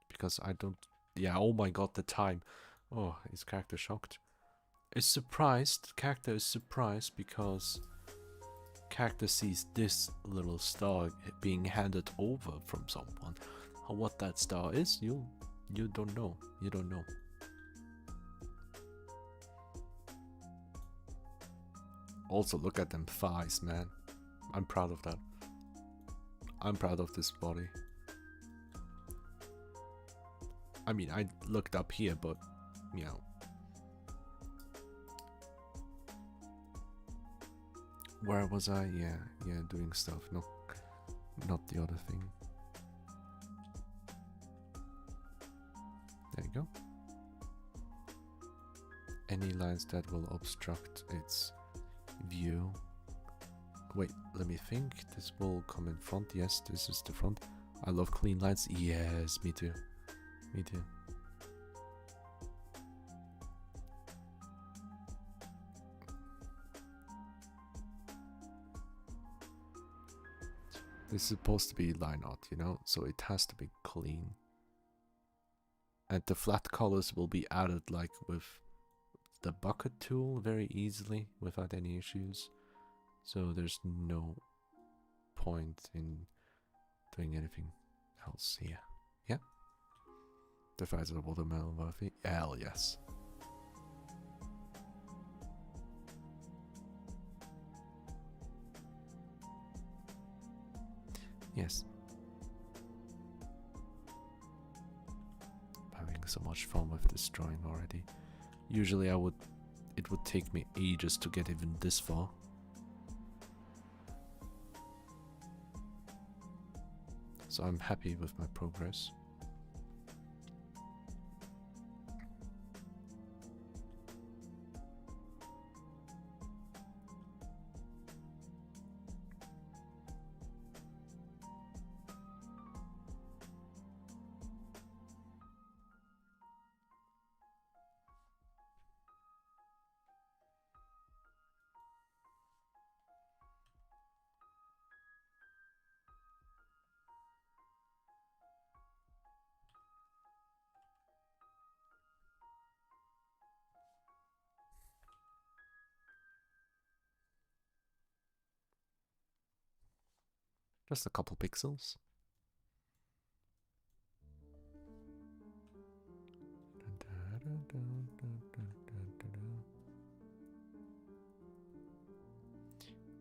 Because I don't... Yeah, oh my god, the time. Oh, is character shocked? Is surprised. Character is surprised because character sees this little star being handed over from someone. What that star is, you don't know. You don't know. Also, look at them thighs, man. I'm proud of that. I'm proud of this body. I mean, I looked up here, but, you know. Where was I? Yeah, doing stuff. Not the other thing. There you go. Any lines that will obstruct its view. Wait, let me think. This will come in front. Yes, this is the front. I love clean lines. Yes, me too. Me too. This is supposed to be line art, you know, so it has to be clean. And the flat colors will be added like with the bucket tool very easily without any issues. So there's no point in doing anything else here. Yeah. The fries are watermelon worthy? Hell yes. Yes. I'm having so much fun with this drawing already. Usually it would take me ages to get even this far. So I'm happy with my progress. Just a couple pixels.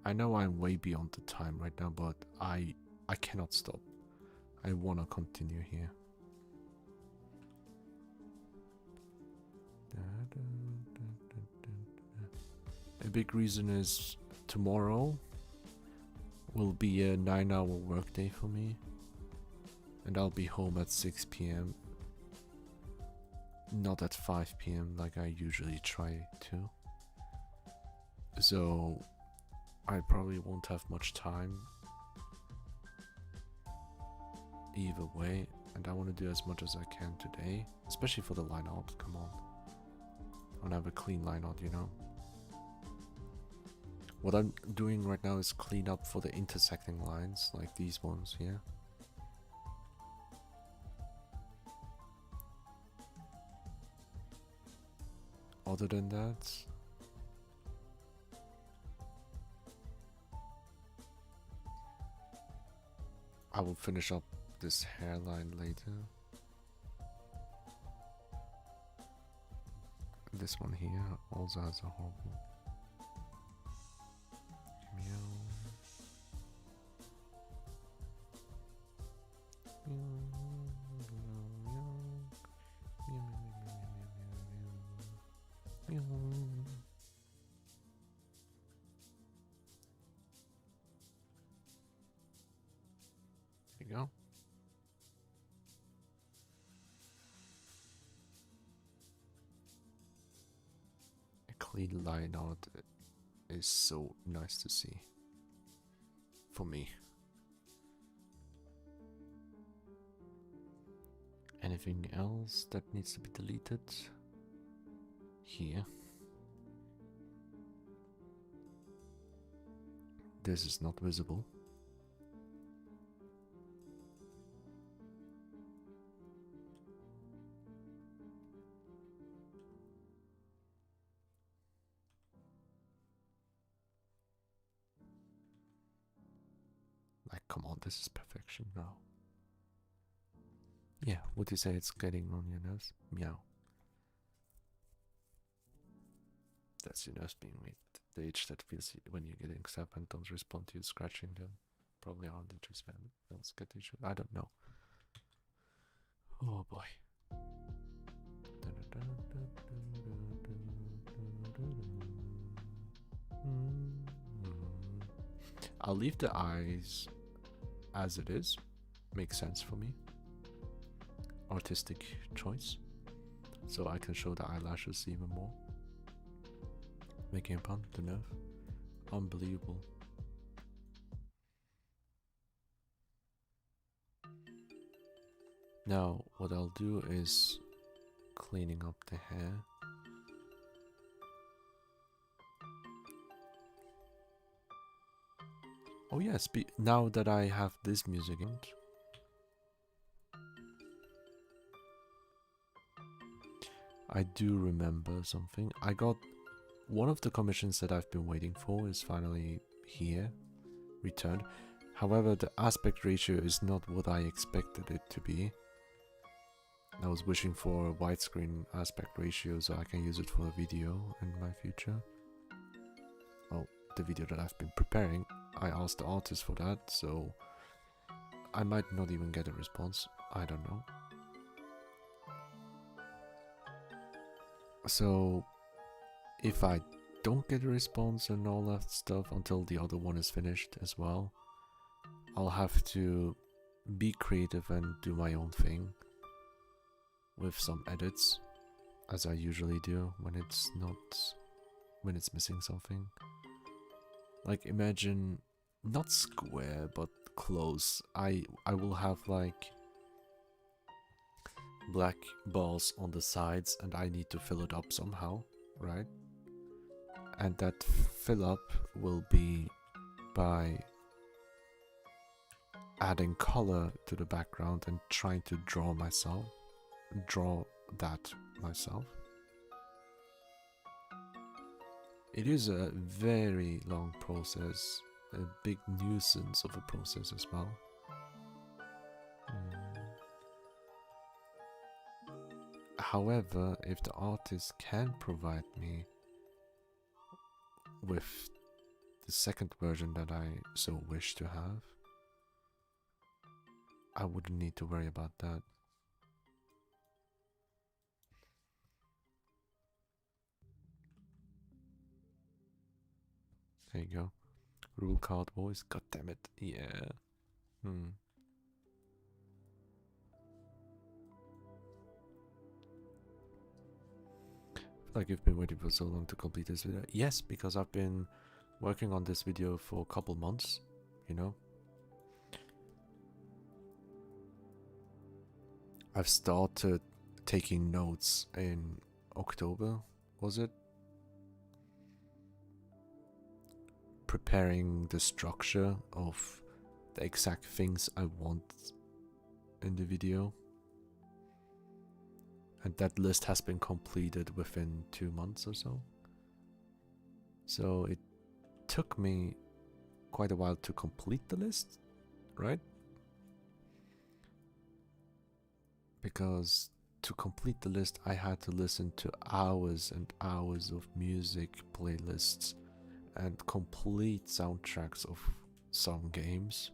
I know I'm way beyond the time right now, but I cannot stop. I wanna continue here. A big reason is tomorrow will be a 9-hour workday for me, and I'll be home at 6 p.m. Not at 5 p.m. like I usually try to. So I probably won't have much time either way, and I want to do as much as I can today, especially for the line art. Come on, I want to have a clean line art, you know. What I'm doing right now is clean up for the intersecting lines, like these ones here. Other than that, I will finish up this hairline later. This one here also has a horrible meow. There you go. A clean line art is so nice to see. For me. Anything else that needs to be deleted? Here. This is not visible. Like, come on, this is perfection now. Yeah, would you say it's getting on your nose? Meow. That's your nose being weak. The itch that feels when you're getting sap and don't respond to you scratching them. Probably aren't interested. Else get itchy. I don't know. Oh boy. I'll leave the eyes as it is. Makes sense for me. Artistic choice. So I can show the eyelashes even more. Making a pun, the nerve. Unbelievable. Now, what I'll do is cleaning up the hair. Oh yes, now that I have this music in, I do remember something. I got one of the commissions that I've been waiting for is finally here, returned. However, the aspect ratio is not what I expected it to be. I was wishing for a widescreen aspect ratio so I can use it for a video in my future. Well, the video that I've been preparing, I asked the artist for that, so I might not even get a response. I don't know. So, if I don't get a response and all that stuff until the other one is finished as well, I'll have to be creative and do my own thing with some edits, as I usually do when it's missing something. Like, imagine not square but close. I will have like black balls on the sides and I need to fill it up somehow, right? And that fill up will be by adding color to the background and trying to draw that myself. It is a very long process, a big nuisance of a process as well. However, if the artist can provide me with the second version that I so wish to have, I wouldn't need to worry about that. There you go. Rule card voice. God damn it. Yeah. I feel like you've been waiting for so long to complete this video. Yes, because I've been working on this video for a couple months, you know. I've started taking notes in October, was it? Preparing the structure of the exact things I want in the video. And that list has been completed within 2 months or so. So it took me quite a while to complete the list, right? Because to complete the list I had to listen to hours and hours of music playlists and complete soundtracks of some games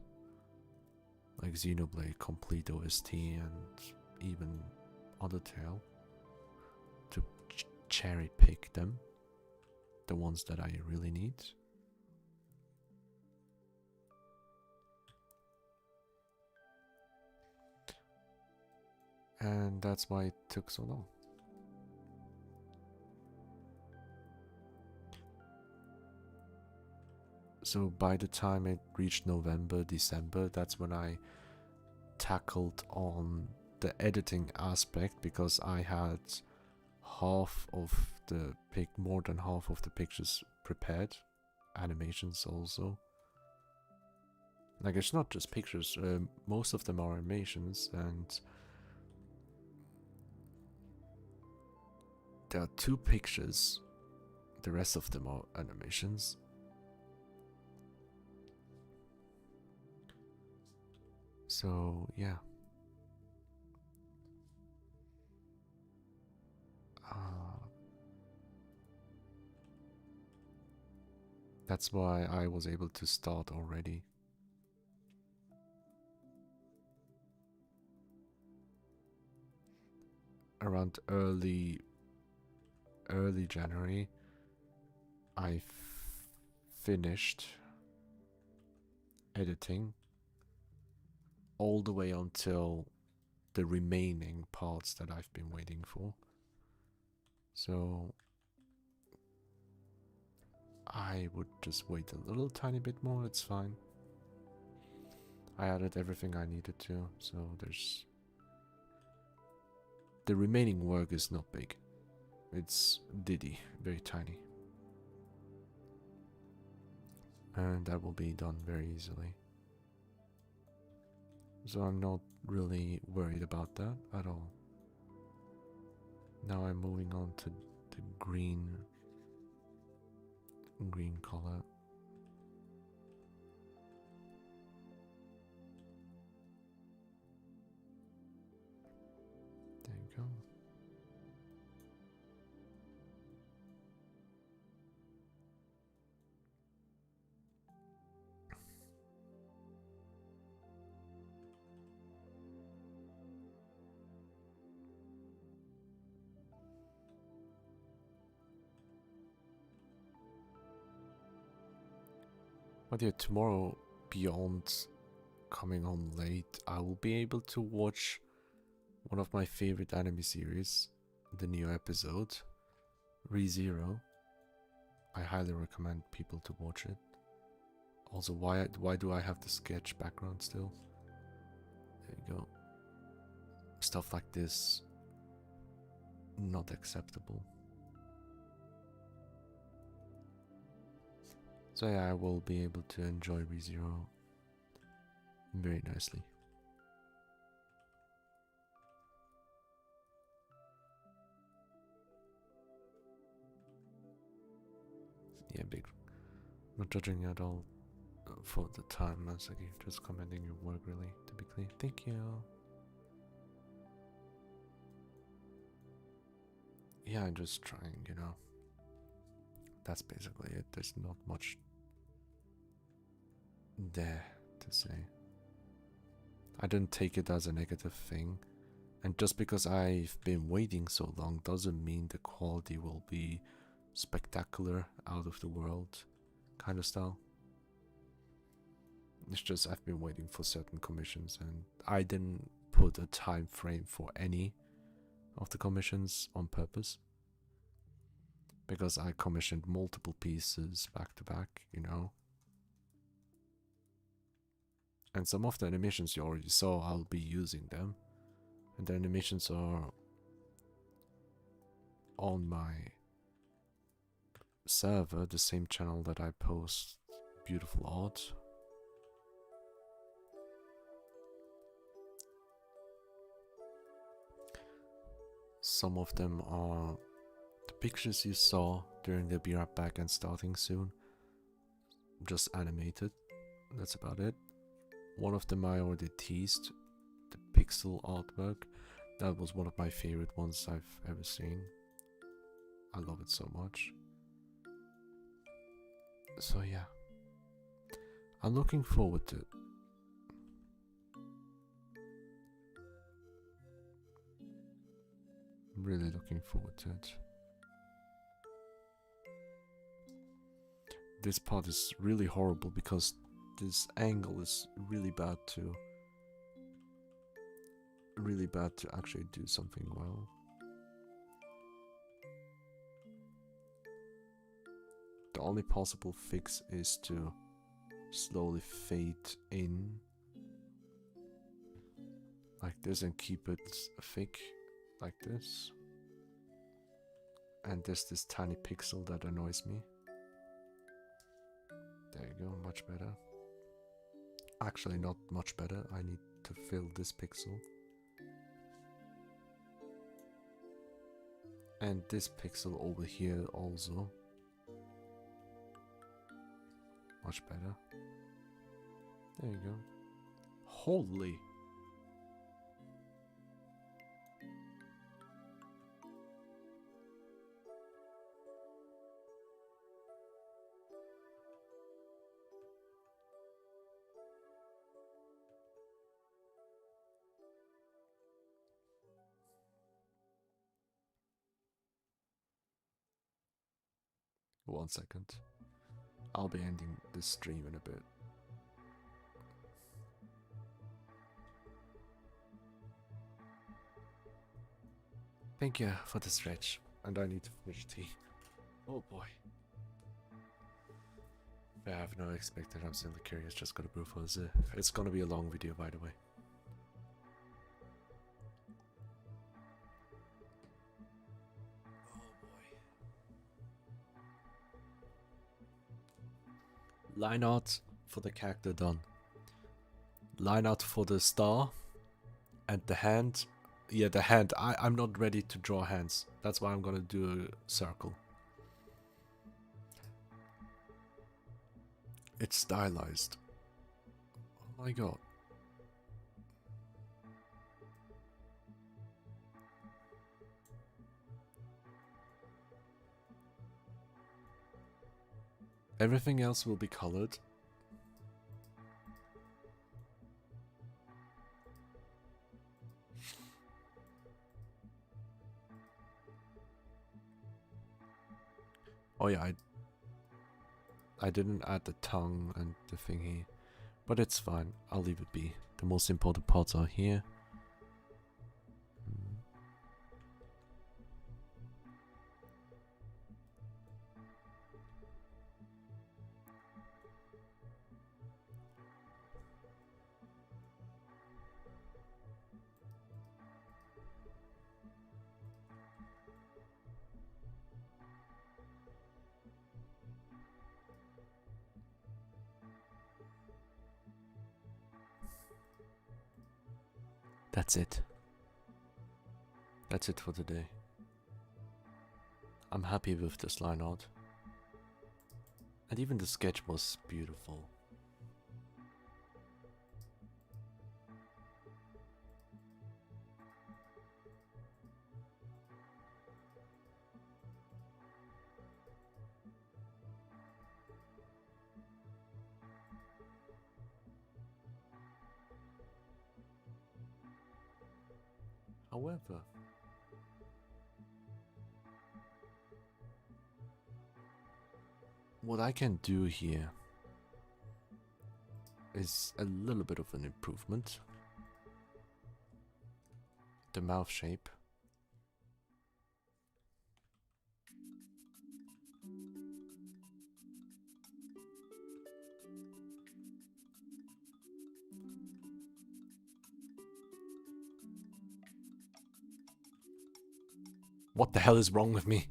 like Xenoblade Complete OST and even Undertale, to cherry pick them, the ones that I really need. And that's why it took so long. So by the time it reached November, December, that's when I tackled on the editing aspect, because I had more than half of the pictures prepared, animations also. Like, it's not just pictures, most of them are animations, and there are 2 pictures, the rest of them are animations. So, yeah. That's why I was able to start already. Around early January, I finished editing all the way until the remaining parts that I've been waiting for. So I would just wait a little tiny bit more, it's fine. I added everything I needed to, so the remaining work is not big. It's very tiny. and that will be done very easily. So I'm not really worried about that at all. Now I'm moving on to the green color. There you go. But yeah, tomorrow, beyond coming home late, I will be able to watch one of my favorite anime series, the new episode, ReZero. I highly recommend people to watch it. Also, why do I have the sketch background still? There you go. Stuff like this, not acceptable. So yeah, I will be able to enjoy ReZero very nicely. Yeah, big. Not judging you at all for the time, Asaki. Just commending your work, really, to be clear. Thank you. Yeah, I'm just trying, you know. That's basically it. There's not much there to say. I didn't take it as a negative thing. And just because I've been waiting so long doesn't mean the quality will be spectacular, out of the world kind of style. It's just I've been waiting for certain commissions and I didn't put a time frame for any of the commissions on purpose. Because I commissioned multiple pieces back to back, you know. And some of the animations you already saw, I'll be using them. And the animations are on my server, the same channel that I post beautiful art. Some of them are the pictures you saw during the Be Right Back and Starting Soon. Just animated. That's about it. One of them I already teased, the pixel artwork. That was one of my favorite ones I've ever seen. I love it so much. So yeah, I'm looking forward to it. I'm really looking forward to it. This part is really horrible because this angle is really bad to actually do something well. The only possible fix is to slowly fade in like this and keep it thick like this. And there's this tiny pixel that annoys me. There you go, much better. Actually, not much better. I need to fill this pixel. And this pixel over here also. Much better. There you go. Holy! One second. I'll be ending this stream in a bit. Thank you for the stretch. And I need to finish tea. Oh boy. I have no expected. I'm simply curious. Just gotta brew for this. It's gonna be a long video, by the way. Line art for the character done. Line art for the star. And the hand. Yeah, the hand. I'm not ready to draw hands. That's why I'm gonna do a circle. It's stylized. Oh my god. Everything else will be colored. Oh yeah, I didn't add the tongue and the thingy, but it's fine. I'll leave it be. The most important parts are here. That's it. That's it for today. I'm happy with this line art. And even the sketch was beautiful. However, what I can do here is a little bit of an improvement. The mouth shape. What the hell is wrong with me?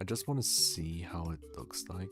I just want to see how it looks like.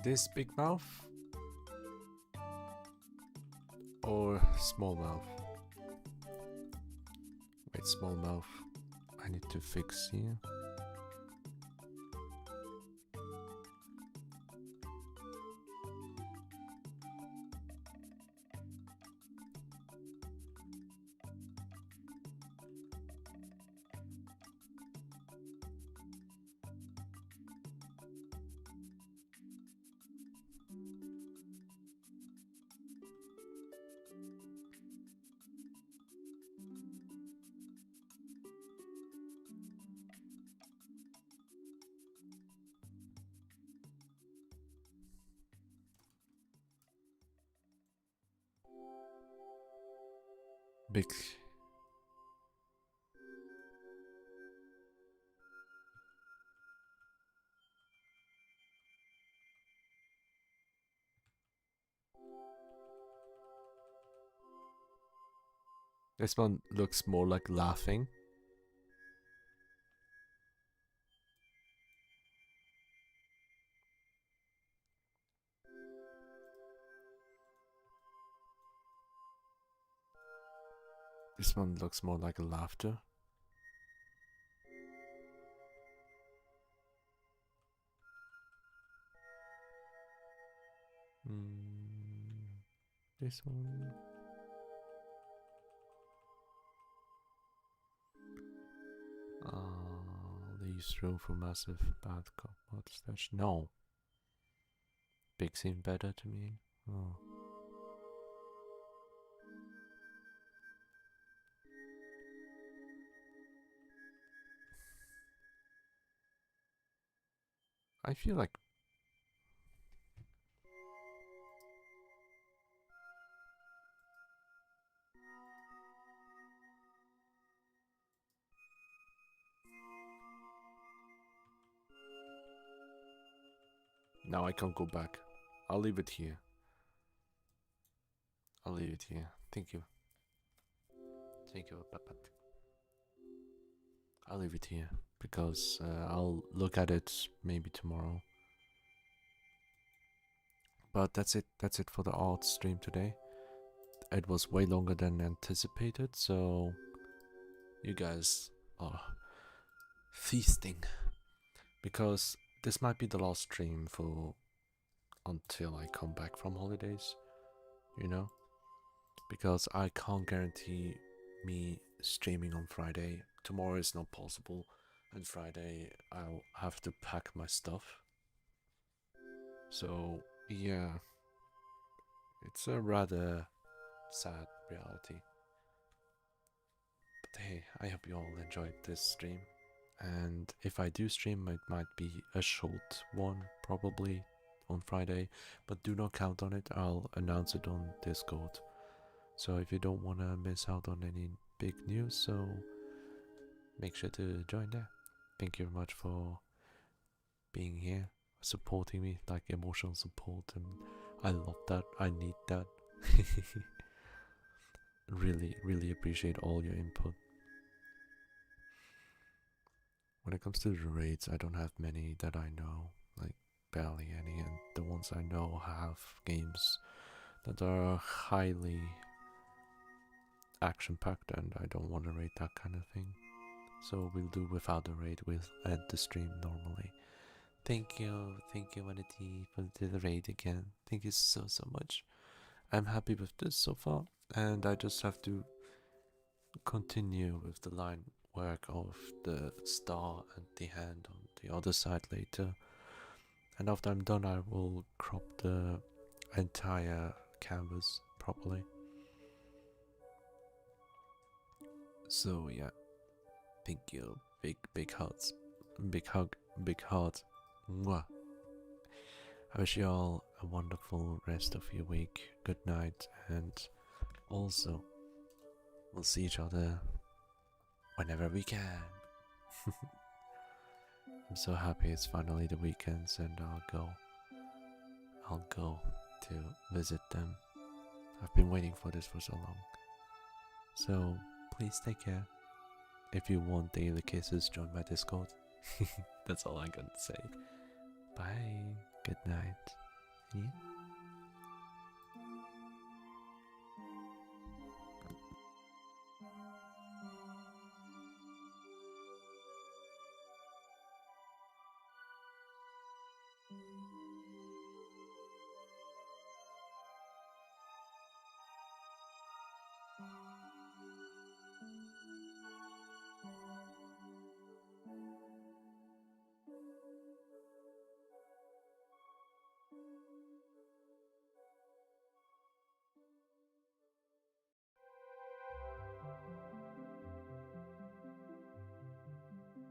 This big mouth or small mouth? Wait, small mouth. I need to fix here. Big. This one looks more like laughing. This one looks more like a laughter. This one. Leaves room for massive bad cop mod stash. No. Big seemed better to me. Oh. I feel like now I can't go back. I'll leave it here. I'll leave it here. Thank you. Thank you, Papat. I'll leave it here because I'll look at it maybe tomorrow. But that's it. That's it for the art stream today. It was way longer than anticipated, so you guys are feasting because this might be the last stream for until I come back from holidays, you know, because I can't guarantee me streaming on Friday. Tomorrow is not possible, and Friday I'll have to pack my stuff. So yeah, it's a rather sad reality. But hey, I hope you all enjoyed this stream. And if I do stream, it might be a short one, probably on Friday. But do not count on it, I'll announce it on Discord. So if you don't want to miss out on any big news, so make sure to join there. Thank you very much for being here, supporting me, like emotional support, and I love that, I need that. Really appreciate all your input. When it comes to the raids, I don't have many that I know, like barely any, and the ones I know have games that are highly action-packed, and I don't want to raid that kind of thing. So we'll do without the raid, we'll end the stream normally. Thank you, Vanity, for the raid again. Thank you so much. I'm happy with this so far, and I just have to continue with the line work of the star and the hand on the other side later. And after I'm done, I will crop the entire canvas properly. So yeah, thank you. Big hugs, big hug, big heart. Mwah. I wish you all a wonderful rest of your week. Good night, and also we'll see each other whenever we can. I'm so happy it's finally the weekends, and I'll go to visit them. I've been waiting for this for so long. So please take care. If you want daily kisses, join my Discord. That's all I'm gonna say. Bye. Good night. Yeah.